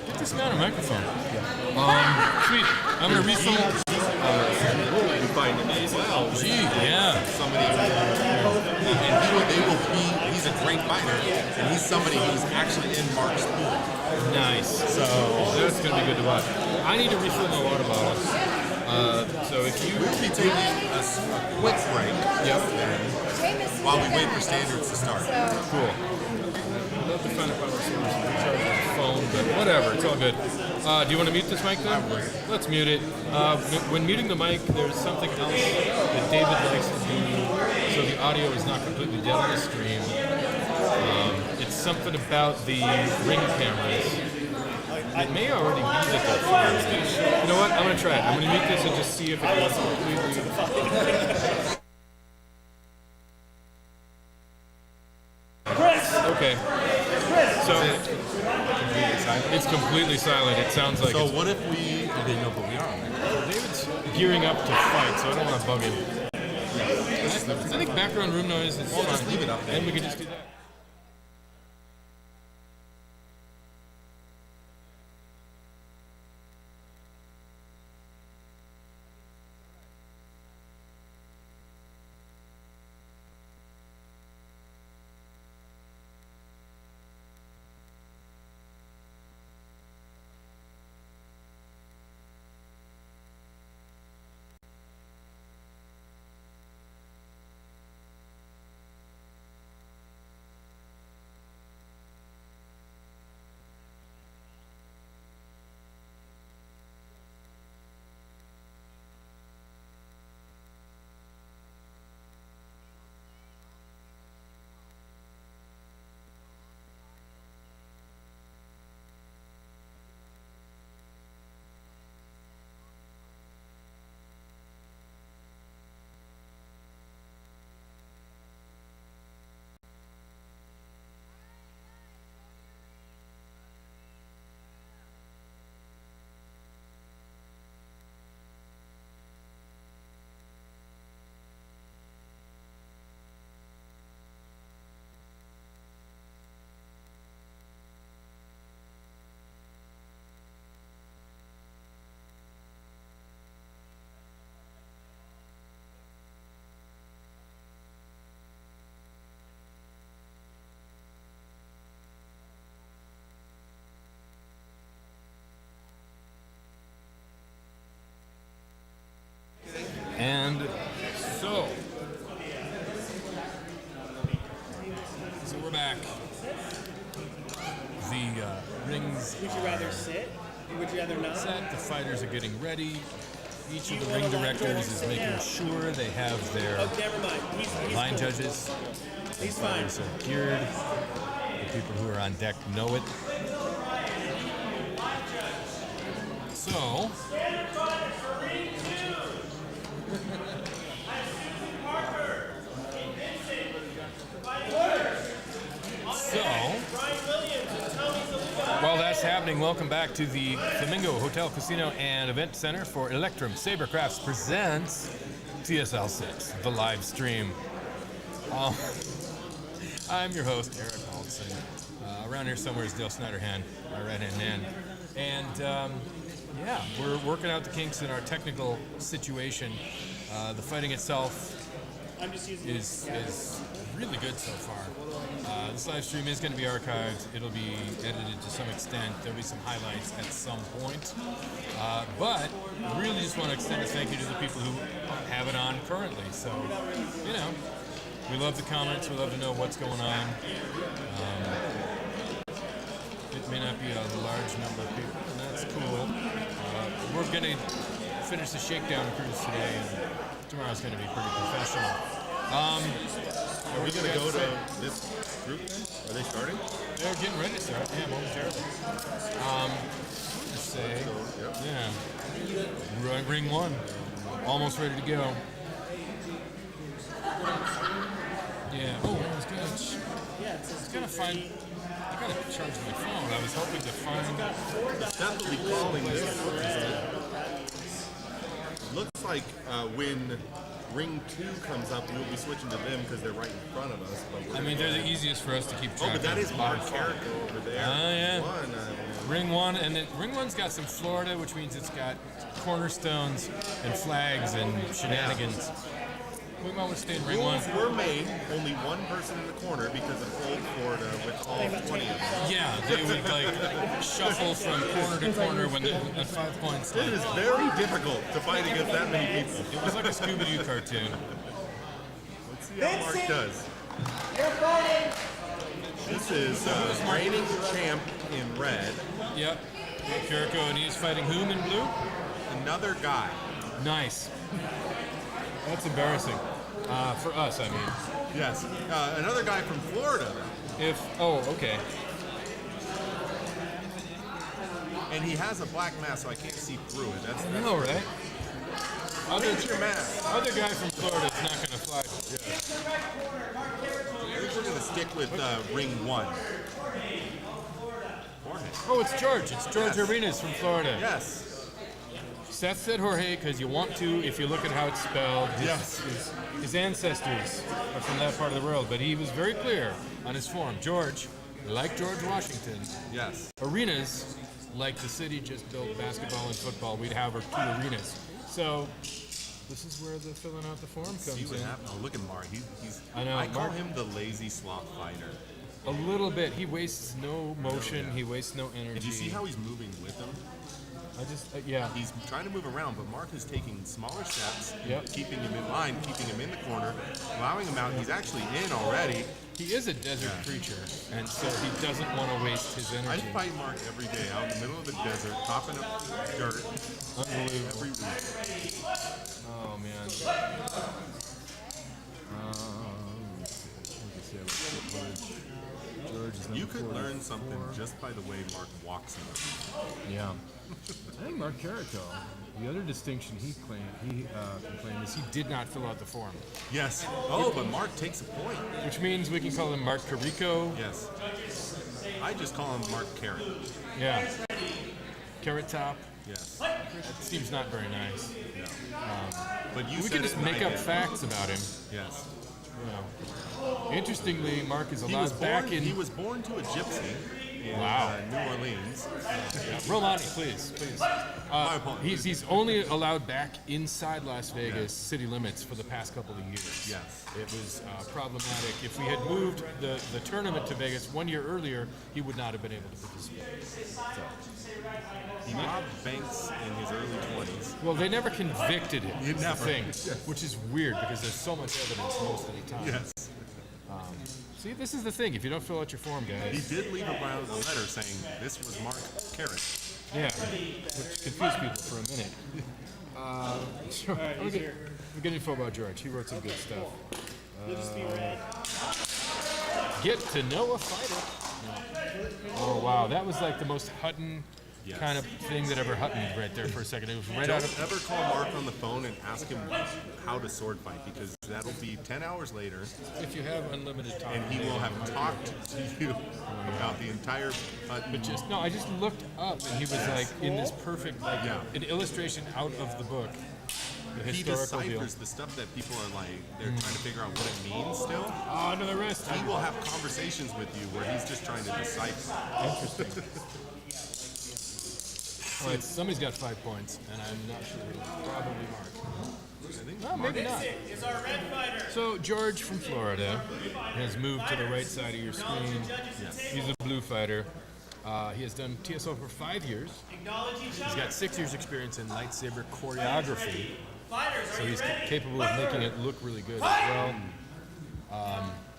Speaker 5: Get this man a microphone. Sweet. I'm gonna refill.
Speaker 7: Will be fighting as well.
Speaker 5: Gee, yeah.
Speaker 7: Somebody, he's a great fighter, and he's somebody who's actually in Mark's pool.
Speaker 5: Nice. So that's gonna be good to watch. I need to refill my water bottle. So if you
Speaker 7: We'll be taking a quick break.
Speaker 5: Yep.
Speaker 7: While we wait for standards to start.
Speaker 5: Cool. I'd love to find a power source and recharge my phone, but whatever, it's all good. Do you want to mute this mic then? Let's mute it. When muting the mic, there's something else that David likes to do so the audio is not completely dead on the stream. It's something about the ring cameras. It may already be that they're fine. You know what? I'm going to try it. I'm going to mute this and just see if it goes completely. Okay. So it's completely silent. It sounds like.
Speaker 7: So
Speaker 5: it's,
Speaker 7: what if we? They know who we are.
Speaker 5: David's gearing up to fight, so I don't want to bug him. I think background room noise is fine.
Speaker 7: Just leave it up there.
Speaker 5: And we can just do that. And so we're back. The rings
Speaker 4: Would you rather sit? Would you rather not?
Speaker 5: set. The fighters are getting ready. Each of the ring directors is making sure they have their
Speaker 4: Oh, never mind. He's
Speaker 5: line
Speaker 4: cool.
Speaker 5: judges.
Speaker 4: He's fine.
Speaker 5: Fighters are geared. The people who are on deck know it. So, while that's happening, welcome back to the Flamingo Hotel, Casino, and Event Center for Electrum Sabercrafts presents TSL VI, the live stream. I'm your host, Eric Aldson. Around here somewhere is Dale Snyderhand, my right-hand man. And yeah, we're working out the kinks in our technical situation. The fighting itself is really good so far. This live stream is going to be archived. It'll be edited to some extent. There'll be some highlights at some point. But really just want to extend a thank you to the people who have it on currently. So, you know, we love the comments. We love to know what's going on. It may not be a large number of people, and that's cool. We're going to finish the shakedown cruise today, and tomorrow's going to be pretty professional.
Speaker 7: Are we going to go to this group then? Are they starting?
Speaker 5: They're getting ready to start, yeah, momentarily. say.
Speaker 7: Yep.
Speaker 5: Yeah. Ring one. Almost ready to go. Yeah. Oh, I was gonna find. I gotta charge my phone. I was hoping to find.
Speaker 7: Definitely calling this. Looks like when Ring 2 comes up, we'll be switching to them because they're right in front of us. But
Speaker 5: I mean, they're the easiest for us to keep track of.
Speaker 7: but that is Mark Carrico over there.
Speaker 5: Oh, yeah.
Speaker 7: One,
Speaker 5: Ring one, and then Ring one's got some Florida, which means it's got cornerstones and flags and shenanigans. We might want to stay in Ring one.
Speaker 7: Rules were made, only one person in the corner because of old Florida with all 20 of them.
Speaker 5: Yeah, they would like shuffle from corner to corner when at 5 points.
Speaker 7: It is very difficult to fight against that many people.
Speaker 5: It was like a Scooby-Doo cartoon.
Speaker 7: Let's see how Mark does. This is reigning champ in red.
Speaker 5: Yep. Kiriko, and he's fighting whom in blue?
Speaker 7: Another guy.
Speaker 5: Nice. That's embarrassing. For us, I mean.
Speaker 7: Yes. Another guy from Florida.
Speaker 5: Okay.
Speaker 7: And he has a black mask, so I can't see through it. That's
Speaker 5: I know, right?
Speaker 7: Change your mask.
Speaker 5: Other guy from Florida is not going to fly.
Speaker 7: I think we're going to stick with ring 1.
Speaker 5: Oh, it's George. It's George
Speaker 7: Yes.
Speaker 5: Arenas from Florida.
Speaker 7: Yes.
Speaker 5: Seth said Jorge because you want to if you look at how it's spelled. His ancestors are from that part of the world, but he was very clear on his form. George, like George Washington,
Speaker 7: Yes.
Speaker 5: Arenas, like the city just built basketball and football, we'd have our 2 arenas. So this is where the filling out the form
Speaker 7: See
Speaker 5: comes
Speaker 7: what
Speaker 5: in.
Speaker 7: happens. Oh, look at Mark. He's.
Speaker 5: I know,
Speaker 7: I call
Speaker 5: Mark-
Speaker 7: him the lazy sloth fighter.
Speaker 5: A little bit. He wastes no motion.
Speaker 7: yeah.
Speaker 5: He wastes no energy.
Speaker 7: Did you see how he's moving with him?
Speaker 5: I just, yeah.
Speaker 7: He's trying to move around, but Mark is taking smaller steps,
Speaker 5: Yep.
Speaker 7: keeping him in line, keeping him in the corner, allowing him out. He's actually in already.
Speaker 5: He is a desert creature, and so he doesn't want to waste his
Speaker 7: I
Speaker 5: energy.
Speaker 7: fight Mark every day out in the middle of the desert, popping up dirt
Speaker 5: Unbelievable.
Speaker 7: every week.
Speaker 5: Oh, man. George is
Speaker 7: You could learn something just by the way Mark walks now.
Speaker 5: Yeah. I think Mark Carrico, the other distinction he complained is he did not fill out the form,
Speaker 7: Yes. Oh, but Mark takes a point.
Speaker 5: which means we can call him Mark Carrico.
Speaker 7: Yes. I just call him Mark Carrot.
Speaker 5: Yeah. Carrot Top.
Speaker 7: Yes.
Speaker 5: That seems not very nice.
Speaker 7: No. But you
Speaker 5: We
Speaker 7: said
Speaker 5: could just
Speaker 7: it and
Speaker 5: make
Speaker 7: I
Speaker 5: up
Speaker 7: did.
Speaker 5: facts about him.
Speaker 7: Yes.
Speaker 5: Yeah. Interestingly, Mark is
Speaker 7: He
Speaker 5: allowed
Speaker 7: was
Speaker 5: back
Speaker 7: born.
Speaker 5: in.
Speaker 7: He was born to a gypsy in
Speaker 5: Wow.
Speaker 7: New Orleans.
Speaker 5: Romani, please.
Speaker 7: My apologies.
Speaker 5: He's only allowed back inside Las Vegas city limits for the past couple of years.
Speaker 7: Yes.
Speaker 5: It was problematic. If we had moved the tournament to Vegas 1 year earlier, he would not have been able to participate.
Speaker 7: He robbed banks in his early 20s.
Speaker 5: Well, they never convicted him.
Speaker 7: You
Speaker 5: is the
Speaker 7: never.
Speaker 5: thing,
Speaker 7: Yes.
Speaker 5: which is weird because there's so much evidence most of the time.
Speaker 7: Yes.
Speaker 5: See, this is the thing. If you don't fill out your form,
Speaker 7: He
Speaker 5: guys,
Speaker 7: did leave a letter saying this was Mark Carrot.
Speaker 5: yeah, which confused people for a minute. We're getting info about George. He wrote some good stuff. Get to know a fighter. Oh wow, that was like the most Hutton
Speaker 7: Yes.
Speaker 5: kind of thing that ever Huttoned right there for a second. It was right out
Speaker 7: Don't
Speaker 5: of.
Speaker 7: ever call Mark on the phone and ask him how to sword fight because that'll be 10 hours later
Speaker 5: If you have unlimited time,
Speaker 7: and he will have talked to you about the entire Hutton.
Speaker 5: But just no, I just looked up and he was like in this perfect like
Speaker 7: Yeah.
Speaker 5: an illustration out of the book, the
Speaker 7: He
Speaker 5: historical deal.
Speaker 7: deciphers the stuff that people are like, they're trying to figure out what it means still.
Speaker 5: Oh, another wrist.
Speaker 7: He will have conversations with you where he's just trying to decipher.
Speaker 5: Interesting. All right, somebody's got 5 points, and I'm not sure. Probably Mark.
Speaker 7: I think
Speaker 5: No, maybe not. So George from Florida has moved to the right side of your screen. He's a blue fighter. He has done TSL for 5 years. He's got 6 years experience in lightsaber choreography. So he's capable of making it look really good as well.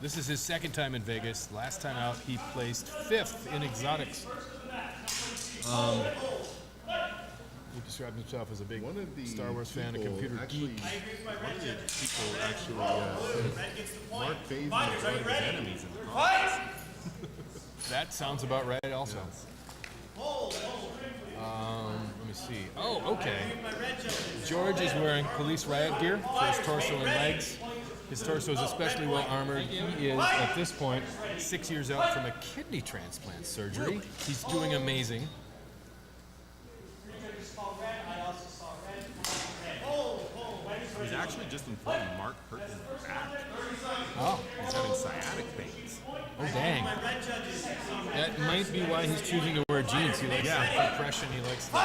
Speaker 5: This is his second time in Vegas. Last time out, he placed 5th in exotics. He described himself as a big
Speaker 7: One of the
Speaker 5: Star Wars fan, a
Speaker 7: people
Speaker 5: computer
Speaker 7: actually,
Speaker 5: geek.
Speaker 7: One of the people actually Mark Basin is one of his enemies in the comics.
Speaker 5: That sounds about right also. Let me see. Oh, okay. George is wearing police riot gear for his torso and legs. His torso is especially well armored. He is, at this point, 6 years out from a kidney transplant surgery. He's doing amazing.
Speaker 7: He's actually just informed Mark hurt his back.
Speaker 5: Oh.
Speaker 7: He's having sciatic pains.
Speaker 5: Oh, dang. That might be why he's choosing to wear jeans. He likes the compression. He likes the,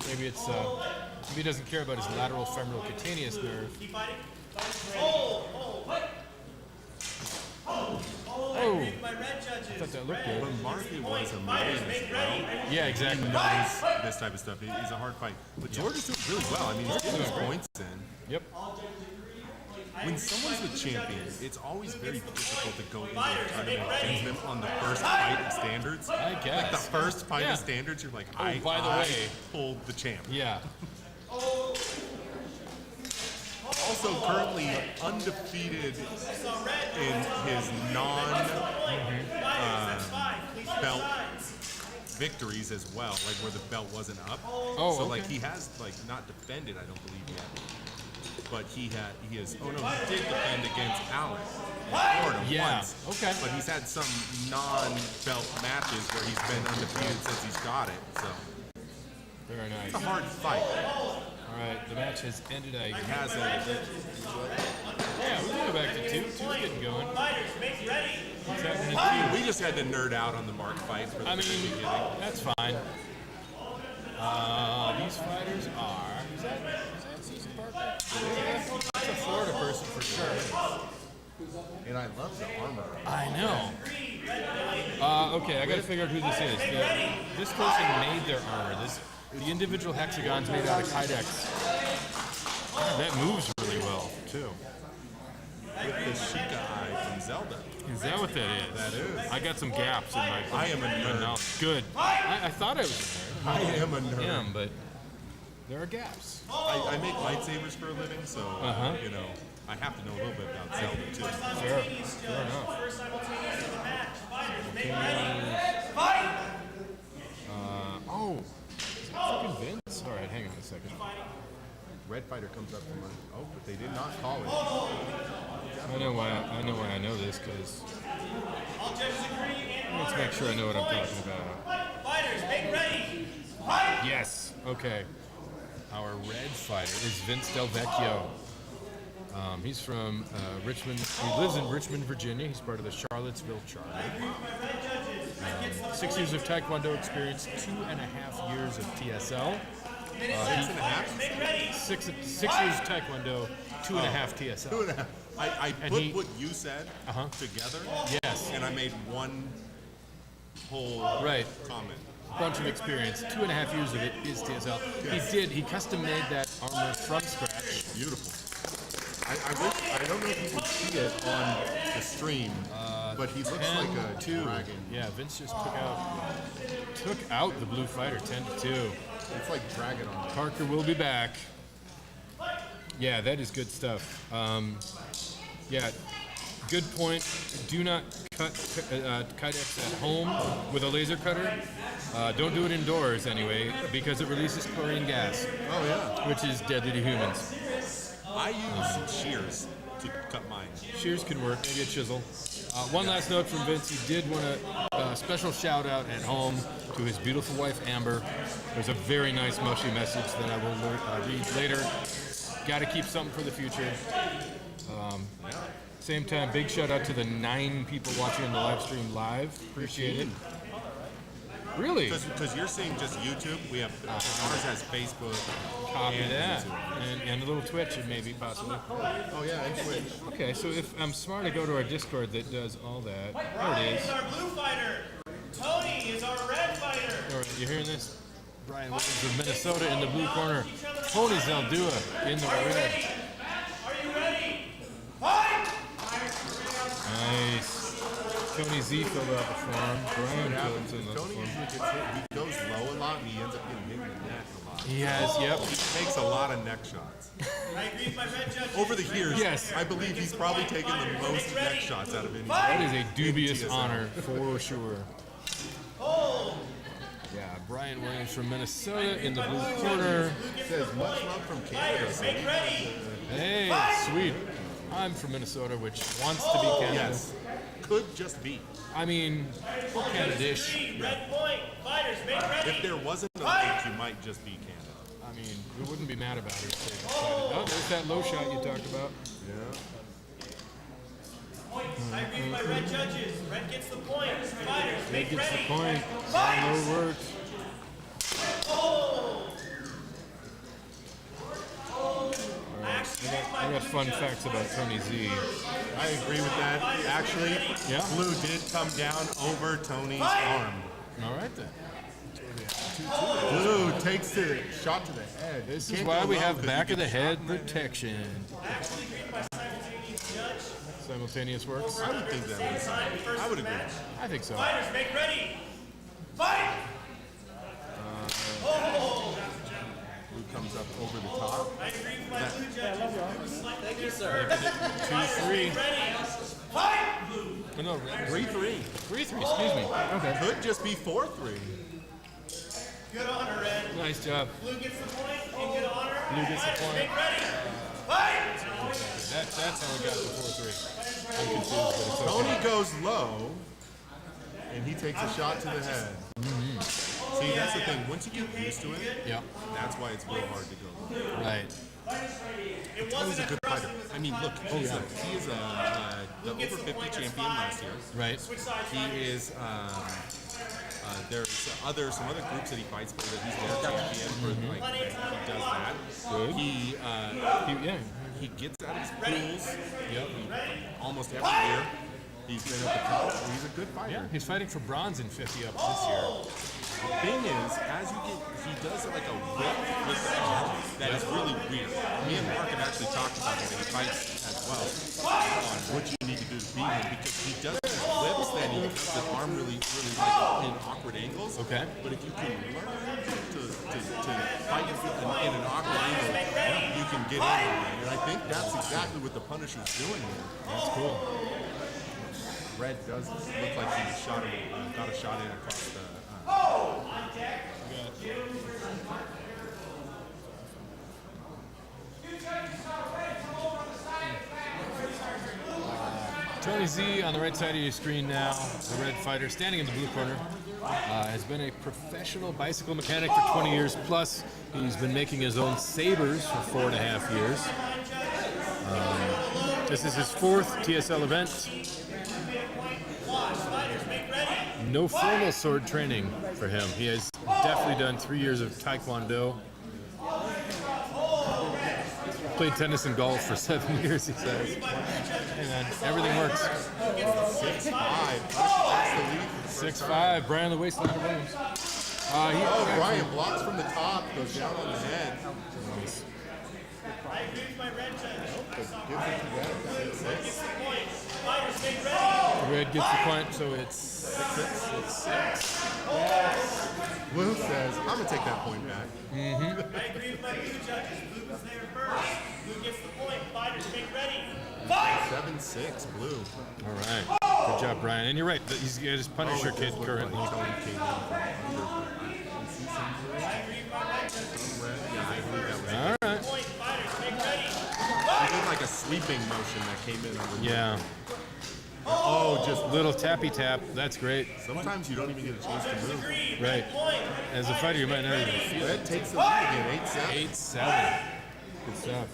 Speaker 5: maybe it's, maybe he doesn't care about his lateral femoral cutaneous nerve. Oh, I thought that looked good.
Speaker 7: But Marky was amazing as well.
Speaker 5: Yeah, exactly.
Speaker 7: He knows this type of stuff. He's a hard fight. But George is doing really well. I mean, he's getting his points in.
Speaker 5: Yep.
Speaker 7: When someone's the champion, it's always very difficult to go into a tournament against them on the first fight of standards.
Speaker 5: I guess.
Speaker 7: Like the first fight of standards, you're like,
Speaker 5: by the way,
Speaker 7: pulled the champ.
Speaker 5: Yeah.
Speaker 7: Also currently undefeated in his non-belt victories as well, like where the belt wasn't up.
Speaker 5: Oh,
Speaker 7: so
Speaker 5: okay.
Speaker 7: like he has like not defended, I don't believe yet. But he has. Oh no, he did defend against Allen in Florida once.
Speaker 5: Okay.
Speaker 7: But he's had some non-belt matches where he's been undefeated since he's got it. So
Speaker 5: Very nice.
Speaker 7: it's a hard fight.
Speaker 5: All right, the match has ended.
Speaker 7: It has
Speaker 5: Yeah, we can go back to two. Two's getting going. What's happening in two?
Speaker 7: we just had to nerd out on the Mark fight for the beginning.
Speaker 5: That's fine. These fighters are. Is that Susan Parker? That's a Florida person for sure.
Speaker 7: And I love the armor.
Speaker 5: I know. Okay, I got to figure out who this is. This person made their armor. The individual hexagons made out of Kydex. That moves really well too.
Speaker 7: With the Sheikah eye from Zelda.
Speaker 5: Is that what that is?
Speaker 7: That is.
Speaker 5: I got some gaps in my.
Speaker 7: I am a nerd.
Speaker 5: knowledge. Good. I thought I was a nerd.
Speaker 7: I am a nerd.
Speaker 5: Yeah, but there are gaps.
Speaker 7: I make lightsabers for a living, so you know I have to know a little bit about Zelda too.
Speaker 5: Fair enough. Oh, is that fucking Vince? All right, hang on a second.
Speaker 7: Red Fighter comes up from but they did not call it.
Speaker 5: I know why I know this because let's make sure I know what I'm talking about.
Speaker 8: Fighters, make ready.
Speaker 5: Yes. Okay. Our red fighter is Vince Del Vecchio. He's from Richmond. He lives in Richmond, Virginia. He's part of the Charlottesville Charter. 6 years of Taekwondo experience, 2.5 years of TSL.
Speaker 7: 6.5?
Speaker 5: Six years of Taekwondo, 2.5 TSL.
Speaker 7: 2.5. I put what you said together.
Speaker 5: Yes.
Speaker 7: And I made one whole comment.
Speaker 5: Bunch of experience. 2.5 years of it is TSL. He custom made that armor from scratch.
Speaker 7: Beautiful. I don't know if you can see it on the stream, but he looks like a dragon.
Speaker 5: Yeah, Vince just took out the blue fighter 10-2.
Speaker 7: It's like dragon on it.
Speaker 5: Parker will be back. Yeah, that is good stuff. Yeah, good point. Do not cut Kydex at home with a laser cutter. Don't do it indoors anyway, because it releases chlorine gas.
Speaker 7: Oh yeah,
Speaker 5: which is deadly to humans.
Speaker 7: I use shears to cut mine.
Speaker 5: Shears can work, maybe a chisel. One last note from Vince. He did want a special shout out at home to his beautiful wife Amber. There's a very nice mushy message that I will read later. Got to keep something for the future. Same time, big shout out to the 9 people watching the live stream live. Appreciate it. Really?
Speaker 7: Because you're seeing just YouTube. We have ours has Facebook.
Speaker 5: Copy that. And a little Twitch, maybe possibly.
Speaker 7: Oh yeah, and Twitch.
Speaker 5: Okay, so if I'm smart, I go to our Discord that does all that. There it is.
Speaker 8: Our blue fighter. Tony is our red fighter.
Speaker 5: All right, you hearing this? Brian Williams of Minnesota in the blue corner. Tony Zaldua in the red.
Speaker 8: Are you ready? Fight!
Speaker 5: Nice. Tony Z filled out the form. Brian Williams in the
Speaker 7: Tony
Speaker 5: form.
Speaker 7: usually gets hit. He goes low a lot, and he ends up getting hit in the neck a lot.
Speaker 5: He has, yep.
Speaker 7: He takes a lot of neck shots.
Speaker 8: I agree with my red judges.
Speaker 7: Over the years,
Speaker 5: yes.
Speaker 7: I believe he's probably taken the most neck shots out of any.
Speaker 5: That is a dubious honor for sure. Yeah, Brian Williams from Minnesota in the blue corner.
Speaker 7: Says much love from Canada.
Speaker 8: Make ready.
Speaker 5: Hey, sweet. I'm from Minnesota, which wants to be Canada.
Speaker 7: Yes. Could just be.
Speaker 5: I mean, we're Canada-ish.
Speaker 8: Red point. Fighters, make ready.
Speaker 7: If there wasn't a link, you might just be Canada.
Speaker 5: I mean, we wouldn't be mad about it if they decided. Oh, there's that low shot you talked about.
Speaker 7: Yeah.
Speaker 8: I agree with my red judges. Red gets the point. Fighters,
Speaker 5: That
Speaker 8: make
Speaker 5: gets the
Speaker 8: ready.
Speaker 5: point.
Speaker 8: Fight!
Speaker 5: No words. I got fun facts about Tony Z.
Speaker 7: I agree with that. Actually,
Speaker 5: Yeah?
Speaker 7: Blue did come down over Tony's arm.
Speaker 5: All right then.
Speaker 7: Blue takes the shot to the head.
Speaker 5: This is
Speaker 7: Can't
Speaker 5: why
Speaker 7: go
Speaker 5: we
Speaker 7: low
Speaker 5: have
Speaker 7: 'cause
Speaker 5: back
Speaker 7: you
Speaker 5: of the
Speaker 7: get
Speaker 5: head
Speaker 7: shot in the
Speaker 5: protection. Simultaneous works.
Speaker 7: I would think that was. I would agree.
Speaker 5: I think so.
Speaker 8: Fighters, make ready. Fight!
Speaker 7: Blue comes up over the top.
Speaker 8: I agree with my blue judges.
Speaker 3: Thank you, sir.
Speaker 5: 2-3.
Speaker 8: Ready. Fight!
Speaker 5: Oh, no,
Speaker 7: 3-3.
Speaker 5: 3-3. Excuse me. Okay.
Speaker 7: Could just be 4-3.
Speaker 8: Good honor, Red.
Speaker 5: Nice job.
Speaker 8: Blue gets the point. In good honor.
Speaker 5: Blue gets the
Speaker 8: Fighters,
Speaker 5: point.
Speaker 8: make ready. Fight!
Speaker 5: That's how we got the 4-3. I'm confused, but it's okay.
Speaker 7: Tony goes low, and he takes a shot to the head. See, that's the thing. Once you get used to it,
Speaker 5: Yeah.
Speaker 7: that's why it's real hard to go low.
Speaker 5: Right.
Speaker 8: It
Speaker 7: Tony's
Speaker 8: wasn't
Speaker 7: a
Speaker 8: a
Speaker 7: good
Speaker 8: thrust.
Speaker 7: fighter. I mean, look, he is the over 50 champion last year.
Speaker 5: Right.
Speaker 8: Switch sides,
Speaker 7: He
Speaker 8: fighters.
Speaker 7: is. There's some other groups that he fights for that he's their champion for. Like he does that.
Speaker 5: Good. Yeah.
Speaker 7: He gets out of his pools.
Speaker 5: Yep.
Speaker 7: Almost every year. He's been at the top. He's a good fighter.
Speaker 5: Yeah. He's fighting for bronze in 50 ups this year.
Speaker 7: The thing is, as you get, he does like a whip with the arm that is really weird. Me and Mark have actually talked about that. He fights as well on what you need to do to beat him because he does these whips that he puts the arm really like in awkward angles.
Speaker 5: Okay.
Speaker 7: But if you can learn to fight in an awkward angle, you can get in there. And I think that's exactly what the Punisher's doing here.
Speaker 5: That's cool.
Speaker 7: Red does look like he got a shot in across the.
Speaker 5: Tony Z on the right side of your screen now, the red fighter standing in the blue corner, has been a professional bicycle mechanic for 20 years plus. He's been making his own Sabers for 4.5 years. This is his 4th TSL event. No formal sword training for him. He has definitely done 3 years of Taekwondo. Played tennis and golf for 7 years, he says. Hey man, everything works. 6'5", Brian the Wasteland Williams.
Speaker 7: Brian blocks from the top, goes down on the head.
Speaker 5: Nice.
Speaker 8: I agree with my red judge.
Speaker 7: Gives it to Red.
Speaker 8: Gets the point. Fighters, make ready.
Speaker 5: Red gets the point, so it's 6.
Speaker 7: Blue says, I'm going to take that point back.
Speaker 8: I agree with my blue judges. Blue was there first. Blue gets the point. Fighters, make ready. Fight!
Speaker 7: 7-6, Blue.
Speaker 5: All right. Good job, Brian. And you're right, he's got his Punisher kid currently.
Speaker 8: I agree with my red judges.
Speaker 5: All right.
Speaker 8: Point. Fighters, make ready.
Speaker 7: He did like a sweeping motion that came in under.
Speaker 5: Yeah.
Speaker 7: Oh, just
Speaker 5: Little tappy tap. That's great.
Speaker 7: sometimes you don't even get a chance to move.
Speaker 5: Right.
Speaker 8: Point.
Speaker 5: As a fighter, you might not even feel it.
Speaker 7: Red takes the lead again, 8-7.
Speaker 5: 8-7. Good stuff.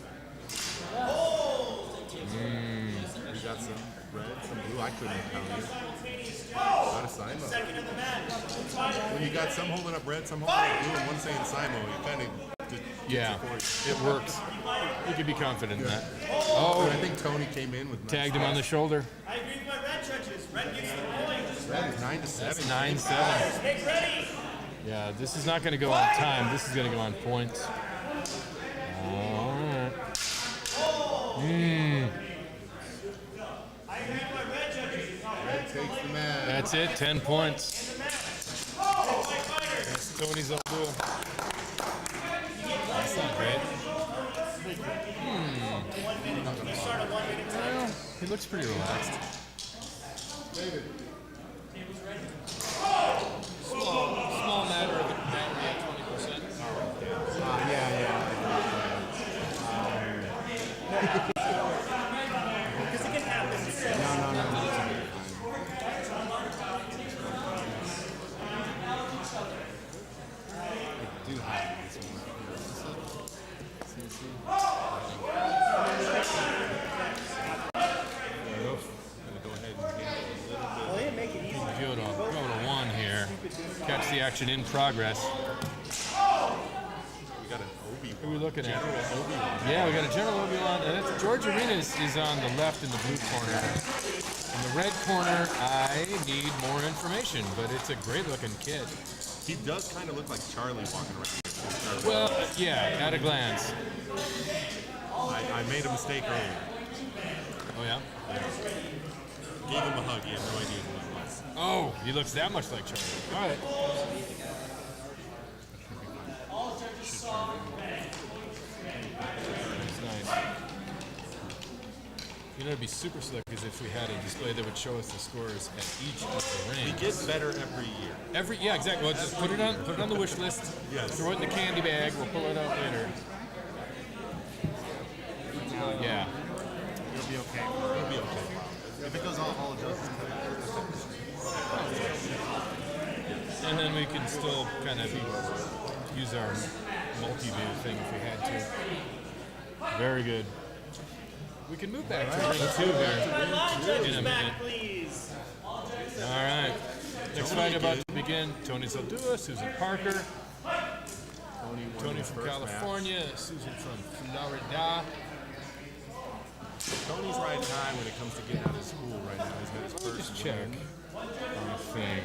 Speaker 7: We got some red, some blue. I couldn't have counted. Got a Simo.
Speaker 8: Second of the match.
Speaker 7: When you got some holding up red, some holding up blue, and one saying Simo, you kind of just
Speaker 5: Yeah, it works. You can be confident in that.
Speaker 7: Oh, I think Tony came in with
Speaker 5: Tagged him on the shoulder.
Speaker 8: I agree with my red judges. Red gets the point.
Speaker 7: Red is 9-7.
Speaker 5: That's 9-7.
Speaker 8: Make ready.
Speaker 5: Yeah, this is not going to go on time. This is going to go on points. All right.
Speaker 8: I agree with my red judges.
Speaker 7: Red takes the match.
Speaker 5: That's it. 10 points.
Speaker 8: Fighters.
Speaker 5: That's Tony's up blue. That's not great. Well, he looks pretty relaxed. Small matter
Speaker 8: Because it can happen. Well, they make it easy.
Speaker 5: Go to 1 here. Catch the action in progress.
Speaker 7: We got an Obi.
Speaker 5: Who are we looking at? Yeah, we got a General Obi-Wan. That's George Arenas is on the left in the blue corner. In the red corner, I need more information, but it's a great-looking kid.
Speaker 7: He does kind of look like Charlie walking around.
Speaker 5: Well, yeah, at a glance.
Speaker 7: I made a mistake earlier.
Speaker 5: Oh, yeah?
Speaker 7: Gave him a hug. He had no idea who it was.
Speaker 5: Oh, he looks that much like Charlie. All right. That's nice. You know, it'd be super slick is if we had a display that would show us the scores at each of the
Speaker 7: He
Speaker 5: rings.
Speaker 7: gets better every year.
Speaker 5: Yeah, exactly. Well, just put it on the wish list.
Speaker 7: Yes.
Speaker 5: Throw it in the candy bag. We'll pull it out later. Yeah.
Speaker 2: It'll be okay.
Speaker 7: It'll be okay.
Speaker 2: If it goes all adjusted.
Speaker 5: And then we can still kind of use our multi-view thing if we had to. Very good. We can move back to ring 2 here in a minute.
Speaker 8: Please.
Speaker 5: All right. Next fight about to begin. Tony Zaldua, Susan Parker. Tony from California, Susan from Florida.
Speaker 7: Tony's riding high when it comes to getting out of school right now. He's got his first
Speaker 5: Just check
Speaker 7: win.
Speaker 5: on the thing.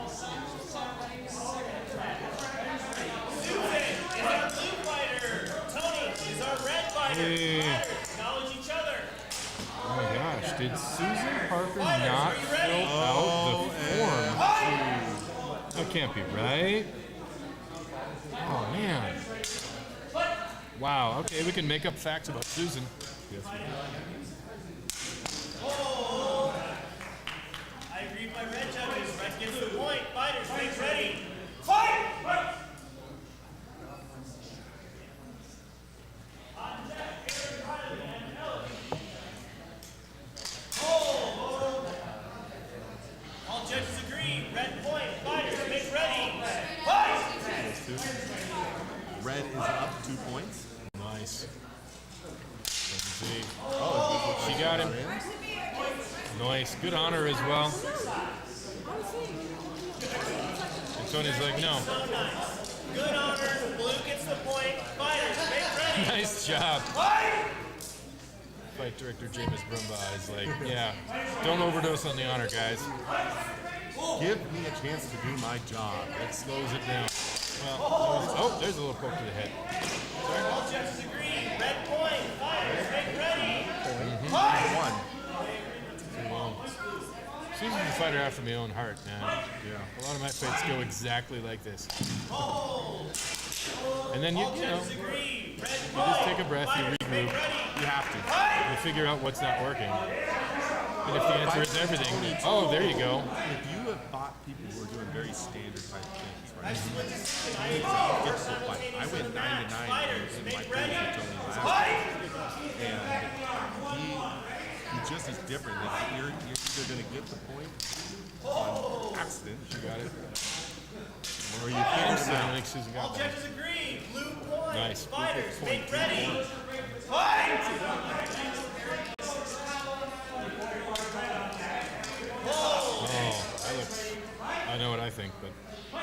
Speaker 8: Susan is our blue fighter. Tony is our red fighter.
Speaker 5: Hey.
Speaker 8: Fighters acknowledge each other.
Speaker 5: Oh my gosh, did Susan Parker not fill out the form? That can't be right. Oh man. Wow, okay, we can make up facts about Susan.
Speaker 7: Yes,
Speaker 8: I agree with my red judges. Red gets the point. Fighters, make ready. Fight! All judges agree. Red point. Fighters, make ready. Fight!
Speaker 7: Red is up 2 points.
Speaker 5: Nice. Let's see. Oh, she got him. Nice. Good on her as well. And Tony's like, no.
Speaker 8: So nice. Good honor. Blue gets the point. Fighters, make ready.
Speaker 5: Nice job.
Speaker 8: Fight!
Speaker 5: Fight director Jameis Brumbaugh is like, yeah, don't overdose on the honor, guys.
Speaker 7: Give me a chance to do my job.
Speaker 5: That slows it down. Well, there's a little poke to the head.
Speaker 8: All judges agree. Red point. Fighters, make ready.
Speaker 7: One.
Speaker 5: Susan's a fighter after my own heart, man. Yeah. A lot of my fights go exactly like this. And then you know, you just take a breath, you regroup.
Speaker 7: You have to.
Speaker 5: You figure out what's not working. And if the answer is everything, oh, there you go.
Speaker 7: If you have fought people who are doing very standard type things, right? Tony's a difficult fight. I went 9-9 in my first with Tony last week. And he just is different. Like you're either going to get the point on accident, you got it, or you can't.
Speaker 5: I think Susan got
Speaker 8: All
Speaker 5: that.
Speaker 8: judges agree. Blue point.
Speaker 5: Nice.
Speaker 8: Fighters,
Speaker 7: Blue point,
Speaker 8: make ready. Fight!
Speaker 5: Oh, that looks. I know what I think, but
Speaker 8: I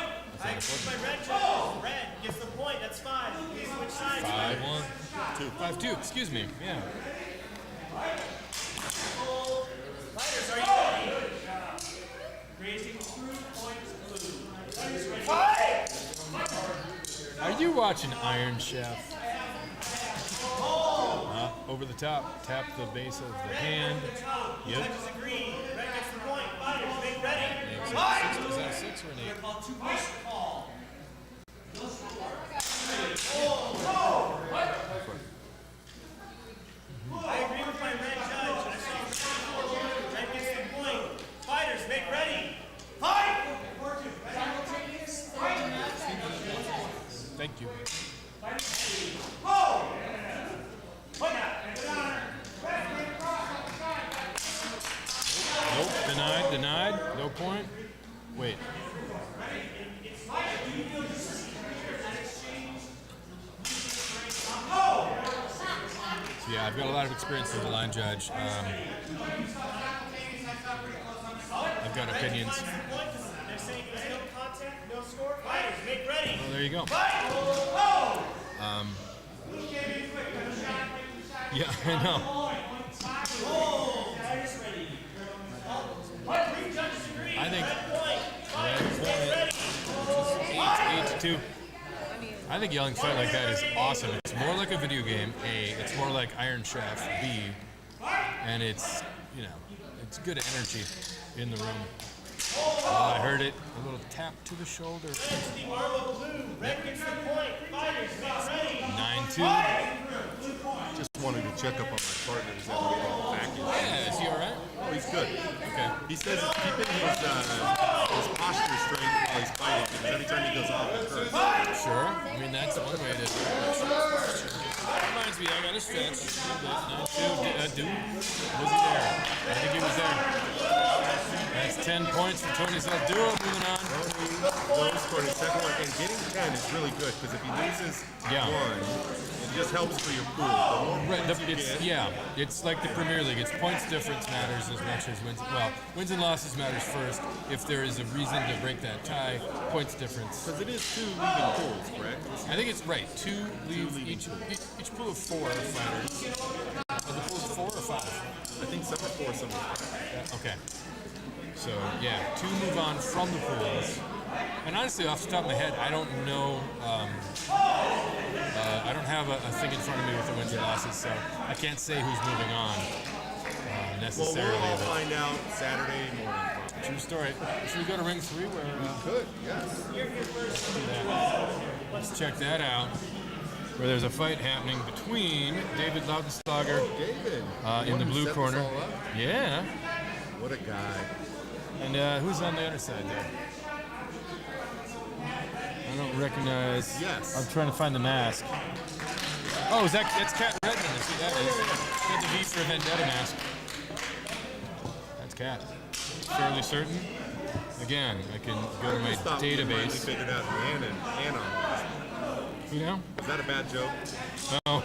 Speaker 8: agree with my red judges. Red gets the point. That's 5. Please switch sides.
Speaker 5: 5-1, 2, 5-2. Excuse me. Yeah.
Speaker 8: Fighters, are you ready? Grazing through points blue. Fight!
Speaker 5: Are you watching Iron Chef? Over the top. Tap the base of the hand. Yep.
Speaker 8: Judges agree. Red gets the point. Fighters, make ready.
Speaker 5: Is that a 6 or an 8?
Speaker 8: Called too much to call. I agree with my red judge. I saw red gets the point. Fighters, make ready. Fight!
Speaker 5: Thank you. No point? Wait. So yeah, I've got a lot of experience as a line judge. I've got opinions.
Speaker 8: They're saying there's no contact, no score. Fighters, make ready.
Speaker 5: Well, there you go. Yeah, I know. I think red point, 8-2. I think yelling fight like that is awesome. It's more like a video game, A. It's more like Iron Chef, B. And it's, you know, it's good energy in the room. Oh, I heard it. A little tap to the shoulder.
Speaker 8: The Arlo Blue. Red gets the point. Fighters, make ready.
Speaker 5: 9-2.
Speaker 7: Just wanted to check up on my partners that we got package.
Speaker 5: Yeah, is he all right?
Speaker 7: Oh, he's good.
Speaker 5: Okay.
Speaker 7: He says it's keeping his posture straight while he's fighting, because every time he goes off, it hurts.
Speaker 5: Sure. I mean, that's one way to. Reminds me, I got to stretch. 9-2. Was he there? I think he was there. That's 10 points for Tony Saldua. Moving on.
Speaker 7: Tony scored his second one, and getting 10 is really good, because if he loses one, it just helps for your pool.
Speaker 5: Right, it's like the Premier League. It's points difference matters as much as wins. Well, wins and losses matters first. If there is a reason to break that tie, points difference.
Speaker 7: Because it is 2 leaving pools, correct?
Speaker 5: I think it's right. 2 leave each pool of 4 fighters. Are the pools 4 or 5?
Speaker 7: I think some are 4, some are 5.
Speaker 5: Yeah, okay. So yeah, 2 move on from the pools. And honestly, off the top of my head, I don't know. I don't have a thing in front of me with the wins and losses, so I can't say who's moving on necessarily.
Speaker 7: Well, we'll find out Saturday morning.
Speaker 5: True story. Should we go to ring 3? Where
Speaker 7: we could, yes.
Speaker 5: Let's do that. Let's check that out. Where there's a fight happening between David Lautenschlager in the blue corner. Yeah.
Speaker 7: What a guy.
Speaker 5: And who's on the other side there? I don't recognize.
Speaker 7: Yes.
Speaker 5: I'm trying to find the mask. Oh, that's Cat Redmond. That's who that is. Got the V for Vendetta mask. That's Cat. Fairly certain. Again, I can go to my database.
Speaker 7: We figured out Anna.
Speaker 5: You know?
Speaker 7: Was that a bad joke?
Speaker 5: No.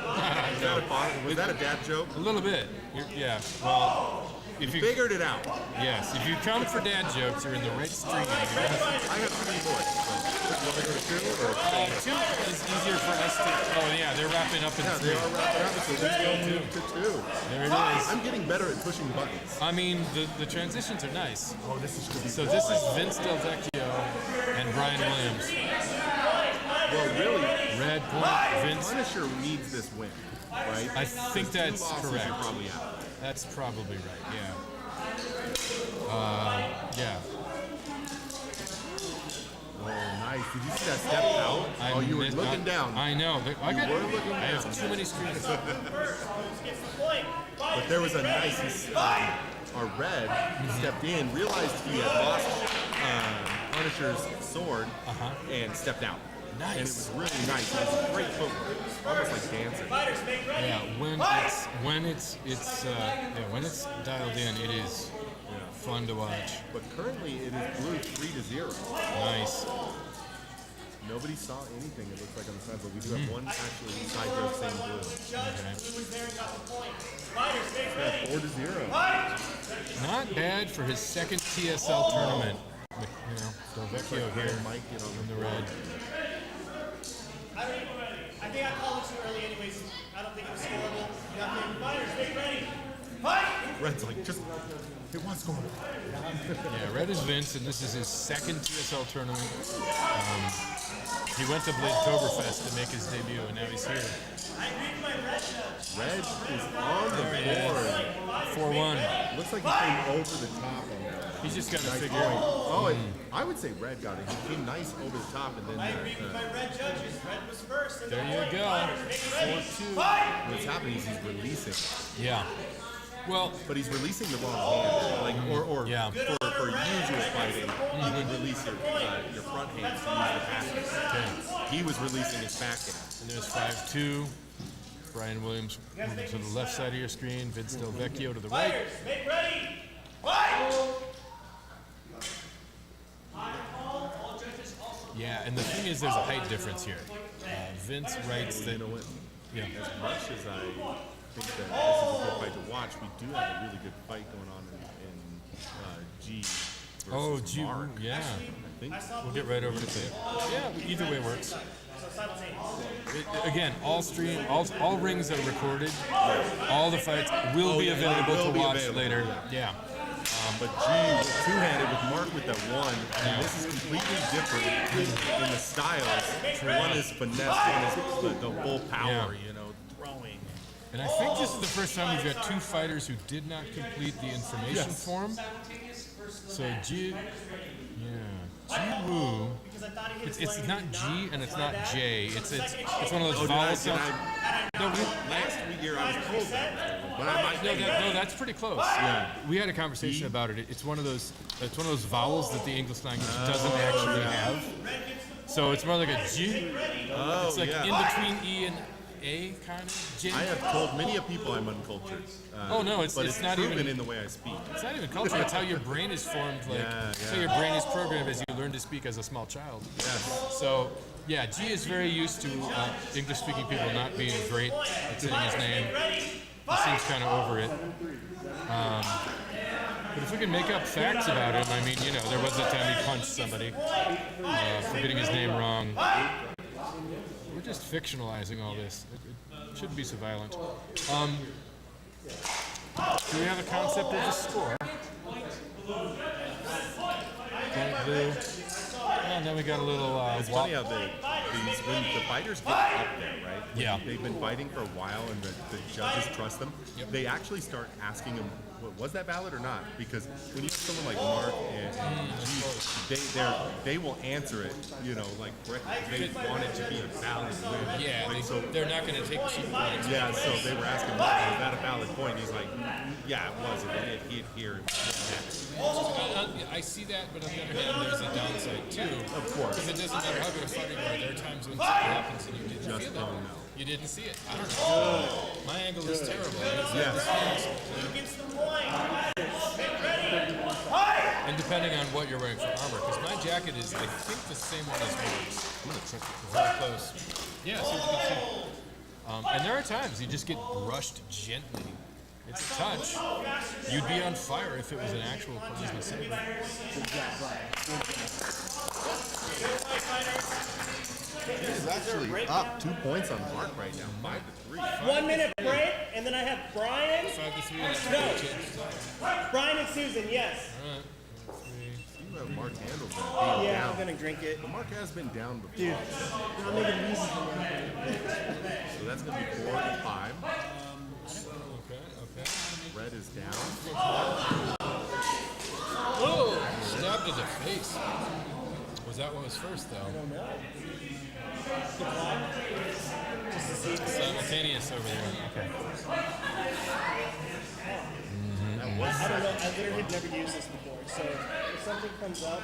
Speaker 7: Was that a dad joke?
Speaker 5: A little bit. Yeah. Well. If you
Speaker 7: figured it out.
Speaker 5: Yes. If you come for dad jokes, you're in the right street.
Speaker 7: I have 3 boys. So you want to go to 2? Or?
Speaker 5: 2 is easier for us to. Oh yeah, they're wrapping up in 3.
Speaker 7: They are wrapping up, so let's go to 2.
Speaker 5: There it is.
Speaker 7: I'm getting better at pushing buttons.
Speaker 5: I mean, the transitions are nice.
Speaker 7: Oh, this is good.
Speaker 5: So this is Vince Del Vecchio and Brian Williams.
Speaker 7: Well, really,
Speaker 5: red point. Vince
Speaker 7: Punisher needs this win, right?
Speaker 5: I think that's correct.
Speaker 7: Probably out.
Speaker 5: That's probably right. Yeah. Yeah.
Speaker 7: Oh, nice. Did you see that step out? You were looking down.
Speaker 5: I know.
Speaker 7: You were looking down.
Speaker 5: I have too many screens.
Speaker 8: But
Speaker 7: there was a nice our red stepped in, realized he had lost Punisher's sword, and stepped out.
Speaker 5: Nice.
Speaker 7: And it was really nice. It was great footwork. Almost like dancing.
Speaker 5: Yeah, when it's dialed in, it is fun to watch.
Speaker 7: But currently it is blue 3-0.
Speaker 5: Nice.
Speaker 7: Nobody saw anything, it looks like, on the side, but we do have one actually side joke saying blue.
Speaker 5: Okay.
Speaker 7: 4-0.
Speaker 5: Not bad for his second TSL tournament. You know, Del Vecchio here
Speaker 7: Mike,
Speaker 5: in the red.
Speaker 8: I think I called it too early anyways. I don't think it was scoreable. Nothing. Fighters, make ready. Fight!
Speaker 7: Red's like, it was scoreable.
Speaker 5: Yeah, red is Vince, and this is his second TSL tournament. He went to Bladetoberfest to make his debut, and now he's here.
Speaker 7: Red is on the board.
Speaker 5: 4-1.
Speaker 7: Looks like he came over the top on that.
Speaker 5: He's just got to
Speaker 7: Nice
Speaker 5: figure
Speaker 7: point.
Speaker 5: out.
Speaker 7: I would say red got it. He came nice over the top, and then
Speaker 8: I agree with my red judges. Red was first.
Speaker 5: There you go. 4-2.
Speaker 7: What's happening is he's releasing.
Speaker 5: Yeah. Well,
Speaker 7: but he's releasing the wrong hand. Like, or for usual fighting, you would release your front hand to use the back hand.
Speaker 5: Okay.
Speaker 7: He was releasing his back hand.
Speaker 5: And there's 5-2. Brian Williams moving to the left side of your screen. Vince Del Vecchio to the right.
Speaker 8: Fighters, make ready. Fight!
Speaker 5: Yeah, and the thing is, there's a height difference here. Vince writes that.
Speaker 7: You know what?
Speaker 5: Yeah.
Speaker 7: As much as I think that this is a good fight to watch, we do have a really good fight going on in G versus Mark.
Speaker 5: Yeah.
Speaker 7: I think
Speaker 5: We'll get right over to it. Yeah, either way works. Again, all rings are recorded. All the fights will be available to watch later. Yeah.
Speaker 7: But G two-handed with Mark with that one. I mean, this is completely different in the styles. One is finesse, one is the full power, you know, throwing.
Speaker 5: And I think this is the first time we've got two fighters who did not complete the information form. So G Woo. It's not G and it's not J. It's one of those vowel sounds.
Speaker 7: Last year I was told that, but I might
Speaker 5: no, that's pretty close. Yeah, we had a conversation about it. It's one of those vowels that the English language doesn't actually have. So it's more like a G. It's like in between E and A, kind of. J.
Speaker 7: I have told many of people I'm uncultured.
Speaker 5: It's not
Speaker 7: proven
Speaker 5: even
Speaker 7: in the way I speak.
Speaker 5: It's not even culture. It's how your brain is formed. So your brain is programmed as you learn to speak as a small child. So yeah, G is very used to English-speaking people not being great at saying his name. He seems kind of over it. But if we can make up facts about him, I mean, you know, there was a time he punched somebody for getting his name wrong. We're just fictionalizing all this. It shouldn't be so violent. Do we have a concept of the score? And then we got a little.
Speaker 7: It's funny how when the fighters get up there, right?
Speaker 5: Yeah.
Speaker 7: They've been fighting for a while, and the judges trust them.
Speaker 5: Yep.
Speaker 7: They actually start asking them, was that valid or not? Because when you have someone like Mark and G, they will answer it, you know, like correctly. They want it to be a valid win.
Speaker 5: Yeah, they're not going to take cheap points.
Speaker 7: Yeah, so they were asking Mark, was that a valid point? He's like, yeah, it was. He hit here.
Speaker 5: I see that, but on the other hand, there's a downside too.
Speaker 7: Of course.
Speaker 5: Because it doesn't matter how good a fighter you are. There are times when something happens and you didn't feel it. You didn't see it. I don't know. My angle is terrible. And depending on what you're wearing for armor, because my jacket is, I think, the same one as Mark's. I'm going to check it. Very close. Yeah, so you can see. And there are times you just get brushed gently. It's a touch. You'd be on fire if it was an actual plasma saber.
Speaker 7: He's actually up 2 points on Mark right now, 5-3.
Speaker 8: 1 minute break, and then I have Brian.
Speaker 5: 5-3.
Speaker 8: No. Brian and Susan, yes.
Speaker 7: You have Mark handled that.
Speaker 8: Yeah, I'm gonna drink it.
Speaker 7: But Mark has been down before.
Speaker 4: Dude, I'll make it easy for you.
Speaker 7: So that's gonna be 4-5.
Speaker 5: Okay.
Speaker 7: Red is down.
Speaker 5: Oh! Stabbed to the face. Was that what was first, though? I don't know. Simultaneous over there. Okay.
Speaker 8: I don't know. I literally have never used this before. So if something comes up,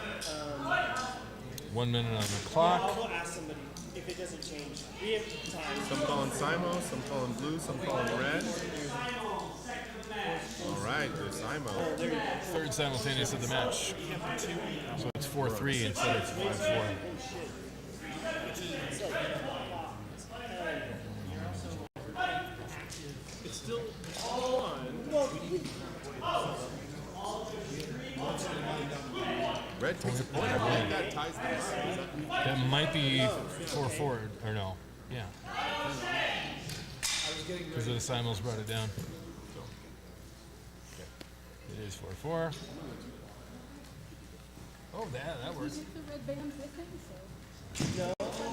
Speaker 5: 1 minute on the clock.
Speaker 8: I'll ask somebody if it doesn't change. We have time.
Speaker 7: Some calling Simo, some calling blue, some calling red. All right, there's Simo.
Speaker 5: Third simultaneous of the match. So it's 4-3 instead of 5-4.
Speaker 4: It's still on.
Speaker 7: Red takes a point. I believe that ties this.
Speaker 5: That might be 4-4, or no. Yeah. Because of the simul's brought it down. It is 4-4. Oh, that works.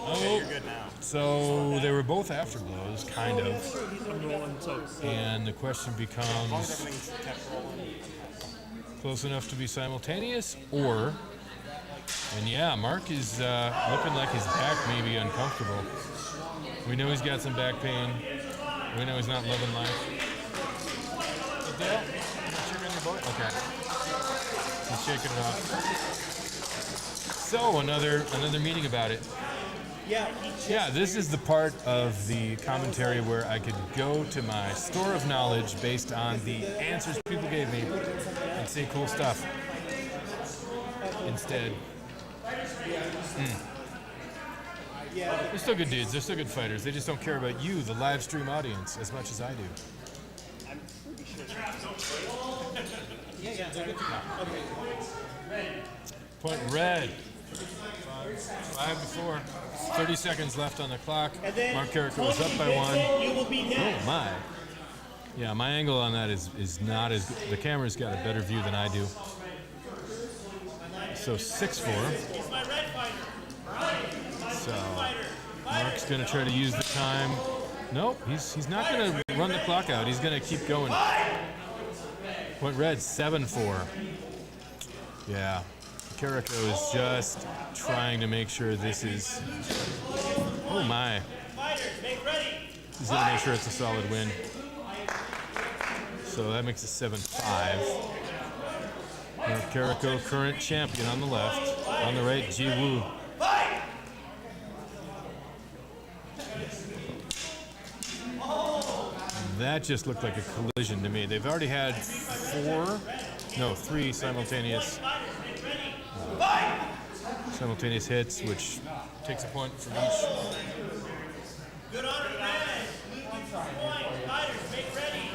Speaker 5: Oh, you're good now. So they were both afterblows, kind of. And the question becomes, close enough to be simultaneous, or, and yeah, Mark is looking like his back may be uncomfortable. We know he's got some back pain. We know he's not loving life. Dale? Okay. He's shaking it off. So another meeting about it. Yeah, this is the part of the commentary where I could go to my store of knowledge based on the answers people gave me and say cool stuff. Instead. They're still good dudes. They're still good fighters. They just don't care about you, the live stream audience, as much as I do.
Speaker 8: I'm pretty sure. Yeah, they're good to go. Okay.
Speaker 5: Point red. 5-4. 30 seconds left on the clock. Mark Carrico is up by 1.
Speaker 8: You will be next.
Speaker 5: Oh my. Yeah, my angle on that is not as good. The camera's got a better view than I do. So 6-4.
Speaker 8: He's my red fighter.
Speaker 5: So Mark's gonna try to use the time. Nope, he's not gonna run the clock out. He's gonna keep going. Point red, 7-4. Yeah, Carrico is just trying to make sure this is. Oh my. He's gonna make sure it's a solid win. So that makes it 7-5. Carrico, current champion on the left. On the right, Ji Woo. That just looked like a collision to me. They've already had 3 simultaneous hits, which takes a point from each.
Speaker 8: Good on the red. Blue gets the point. Fighters, make ready.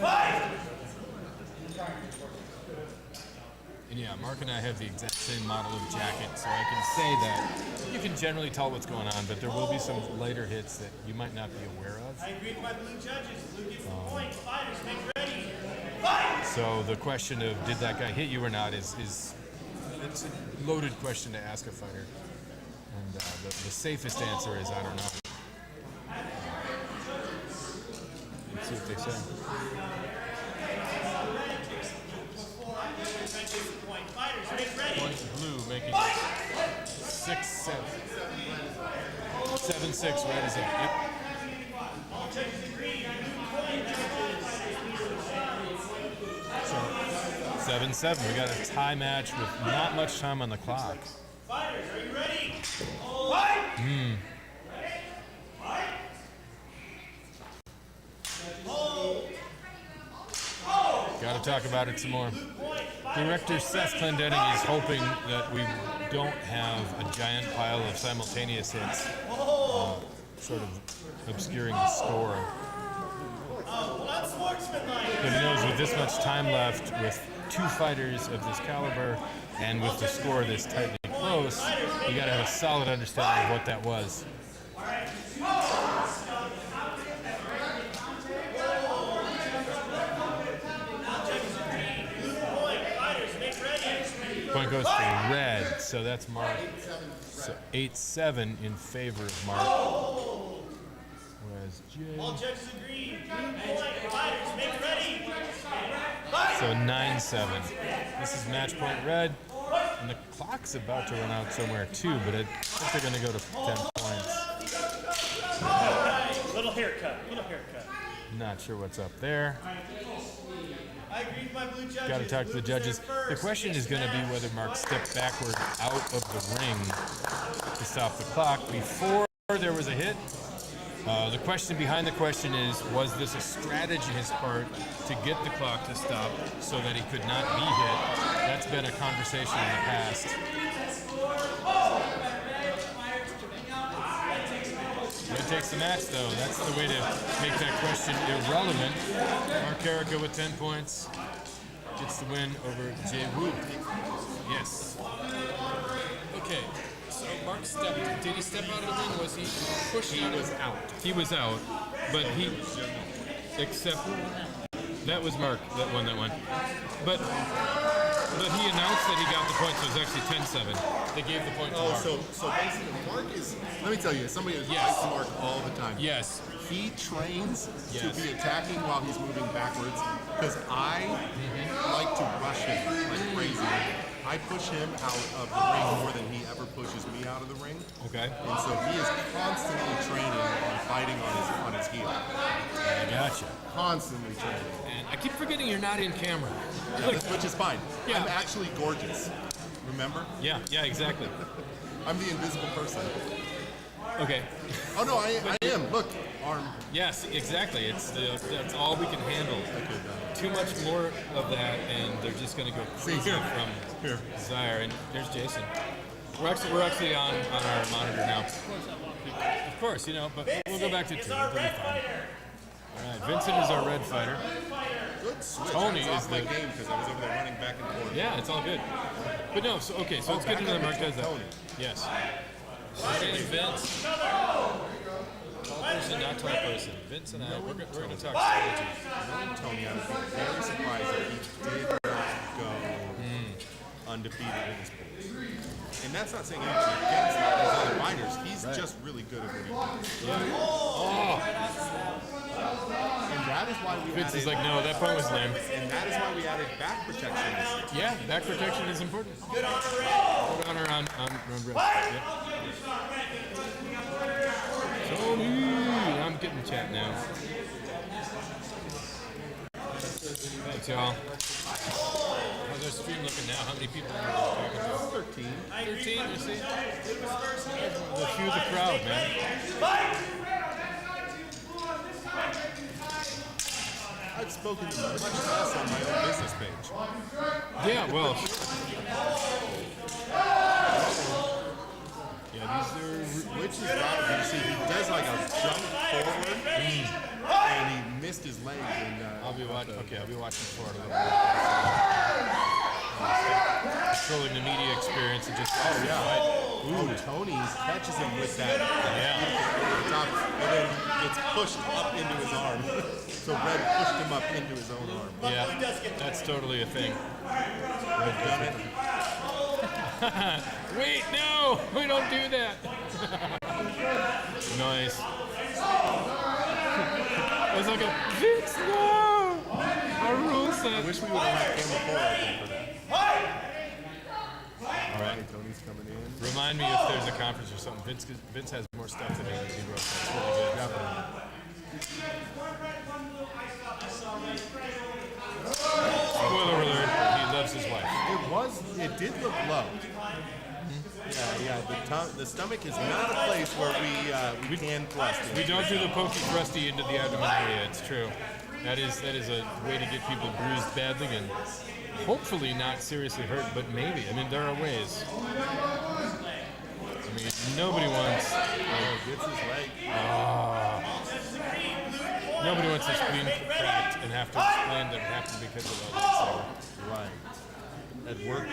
Speaker 8: Fight!
Speaker 5: And yeah, Mark and I have the exact same model of jacket, so I can say that you can generally tell what's going on, but there will be some later hits that you might not be aware of.
Speaker 8: I agree with my blue judges. Blue gets the point. Fighters, make ready. Fight!
Speaker 5: So the question of did that guy hit you or not is it's a loaded question to ask a fighter. And the safest answer is I don't know. Let's see what they say. Point blue making 6-7. 7-6, red is in. Yep. So 7-7. We got a tie match with not much time on the clock.
Speaker 8: Fighters, are you ready? Fight!
Speaker 5: Got to talk about it some more. Director Seth Clendenning is hoping that we don't have a giant pile of simultaneous hits, sort of obscuring the score. But he knows with this much time left, with 2 fighters of this caliber, and with the score this tightly close, you got to have a solid understanding of what that was. Point goes for red, so that's Mark. So 8-7 in favor of Mark. Whereas Jay.
Speaker 8: All judges agree. Blue point. Fighters, make ready.
Speaker 5: So 9-7. This is match point red, and the clock's about to run out somewhere too, but I think they're going to go to 10 points.
Speaker 8: Little haircut.
Speaker 5: Not sure what's up there.
Speaker 8: I agree with my blue judges.
Speaker 5: Got to talk to the judges. The question is going to be whether Mark stepped backward out of the ring to stop the clock before there was a hit. The question behind the question is, was this a strategy on his part to get the clock to stop so that he could not be hit? That's been a conversation in the past. Red takes the match, though. That's the way to make that question irrelevant. Mark Carrico with 10 points gets the win over Jay Woo. Yes. Okay. So Mark stepped. Did he step out of the ring? Was he pushed? He was out. He was out, but he. Except that was Mark that won that one. But he announced that he got the point, so it was actually 10-7. They gave the point to Mark.
Speaker 7: So basically, Mark is. Let me tell you, somebody who fights Mark all the time.
Speaker 5: Yes.
Speaker 7: He trains to be attacking while he's moving backwards because I like to rush him like crazy. I push him out of the ring more than he ever pushes me out of the ring.
Speaker 5: Okay.
Speaker 7: And so he is constantly training on fighting on his heel.
Speaker 5: I gotcha.
Speaker 7: Constantly training.
Speaker 5: And I keep forgetting you're not in camera.
Speaker 7: Yeah, which is fine.
Speaker 5: Yeah.
Speaker 7: I'm actually gorgeous. Remember?
Speaker 5: Yeah, exactly.
Speaker 7: I'm the invisible person.
Speaker 5: Okay.
Speaker 7: Oh no, I am. Look, arm.
Speaker 5: Yes, exactly. That's all we can handle. Too much more of that, and they're just going to go crazy from Zaire. And there's Jason. We're actually on our monitor now. Of course, you know, but we'll go back to 2.
Speaker 8: Is our
Speaker 5: It'll be
Speaker 8: red
Speaker 5: fine.
Speaker 8: fighter.
Speaker 5: All right, Vincent is our red fighter.
Speaker 7: Good switch.
Speaker 5: Tony
Speaker 7: I was
Speaker 5: is
Speaker 7: off my
Speaker 5: the-
Speaker 7: game because I was over there running back and forth.
Speaker 5: Yeah, it's all good. But no, so okay, so let's get
Speaker 7: back
Speaker 5: into the
Speaker 7: up
Speaker 5: mark
Speaker 7: to
Speaker 5: does that.
Speaker 7: Tony.
Speaker 5: Yes. Okay, Vince. Tall person, not tall person. Vince and I, we're going to talk strategy.
Speaker 7: Knowing Tony, I would be very surprised if he did not go undefeated in his pools. And that's not saying anything against his other fighters. He's just really good at what he does.
Speaker 5: Oh,
Speaker 7: And that is why we
Speaker 5: Vince
Speaker 7: added,
Speaker 5: is like, no, that point was lame.
Speaker 7: and that is why we added back protection this year.
Speaker 5: Yeah, back protection is important.
Speaker 8: Good honor, red.
Speaker 5: Good honor on red.
Speaker 8: Fight!
Speaker 5: Yep.
Speaker 8: Oh, you're strong, red.
Speaker 5: Tony, I'm getting chat now. Thanks, y'all. How's our stream looking now? How many people are talking to?
Speaker 7: 13.
Speaker 5: 13, you see? The few the crowd, man.
Speaker 7: I've spoken much less on my own business page.
Speaker 5: Yeah, well. Yeah, these are.
Speaker 7: Which is gotta be, see, he does like a jump forward, and he missed his leg. And
Speaker 5: I'll be watching. Okay, I'll be watching for it a little bit. Controlling the media experience and just.
Speaker 7: oh yeah, ooh, Tony catches him with that
Speaker 5: Yeah.
Speaker 7: top, and then gets pushed up into his arm. So Red pushed him up into his own arm.
Speaker 5: Yeah, that's totally a thing.
Speaker 7: Red done it.
Speaker 5: Wait, no, we don't do that. Nice. It was like a Vince, no. Our rule
Speaker 7: I
Speaker 5: set.
Speaker 7: wish we would have had camera 4 open for that. All right, Tony's coming in.
Speaker 5: Remind me if there's a conference or something. Vince has more stuff today than he wrote. That's really good. Spoiler alert, he loves his wife.
Speaker 7: It did look low. Yeah. The stomach is not a place where we can thrust.
Speaker 5: We don't do the pokey thrusty into the abdomen area. It's true. That is a way to get people bruised badly and hopefully not seriously hurt, but maybe. I mean, there are ways. I mean, nobody wants.
Speaker 7: Gets his leg.
Speaker 5: Nobody wants their spleen cracked and have to explain that it happened because of a lightsaber.
Speaker 7: Right. At work.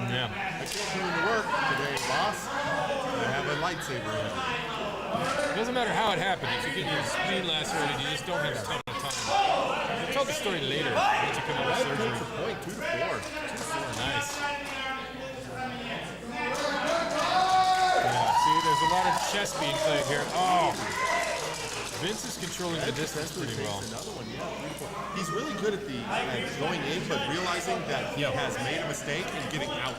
Speaker 5: Yeah.
Speaker 7: I can't do the work today, boss. I have a lightsaber in.
Speaker 5: It doesn't matter how it happened. If you get your spleen lacerated, you just don't have a ton of time. We'll tell the story later once you come out of
Speaker 7: Red
Speaker 5: surgery.
Speaker 7: takes a point, 2 to 4. 2 to 4.
Speaker 5: Nice. Yeah, see, there's a lot of chess being played here. Oh! Vince is controlling the distance pretty well.
Speaker 7: Another one, yeah, beautiful. He's really good at going in, but realizing that he has made a mistake and getting out.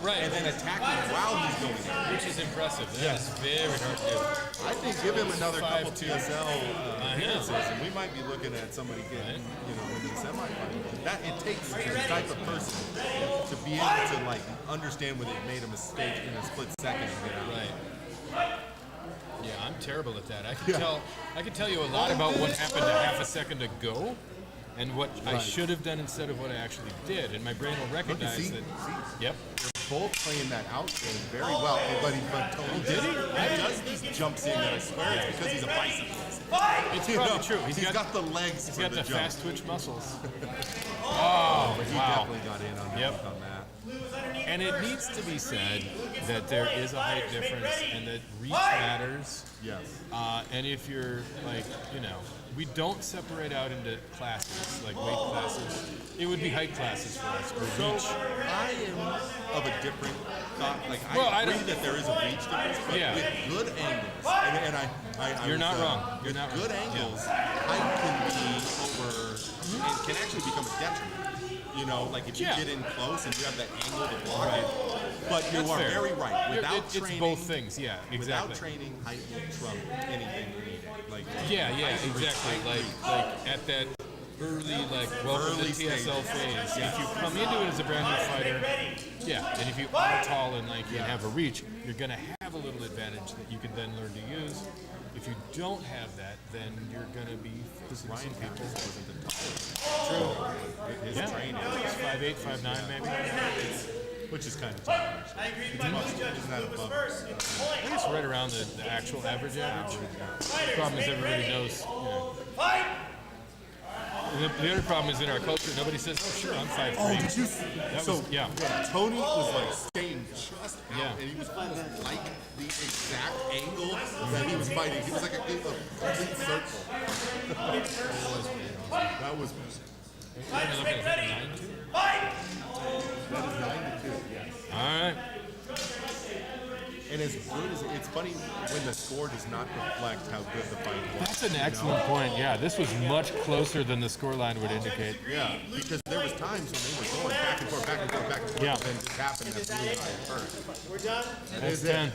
Speaker 5: Right.
Speaker 7: And then attacking while he's going in.
Speaker 5: Which is impressive. That is very hard to do.
Speaker 7: I think give him another couple
Speaker 5: 5'2".
Speaker 7: TSL appearances, and we might be looking at somebody getting, into the semifinal. That it takes the type of person to be able to understand when they've made a mistake in a split second and get out.
Speaker 5: Right. Yeah, I'm terrible at that. I can tell you a lot about what happened a half a second ago and what I should have done instead of what I actually did, and my brain will recognize that. Yep.
Speaker 7: Both playing that out game very well, but Tony
Speaker 5: did he?
Speaker 7: does these jumps in that I swear it's because he's a bicyclist.
Speaker 5: It's probably true.
Speaker 7: He's got the legs
Speaker 5: He's
Speaker 7: for
Speaker 5: got
Speaker 7: the
Speaker 5: the
Speaker 7: jump.
Speaker 5: fast twitch muscles.
Speaker 7: But he
Speaker 5: wow.
Speaker 7: definitely got in on that.
Speaker 5: And it needs to be said that there is a height difference and that reach matters.
Speaker 7: Yes.
Speaker 5: And if you're we don't separate out into classes, like weight classes. It would be height classes for us, or reach.
Speaker 7: I am of a different thought.
Speaker 5: I
Speaker 7: I agree
Speaker 5: don't-
Speaker 7: that there is a reach difference, but
Speaker 5: Yeah.
Speaker 7: with good angles, and
Speaker 5: You're not wrong. You're
Speaker 7: with
Speaker 5: not
Speaker 7: good
Speaker 5: wrong.
Speaker 7: angles, height can be over, and can actually become a detriment. If you get in close and you have that angle to block it. But you
Speaker 5: That's
Speaker 7: are
Speaker 5: fair.
Speaker 7: very right. Without
Speaker 5: it's
Speaker 7: training,
Speaker 5: both things. Yeah, exactly.
Speaker 7: Without training, height will trump anything any day.
Speaker 5: Exactly. Like at that early welcome to TSL phase. If you come into it as a brand new fighter, and if you are tall and lanky and have a reach, you're gonna have a little advantage that you can then learn to use. If you don't have that, then you're gonna be facing some people.
Speaker 7: Wasn't the toughest.
Speaker 5: True.
Speaker 7: His training.
Speaker 5: It's 5'8", 5'9", maybe.
Speaker 7: which is kind of tough.
Speaker 8: I agree with my blue judges.
Speaker 7: Isn't that
Speaker 8: Blue was
Speaker 7: above?
Speaker 8: first. It's
Speaker 5: I think it's right around the actual average. The problem is everybody knows. You know.
Speaker 8: Fight!
Speaker 5: And the other problem is in our culture, nobody says, "Oh, sure, I'm 5'3".
Speaker 7: Oh, did you?
Speaker 5: That was, yeah.
Speaker 7: Tony was like staying just out,
Speaker 5: Yeah.
Speaker 7: and he was almost like the exact angle that he was fighting. He was like a complete circle. That was.
Speaker 8: Fighters, make ready! Fight!
Speaker 7: That is 9-2. Yes.
Speaker 5: All right.
Speaker 7: And as good as it's funny when the score does not reflect how good the fight was.
Speaker 5: That's an excellent point. Yeah, this was much closer than the scoreline would indicate.
Speaker 7: Yeah, because there was times when they were going back and forth, back and forth, back and forth,
Speaker 5: Yeah.
Speaker 7: and then it happened that blue eye first.
Speaker 8: We're done.
Speaker 5: That's 10.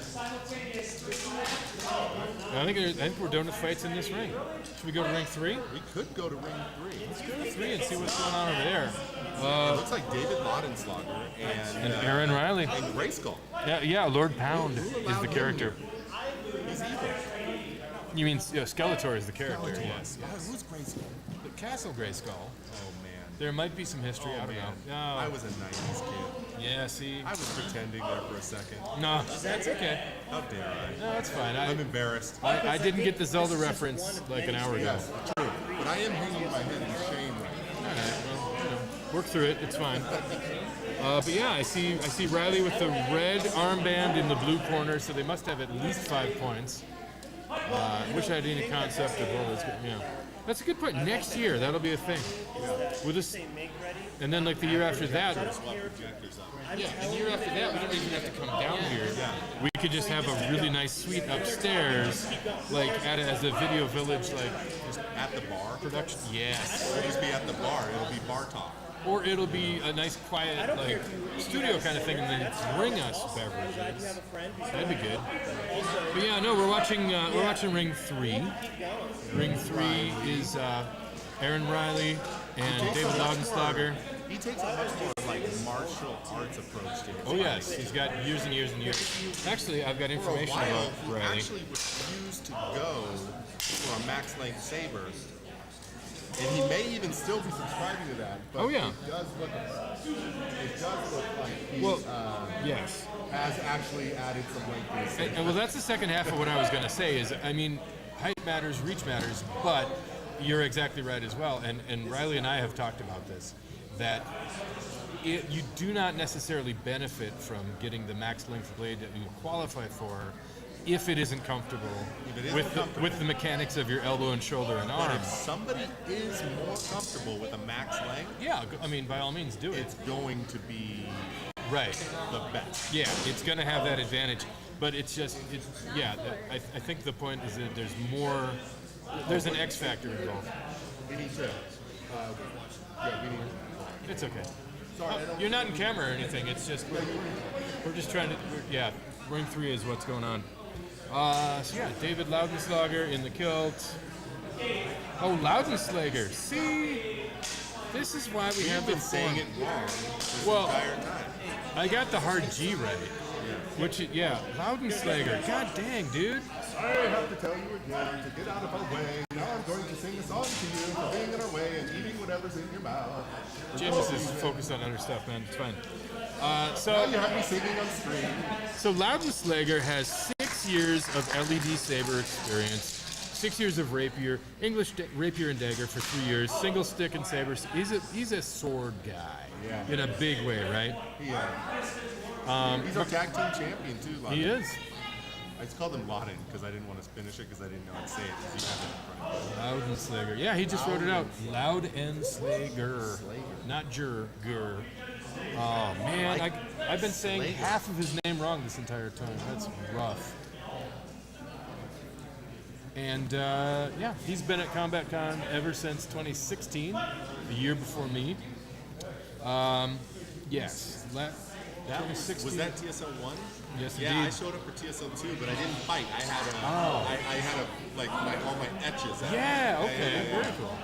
Speaker 5: I think we're done with fights in this ring. Should we go to ring 3?
Speaker 7: We could go to ring 3.
Speaker 5: Let's go to 3 and see what's going on over there.
Speaker 7: It looks like David Laudenslager
Speaker 5: And Aaron Riley.
Speaker 7: and Grayskull.
Speaker 5: Yeah, Lord Pound is the character.
Speaker 7: He's evil.
Speaker 5: You mean Skeletor is the character? Yes.
Speaker 7: Who's Grayskull?
Speaker 5: The Castle Grayskull.
Speaker 7: Oh man.
Speaker 5: There might be some history. I don't know. No.
Speaker 7: I was a 90s kid.
Speaker 5: Yeah, see.
Speaker 7: I was pretending there for a second.
Speaker 5: No, that's okay.
Speaker 7: How dare I?
Speaker 5: No, that's fine.
Speaker 7: I'm embarrassed.
Speaker 5: I didn't get the Zelda reference like an hour ago.
Speaker 7: Yes, true. But I am hanging my head in shame right now.
Speaker 5: All right, well, you know, work through it. It's fine. But yeah, I see Riley with the red armband in the blue corner, so they must have at least 5 points. I wish I had any concept of what was, you know. That's a good point. Next year, that'll be a thing. We'll just, and then like the year after that, yeah, and the year after that, we don't even have to come down here. We could just have a really nice suite upstairs, like as a video village, like
Speaker 7: Just at the bar.
Speaker 5: production. Yes.
Speaker 7: It'll just be at the bar. It'll be bar talk.
Speaker 5: Or it'll be a nice, quiet, like studio kind of thing, and then bring us beverages. That'd be good. But yeah, no, we're watching Ring 3. Ring 3 is Aaron Riley and David Laudenslager.
Speaker 7: He takes a much more like martial arts approach to it.
Speaker 5: Oh yes, he's got years and years and years. Actually, I've got
Speaker 7: For a
Speaker 5: information
Speaker 7: while,
Speaker 5: about
Speaker 7: he
Speaker 5: Riley.
Speaker 7: actually refused to go for a max length saber. And he may even still be subscribing to that. But
Speaker 5: Oh, yeah.
Speaker 7: It does look like he
Speaker 5: Yes.
Speaker 7: has actually added some length to his saber.
Speaker 5: And well, that's the second half of what I was going to say is, I mean, height matters, reach matters, but you're exactly right as well. And Riley and I have talked about this, that you do not necessarily benefit from getting the max length blade that you qualify for if it isn't comfortable, with the mechanics of your elbow and shoulder and
Speaker 7: But
Speaker 5: arm.
Speaker 7: if somebody is more comfortable with a max length,
Speaker 5: Yeah, I mean, by all means, do it.
Speaker 7: it's going to be
Speaker 5: Right.
Speaker 7: the best.
Speaker 5: Yeah, it's going to have that advantage. But it's just, I think the point is that there's an X factor involved.
Speaker 7: We need to. We need.
Speaker 5: It's okay.
Speaker 7: Sorry, I don't.
Speaker 5: You're not in camera or anything. It's just, we're just trying to, Ring 3 is what's going on. So yeah, David Laudenslager in the kilt. Oh, Laudenslager. See? This is why we have
Speaker 7: been
Speaker 5: the
Speaker 7: saying
Speaker 5: form.
Speaker 7: it wrong this
Speaker 5: Well,
Speaker 7: entire time.
Speaker 5: I got the hard G right. Laudenslager. God dang, dude.
Speaker 7: I have to tell you again to get out of our way. Now I'm going to sing a song to you for being in our way and eating whatever's in your mouth.
Speaker 5: James is focused on other stuff, man. It's fine.
Speaker 7: Now you have me singing on stream.
Speaker 5: So Laudenslager has 6 years of LED saber experience, 6 years of rapier, English rapier and dagger for 3 years, single stick and sabers. He's a sword guy in a big way, right?
Speaker 7: He's our tag team champion too. Laden.
Speaker 5: He is.
Speaker 7: I just called him Laden because I didn't want to finish it because I didn't know I'd say it. 'Cause you have it in front of you.
Speaker 5: Laudenslager. Yeah, he just wrote it out. Laudenslager. Not Gur. Oh man, I've been saying half of his name wrong this entire time. That's rough. And he's been at CombatCon ever since 2016, the year before me. Yes, 2016.
Speaker 7: Was that TSL 1?
Speaker 5: Yes,
Speaker 7: Yeah,
Speaker 5: indeed.
Speaker 7: I showed up for TSL 2, but I didn't fight. I had all my etches out.
Speaker 5: Yeah, okay, very cool.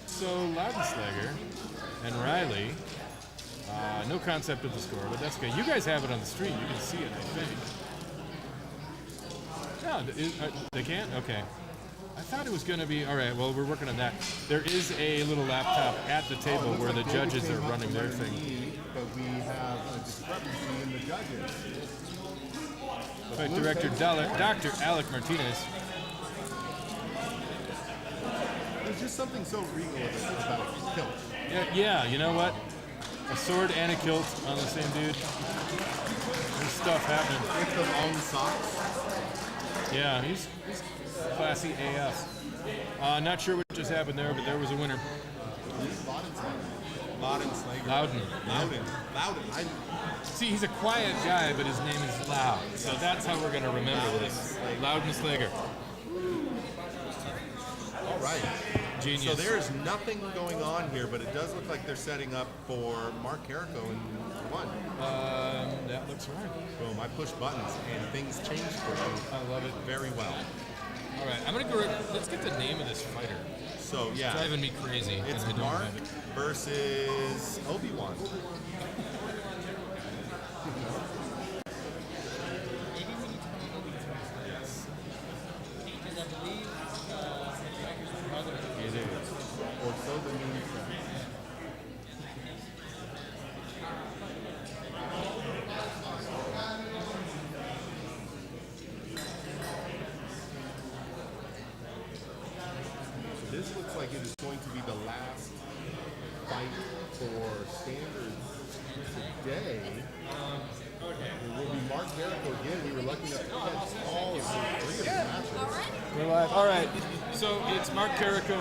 Speaker 5: So Laudenslager and Riley, no concept of the score, but that's good. You guys have it on the stream. You can see it, I think. No, they can't? Okay. I thought it was going to be, all right, well, we're working on that. There is a little laptop at the table where the judges are running their thing.
Speaker 7: But we have a discrepancy in the judges.
Speaker 5: Fight Director Dr. Alec Martinez.
Speaker 7: There's just something so regal about a kilt.
Speaker 5: Yeah, you know what? A sword and a kilt on the same dude. There's stuff happening.
Speaker 7: With the long socks.
Speaker 5: Yeah, he's classy AF. Not sure what just happened there, but there was a winner.
Speaker 7: Loudon Slager.
Speaker 5: Loudon. See, he's a quiet guy, but his name is Loud. So that's how we're going to remember this. Loudon Slager.
Speaker 7: All right.
Speaker 5: Genius.
Speaker 7: So there is nothing going on here, but it does look like they're setting up for Mark Carrico in one.
Speaker 5: That looks right.
Speaker 7: Boom, I push buttons and things change for you.
Speaker 5: I love it.
Speaker 7: Very well.
Speaker 5: All right, I'm going to go, let's get the name of this fighter.
Speaker 7: So, yeah.
Speaker 5: It's driving me crazy.
Speaker 7: It's Mark versus Obi-Wan. Yes. It is. Or so the news says. This looks like it is going to be the last fight for standards today. It will be Mark Carrico again. We were lucky enough to catch all of the three of the matches.
Speaker 5: We're live. All right. So it's Mark Carrico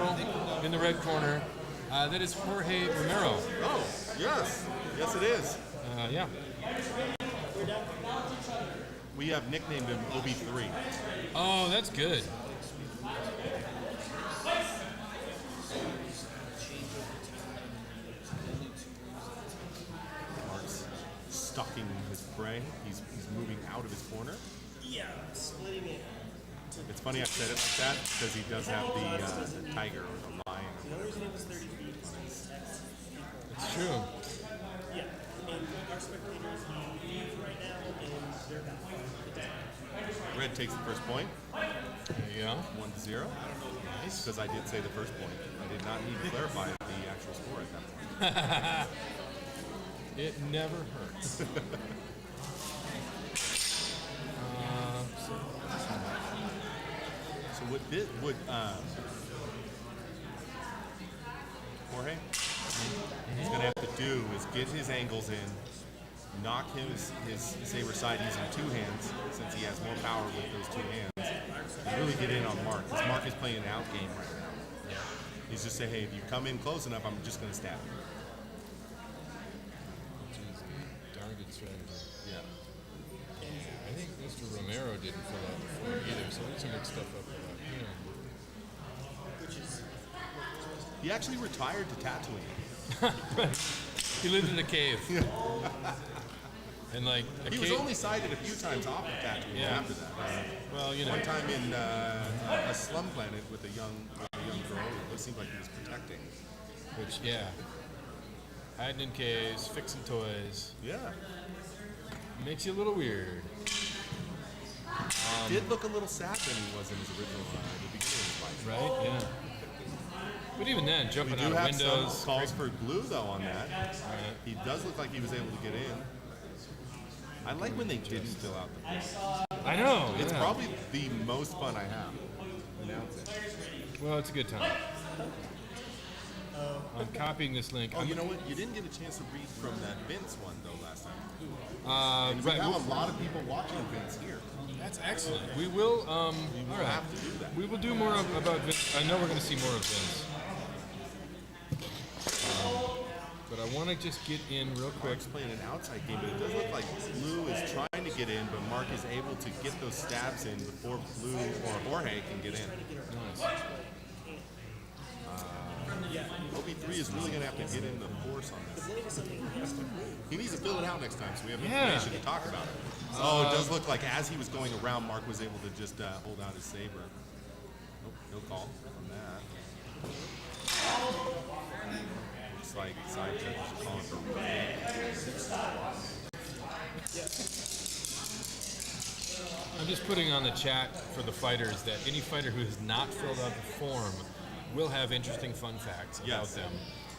Speaker 5: in the red corner. That is Jorge Romero.
Speaker 7: Oh, yes. Yes, it is.
Speaker 5: Yeah.
Speaker 7: We have nicknamed him OB3.
Speaker 5: Oh, that's good.
Speaker 7: Mark's stalking his prey. He's moving out of his corner.
Speaker 8: Yeah, splitting it.
Speaker 7: It's funny I said it like that because he does have the tiger or the lion.
Speaker 8: The only reason it was 30 feet is that's
Speaker 5: It's true.
Speaker 8: yeah. And our spectators leave right now and they're back.
Speaker 7: Red takes the first point.
Speaker 5: Yeah.
Speaker 7: 1-0. Nice. Because I did say the first point. I did not need to clarify the actual score at that point.
Speaker 5: It never hurts.
Speaker 7: So what Jorge is going to have to do is get his angles in, knock his saber side using two hands, since he has more power with those two hands, and really get in on Mark, because Mark is playing an out game right now. Yeah. He's just saying, hey, if you come in close enough, I'm just going to stab you.
Speaker 5: Darn good strategy.
Speaker 7: Yeah.
Speaker 5: I think Mr. Romero didn't fill out the form either, so let's mix stuff up about him.
Speaker 7: He actually retired to tattooing.
Speaker 5: He lived in a cave. And like
Speaker 7: he was only cited a few times off of tattooing after that.
Speaker 5: Well, you know.
Speaker 7: One time in a slum planet with a young girl, it seemed like he was protecting.
Speaker 5: Which, yeah. Hiding in caves, fixing toys.
Speaker 7: Yeah.
Speaker 5: Makes you a little weird.
Speaker 7: Did look a little sad than he was in his original the beginning of his life.
Speaker 5: Right? Yeah. But even then, jumping
Speaker 7: We do
Speaker 5: out of
Speaker 7: have
Speaker 5: windows.
Speaker 7: some calls for blue though on that. He does look like he was able to get in. I like when they didn't fill out the form.
Speaker 5: I know.
Speaker 7: It's
Speaker 5: yeah.
Speaker 7: probably the most fun I have announcing.
Speaker 5: Well, it's a good time. I'm copying this link.
Speaker 7: Oh, you know what? You didn't get a chance to read from that Vince one though last time.
Speaker 5: Right.
Speaker 7: We have a lot of people watching Vince here.
Speaker 5: That's excellent. We will. All right.
Speaker 7: Have to do that.
Speaker 5: We will do more about Vince. I know we're going to see more of Vince. But I want to just get in real quick.
Speaker 7: Mark's playing an outside game, but it does look like Blue is trying to get in, but Mark is able to get those stabs in before Blue or Jorge can get in.
Speaker 5: Nice.
Speaker 7: OB3 is really going to have to get in the force on this. He needs to fill it out next time so we have information to talk about it. Oh, it does look like as he was going around, Mark was able to just hold out his saber. Nope, no call on that. Looks like side judge is calling for
Speaker 5: I'm just putting on the chat for the fighters that any fighter who has not filled out the form will have interesting fun facts about them.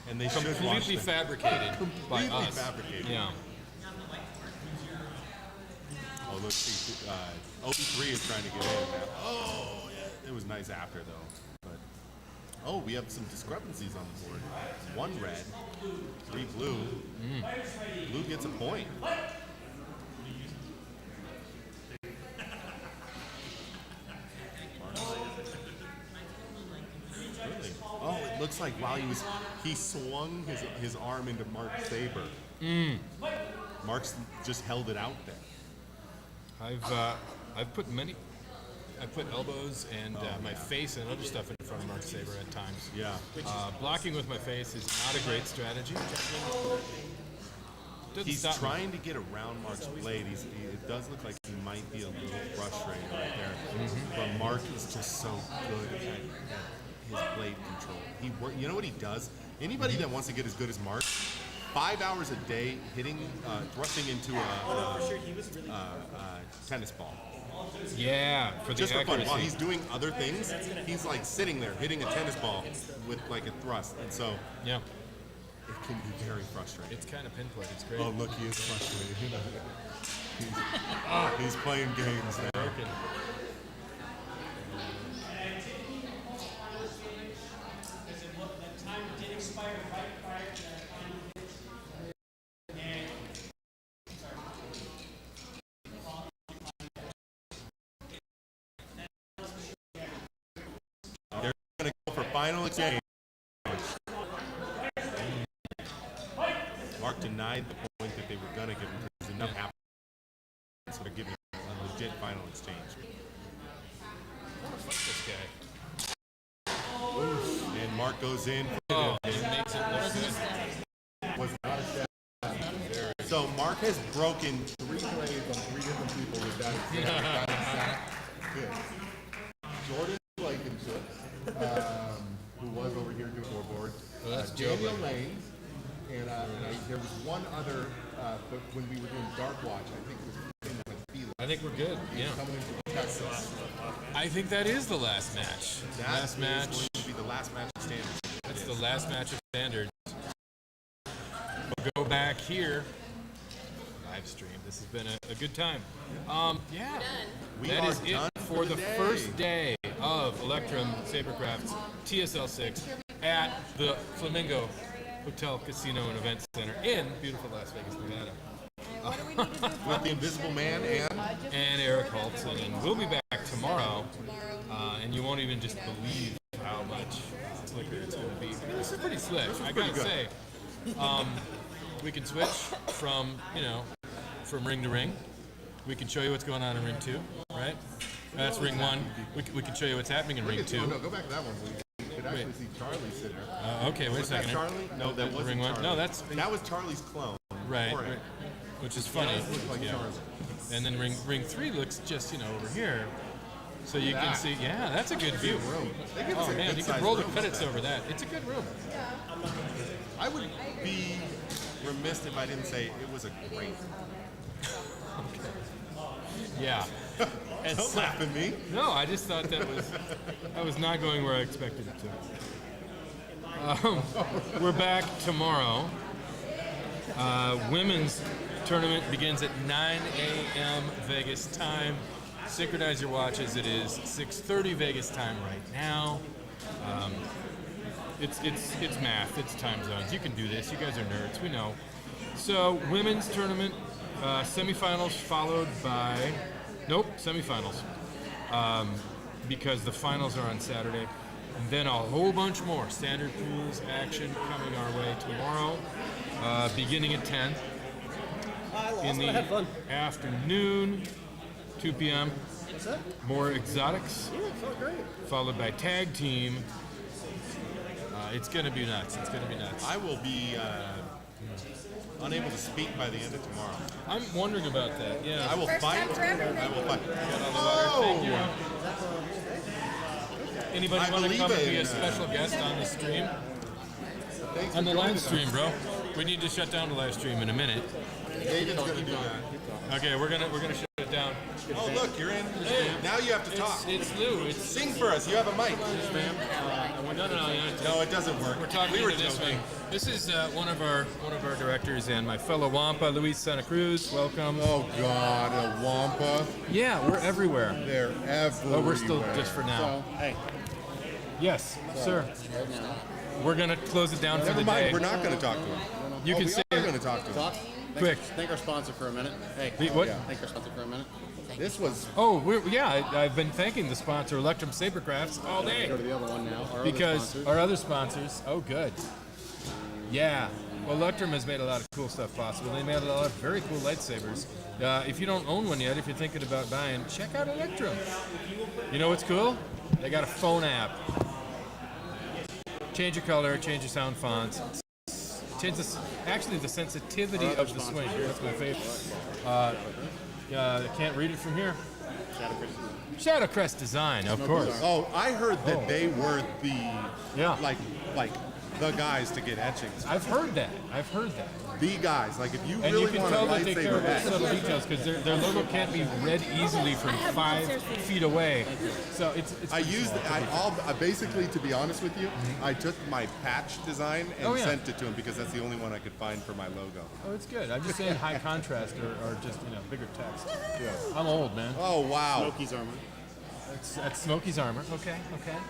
Speaker 7: And they should watch
Speaker 5: completely
Speaker 7: them.
Speaker 5: fabricated by
Speaker 7: Completely
Speaker 5: us.
Speaker 7: fabricated.
Speaker 5: Yeah.
Speaker 7: Oh, look, OB3 is trying to get in now. Oh, yeah. It was nice after, though. But oh, we have some discrepancies on the board. 1 red, 3 blue. Blue gets a point. Really? Oh, it looks like while he swung his arm into Mark's saber. Mark's just held it out there.
Speaker 5: I've put elbows and my face and other stuff in front of Mark's saber at times.
Speaker 7: Yeah.
Speaker 5: Blocking with my face is not a great strategy.
Speaker 7: He's trying to get around Mark's blade. It does look like he might be a little frustrated right there. But Mark is just so good at his blade control. You know what he does? Anybody that wants to get as good as Mark, 5 hours a day hitting, thrusting into a tennis ball.
Speaker 5: Yeah, for the
Speaker 7: just for fun.
Speaker 5: accuracy.
Speaker 7: While he's doing other things, he's like sitting there hitting a tennis ball with like a thrust, and so
Speaker 5: yeah,
Speaker 7: it can be very frustrating.
Speaker 5: It's kind of pinpoint. It's great.
Speaker 7: Oh, look, he is frustrated. He's playing games now. They're going to go for final exchange. Mark denied the point that they were going to give him because enough happened. So they're giving him a legit final exchange.
Speaker 5: Fuck this guy.
Speaker 7: And Mark goes in.
Speaker 5: Oh, it makes it look good.
Speaker 7: Was not a shot. So Mark has broken 3 blades on 3 different people with that exact hit. Jordan Blankenship, who was over here doing scoreboard. Daniel Lane, and there was one other, but when we were doing Dark Watch, I think it was
Speaker 5: I think we're good. Yeah.
Speaker 7: coming into Texas.
Speaker 5: I think that is the last match.
Speaker 7: That is going to be the last match of standards.
Speaker 5: That's the last match of standards. We'll go back here. Live stream. This has been a good time. Yeah. That is it for the first day of Electrum Sabercrafts TSL 6 at the Flamingo Hotel, Casino, and Event Center in beautiful Las Vegas, Nevada.
Speaker 10: What do we need to do?
Speaker 7: With the Invisible Man
Speaker 5: and Eric Holtzen. And we'll be back tomorrow. And you won't even just believe how much slicker it's going to be. This is pretty slick, I gotta say. We can switch from ring to ring. We can show you what's going on in ring 2, right? That's ring 1. We can show you what's happening in ring 2.
Speaker 7: No, go back to that one, please. You could actually see Charlie sitting there.
Speaker 5: Okay, wait a second.
Speaker 7: That Charlie? No, that wasn't
Speaker 5: ring 1.
Speaker 7: Charlie.
Speaker 5: No, that
Speaker 7: was Charlie's clone.
Speaker 5: Right. Which is funny.
Speaker 7: Like Charlie.
Speaker 5: And then ring 3 looks just over here. So you can see, that's a good view. Oh man, you can roll the credits over that. It's a good room.
Speaker 7: I would be remiss if I didn't say it was a great.
Speaker 5: Yeah.
Speaker 7: Don't laugh at me.
Speaker 5: No, I just thought that was not going where I expected it to. We're back tomorrow. Women's tournament begins at 9 a.m. Vegas time. Synchronize your watches. It is 6:30 Vegas time right now. It's math. It's time zones. You can do this. You guys are nerds. We know. So women's tournament semifinals followed by semifinals because the finals are on Saturday. And then a whole bunch more standard pools action coming our way tomorrow, beginning at 10 in the afternoon, 2 p.m.
Speaker 4: What's that?
Speaker 5: More exotics,
Speaker 4: Yeah, it felt great.
Speaker 5: followed by tag team. It's going to be nuts. It's going to be nuts.
Speaker 7: I will be unable to speak by the end of tomorrow.
Speaker 5: I'm wondering about that. Yeah.
Speaker 7: I will
Speaker 10: First
Speaker 7: fight.
Speaker 10: time for everything.
Speaker 7: I will fight.
Speaker 5: Get on the water. Thank you. Anybody want to
Speaker 7: believe
Speaker 5: come and be
Speaker 7: in,
Speaker 5: a special guest on the stream?
Speaker 7: Thanks
Speaker 5: On
Speaker 7: for
Speaker 5: the live
Speaker 7: joining
Speaker 5: stream,
Speaker 7: us.
Speaker 5: bro. We need to shut down the live stream in a minute.
Speaker 7: David's going to do that.
Speaker 5: Okay, we're gonna shut it down.
Speaker 7: Oh, look, you're in. Now you have to talk.
Speaker 5: It's Lou. It's
Speaker 7: Sing for us. You have a mic.
Speaker 5: no,
Speaker 7: it doesn't work.
Speaker 5: We're talking
Speaker 7: we were
Speaker 5: to this
Speaker 7: joking.
Speaker 5: one. This is one of our directors and my fellow Wampa, Luis Santa Cruz. Welcome.
Speaker 7: Oh God, a Wampa.
Speaker 5: Yeah, we're everywhere.
Speaker 7: They're everywhere.
Speaker 5: Oh, we're still just for now.
Speaker 2: Hey,
Speaker 5: Yes, sir. We're gonna close it down for
Speaker 7: Never
Speaker 5: the
Speaker 7: mind.
Speaker 5: day.
Speaker 7: We're not going to talk to him.
Speaker 5: You can
Speaker 7: we
Speaker 5: say
Speaker 7: are going to talk to him.
Speaker 2: talk.
Speaker 5: Quick.
Speaker 2: Thank our sponsor for a minute. Hey,
Speaker 5: What?
Speaker 2: Thank our sponsor for a minute. This was.
Speaker 5: Oh, I've been thanking the sponsor, Electrum Sabercrafts, all day.
Speaker 2: Go to the other one now. Our
Speaker 5: Because
Speaker 2: other sponsors.
Speaker 5: our other sponsors, oh good. Yeah, well Electrum has made a lot of cool stuff possible. They made a lot of very cool lightsabers. If you don't own one yet, if you're thinking about buying, check out Electrum. You know what's cool? They got a phone app. Change your color, change your sound fonts. Change the sensitivity of the swing. That's my favorite. I can't read it from here. Shadowcrest Design, of course.
Speaker 7: Oh, I heard that they were the
Speaker 5: Yeah.
Speaker 7: like the guys to get etchings.
Speaker 5: I've heard that.
Speaker 7: The guys. Like if you
Speaker 5: And
Speaker 7: really
Speaker 5: you can
Speaker 7: want a
Speaker 5: tell that they care
Speaker 7: lightsaber
Speaker 5: about
Speaker 7: etch.
Speaker 5: subtle details because their logo can't be read easily from 5 feet away. So it's
Speaker 7: I
Speaker 5: pretty
Speaker 7: used
Speaker 5: small.
Speaker 7: I basically, to be honest with you, I took my patch design and
Speaker 5: Oh, yeah.
Speaker 7: sent it to him because that's the only one I could find for my logo.
Speaker 5: Oh, it's good. I'm just saying high contrast or just bigger text. I'm old, man.
Speaker 7: Oh wow!
Speaker 2: Smokey's armor.
Speaker 5: That's Smokey's armor. Okay.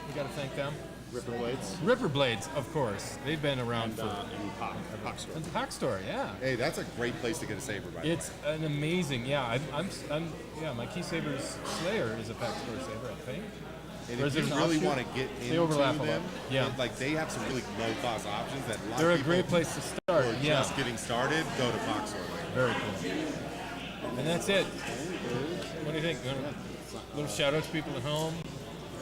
Speaker 5: We got to thank them.
Speaker 2: Ripper blades.
Speaker 5: Ripper Blades, of course. They've been around for.
Speaker 2: And Pop Store.
Speaker 5: And the Pack Store, yeah.
Speaker 7: Hey, that's a great place to get a saber, by the way.
Speaker 5: It's an amazing, yeah. My Key Saber's Slayer is a Pack Store saber, I think.
Speaker 7: And
Speaker 5: Or
Speaker 7: if
Speaker 5: is
Speaker 7: you
Speaker 5: it an
Speaker 7: really
Speaker 5: offshoot?
Speaker 7: want to get
Speaker 5: They
Speaker 7: into
Speaker 5: overlap a lot.
Speaker 7: them,
Speaker 5: Yeah.
Speaker 7: like they have some really low-cost options that a lot
Speaker 5: They're
Speaker 7: of
Speaker 5: a
Speaker 7: people
Speaker 5: great place to start.
Speaker 7: who are
Speaker 5: Yeah.
Speaker 7: just getting started go to Fox Store.
Speaker 5: Very cool. And that's it. What do you think? A little shout out to people at home.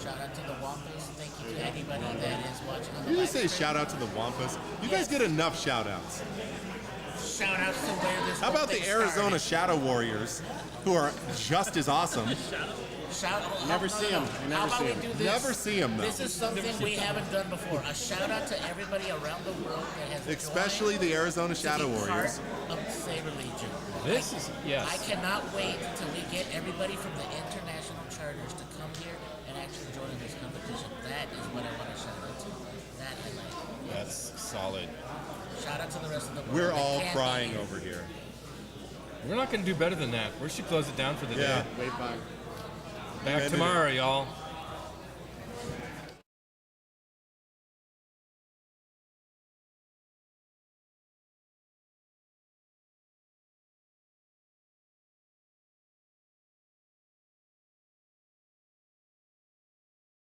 Speaker 11: Shout out to the Wampas. Thank you to anybody that is watching on the
Speaker 7: You
Speaker 11: live
Speaker 7: just say
Speaker 11: stream.
Speaker 7: shout out to the Wampas. You guys get enough shout outs.
Speaker 11: Shout out to where this
Speaker 7: How
Speaker 11: whole
Speaker 7: about the
Speaker 11: thing
Speaker 7: Arizona
Speaker 11: started.
Speaker 7: Shadow Warriors, who are just as awesome?
Speaker 2: Never see 'em. You never
Speaker 11: How about
Speaker 2: see
Speaker 11: we
Speaker 2: 'em.
Speaker 11: do this?
Speaker 7: Never see 'em, though.
Speaker 11: This is something we haven't done before. A shout out to everybody around the world that has
Speaker 7: Especially the Arizona Shadow
Speaker 11: joined to be
Speaker 7: Warriors.
Speaker 11: part of Saber Legion.
Speaker 5: This is, yes.
Speaker 11: I cannot wait until we get everybody from the international charters to come here and actually join in this competition. That is what I want to shout out to. That I like.
Speaker 5: That's solid.
Speaker 11: Shout out to the rest of the world.
Speaker 7: We're
Speaker 11: that
Speaker 7: all
Speaker 11: can't be
Speaker 7: crying
Speaker 11: here.
Speaker 7: over here.
Speaker 5: We're not going to do better than that. We should close it down for the
Speaker 7: Yeah.
Speaker 5: day.
Speaker 2: Wave by.
Speaker 5: Back tomorrow, y'all.